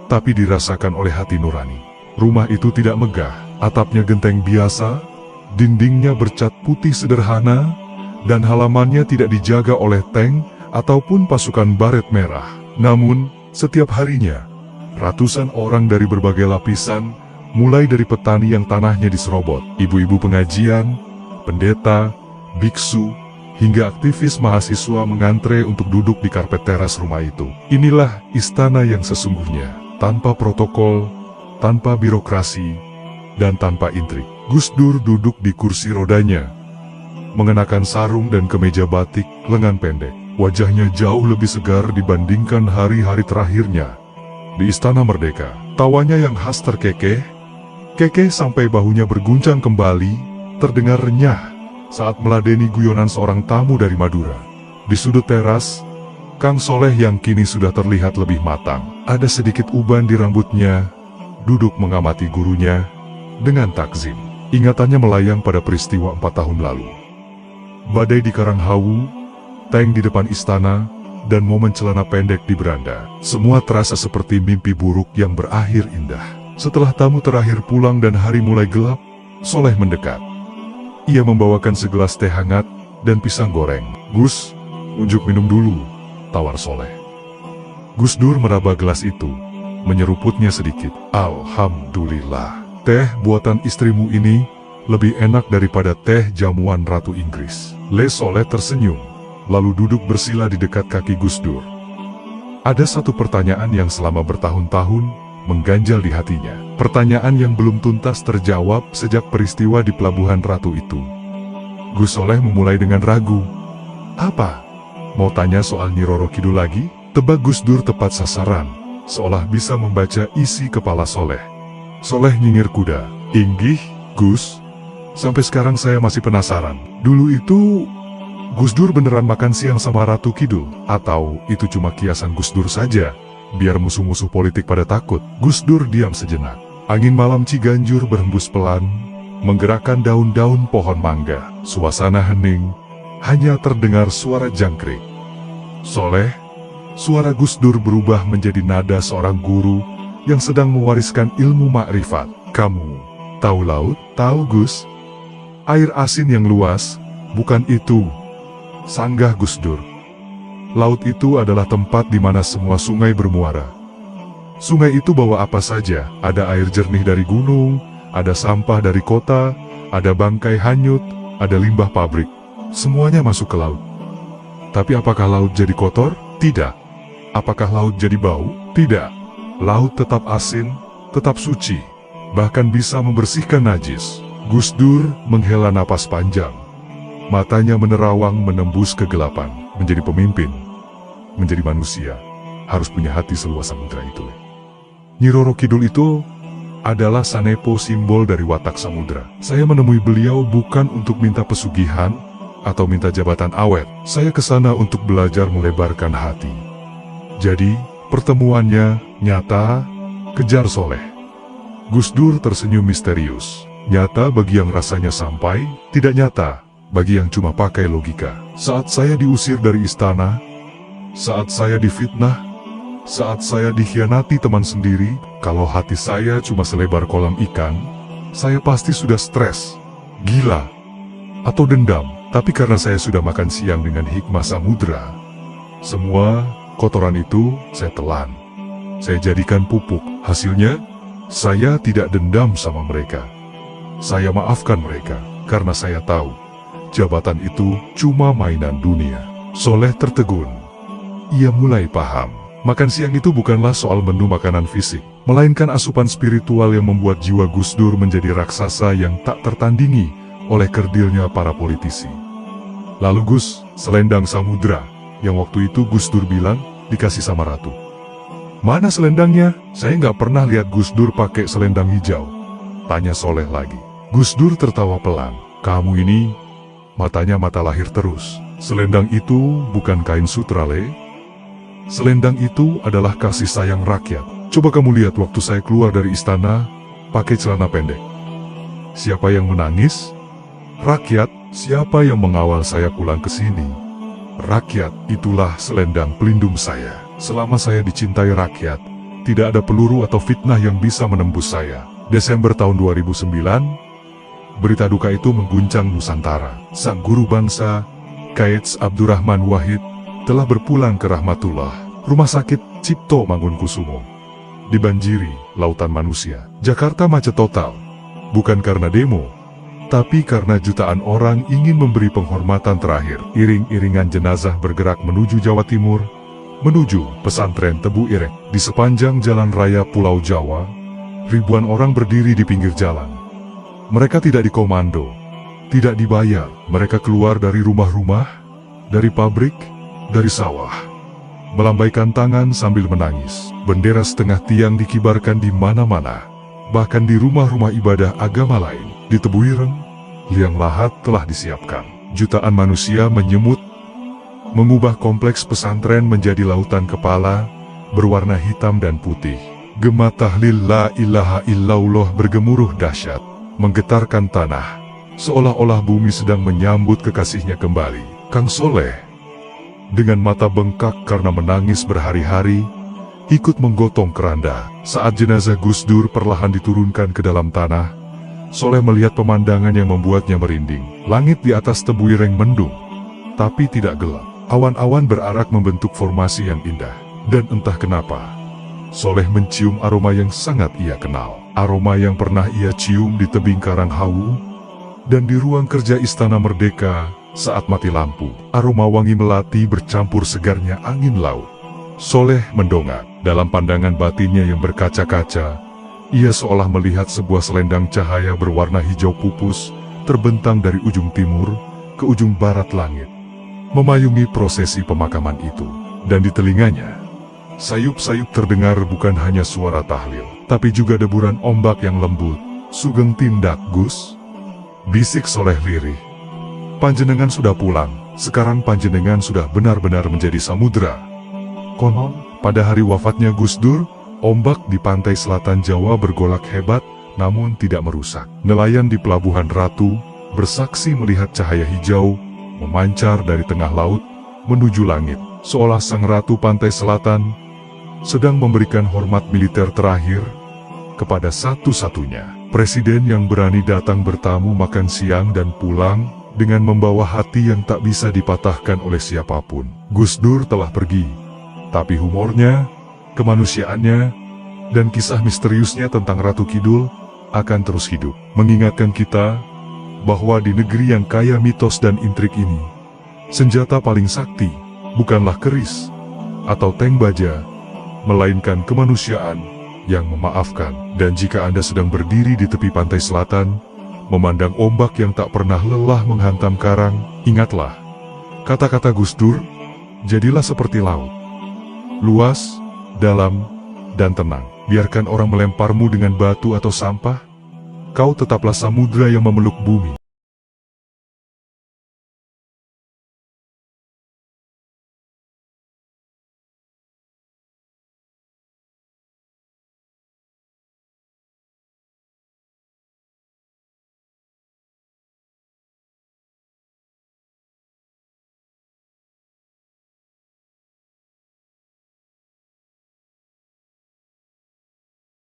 tapi dirasakan oleh hati nurani. Rumah itu tidak megah, atapnya genteng biasa, dindingnya bercat putih sederhana, dan halamannya tidak dijaga oleh tank ataupun pasukan baret merah. Namun, setiap harinya, ratusan orang dari berbagai lapisan, mulai dari petani yang tanahnya diserobot, ibu-ibu pengajian, pendeta, biksu, hingga aktivis mahasiswa mengantre untuk duduk di karpet teras rumah itu. Inilah istana yang sesungguhnya, tanpa protokol, tanpa birokrasi, dan tanpa intrik. Gus Dur duduk di kursi rodanya, mengenakan sarung dan kemeja batik lengan pendek. Wajahnya jauh lebih segar dibandingkan hari-hari terakhirnya di Istana Merdeka. Tawanya yang khas terkekeh sampai bahunya berguncang kembali, terdengar renyah saat meladeni guyonan seorang tamu dari Madura. Di sudut teras, Kang Soleh yang kini sudah terlihat lebih matang, ada sedikit uban di rambutnya, duduk mengamati gurunya dengan takzim. Ingatannya melayang pada peristiwa 4 tahun lalu. Badai di Karanghawu, tank di depan istana, dan momen celana pendek di beranda. Semua terasa seperti mimpi buruk yang berakhir indah. Setelah tamu terakhir pulang dan hari mulai gelap, Soleh mendekat. Ia membawakan segelas teh hangat dan pisang goreng. "Gus, unjuk minum dulu," tawar Soleh. Gus Dur meraba gelas itu, menyeruputnya sedikit. "Alhamdulillah, teh buatan istrimu ini lebih enak daripada teh jamuan Ratu Inggris." Soleh tersenyum, lalu duduk bersila di dekat kaki Gus Dur. Ada satu pertanyaan yang selama bertahun-tahun mengganjal di hatinya. Pertanyaan yang belum tuntas terjawab sejak peristiwa di Pelabuhan Ratu itu. Gus Soleh memulai dengan ragu. "Apa? Mau tanya soal Nyi Roro Kidul lagi?" Tebak Gus Dur tepat sasaran, seolah bisa membaca isi kepala Soleh. Soleh nyengir kuda. "Inggih, Gus. Sampai sekarang saya masih penasaran. Dulu itu Gus Dur beneran makan siang sama Ratu Kidul? Atau itu cuma kiasan Gus Dur saja, biar musuh-musuh politik pada takut?" Gus Dur diam sejenak. Angin malam Ciganjur berhembus pelan, menggerakkan daun-daun pohon mangga. Suasana hening, hanya terdengar suara jangkrik. "Soleh," suara Gus Dur berubah menjadi nada seorang guru yang sedang mewariskan ilmu makrifat. "Kamu tahu laut?" "Tahu, Gus. Air asin yang luas, bukan itu," sanggah Gus Dur. "Laut itu adalah tempat di mana semua sungai bermuara. Sungai itu bawa apa saja, ada air jernih dari gunung, ada sampah dari kota, ada bangkai hanyut, ada limbah pabrik. Semuanya masuk ke laut. Tapi apakah laut jadi kotor? Tidak. Apakah laut jadi bau? Tidak. Laut tetap asin, tetap suci, bahkan bisa membersihkan najis." Gus Dur menghela napas panjang. Matanya menerawang menembus kegelapan. Menjadi pemimpin, menjadi manusia, harus punya hati seluas samudra itu. Nyi Roro Kidul itu adalah Sanepo, simbol dari watak samudra. Saya menemui beliau bukan untuk minta pesugihan atau minta jabatan awet. Saya ke sana untuk belajar melebarkan hati. Jadi, pertemuannya nyata, kejar Soleh. Gus Dur tersenyum misterius. Nyata bagi yang rasanya sampai, tidak nyata bagi yang cuma pakai logika. Saat saya diusir dari istana, saat saya difitnah, saat saya dikhianati teman sendiri, kalau hati saya cuma selebar kolam ikan, saya pasti sudah stres, gila, atau dendam. Tapi karena saya sudah makan siang dengan hikmah samudra, semua kotoran itu saya telan. Saya jadikan pupuk. Hasilnya, saya tidak dendam sama mereka. Saya maafkan mereka, karena saya tahu, jabatan itu cuma mainan dunia. Soleh tertegun. Ia mulai paham. Makan siang itu bukanlah soal menu makanan fisik, melainkan asupan spiritual yang membuat jiwa Gus Dur menjadi raksasa yang tak tertandingi oleh kerdilnya para politisi. Lalu Gus, selendang samudra, yang waktu itu Gus Dur bilang, dikasih sama Ratu. Mana selendangnya? Saya nggak pernah lihat Gus Dur pakai selendang hijau. Tanya Soleh lagi. Gus Dur tertawa pelan. Kamu ini, matanya mata lahir terus. Selendang itu bukan kain sutra, Le. Selendang itu adalah kasih sayang rakyat. Coba kamu lihat waktu saya keluar dari istana, pakai celana pendek. Siapa yang menangis? Rakyat. Siapa yang mengawal saya pulang ke sini? Rakyat. Itulah selendang pelindung saya. Selama saya dicintai rakyat, tidak ada peluru atau fitnah yang bisa menembus saya. Desember tahun 2009, berita duka itu mengguncang Nusantara. Sang guru bangsa, Kaits Abdurrahman Wahid, telah berpulang ke rahmatullah. Rumah sakit Cipto Mangunkusumo dibanjiri lautan manusia. Jakarta macet total, bukan karena demo, tapi karena jutaan orang ingin memberi penghormatan terakhir. Iring-iringan jenazah bergerak menuju Jawa Timur, menuju pesantren Tebu Ireng. Di sepanjang jalan raya Pulau Jawa, ribuan orang berdiri di pinggir jalan. Mereka tidak dikomando, tidak dibayar. Mereka keluar dari rumah-rumah, dari pabrik, dari sawah, melambaikan tangan sambil menangis. Bendera setengah tiang dikibarkan di mana-mana, bahkan di rumah-rumah ibadah agama lain. Di Tebu Ireng, liang lahat telah disiapkan. Jutaan manusia menyemut, mengubah kompleks pesantren menjadi lautan kepala, berwarna hitam dan putih. Gema tahlil la ilaha illallah bergemuruh dahsyat, menggetarkan tanah, seolah-olah bumi sedang menyambut kekasihnya kembali. Kang Soleh, dengan mata bengkak karena menangis berhari-hari, ikut menggotong keranda. Saat jenazah Gus Dur perlahan diturunkan ke dalam tanah, Soleh melihat pemandangan yang membuatnya merinding. Langit di atas Tebu Ireng mendung, tapi tidak gelap. Awan-awan berarak membentuk formasi yang indah. Dan entah kenapa, Soleh mencium aroma yang sangat ia kenal. Aroma yang pernah ia cium di tebing Karang Hawu dan di ruang kerja Istana Merdeka saat mati lampu. Aroma wangi melati bercampur segarnya angin laut. Soleh mendongak. Dalam pandangan batinnya yang berkaca-kaca, ia seolah melihat sebuah selendang cahaya berwarna hijau pupus terbentang dari ujung timur ke ujung barat langit, memayungi prosesi pemakaman itu. Dan di telinganya, sayup-sayup terdengar bukan hanya suara tahlil, tapi juga deburan ombak yang lembut. Sugeng tindak Gus, bisik Soleh lirih. Panjenengan sudah pulang, sekarang panjenengan sudah benar-benar menjadi samudra. Konon, pada hari wafatnya Gus Dur, ombak di pantai selatan Jawa bergolak hebat, namun tidak merusak. Nelayan di Pelabuhan Ratu bersaksi melihat cahaya hijau memancar dari tengah laut menuju langit, seolah sang ratu pantai selatan sedang memberikan hormat militer terakhir kepada satu-satunya presiden yang berani datang bertamu makan siang dan pulang dengan membawa hati yang tak bisa dipatahkan oleh siapapun. Gus Dur telah pergi, tapi humornya, kemanusiaannya, dan kisah misteriusnya tentang Ratu Kidul akan terus hidup, mengingatkan kita bahwa di negeri yang kaya mitos dan intrik ini, senjata paling sakti bukanlah keris atau tank baja, melainkan kemanusiaan yang memaafkan. Dan jika Anda sedang berdiri di tepi pantai selatan, memandang ombak yang tak pernah lelah menghantam karang, ingatlah kata-kata Gus Dur, jadilah seperti laut, luas, dalam, dan tenang. Biarkan orang melemparmu dengan batu atau sampah, kau tetaplah samudra yang memeluk bumi.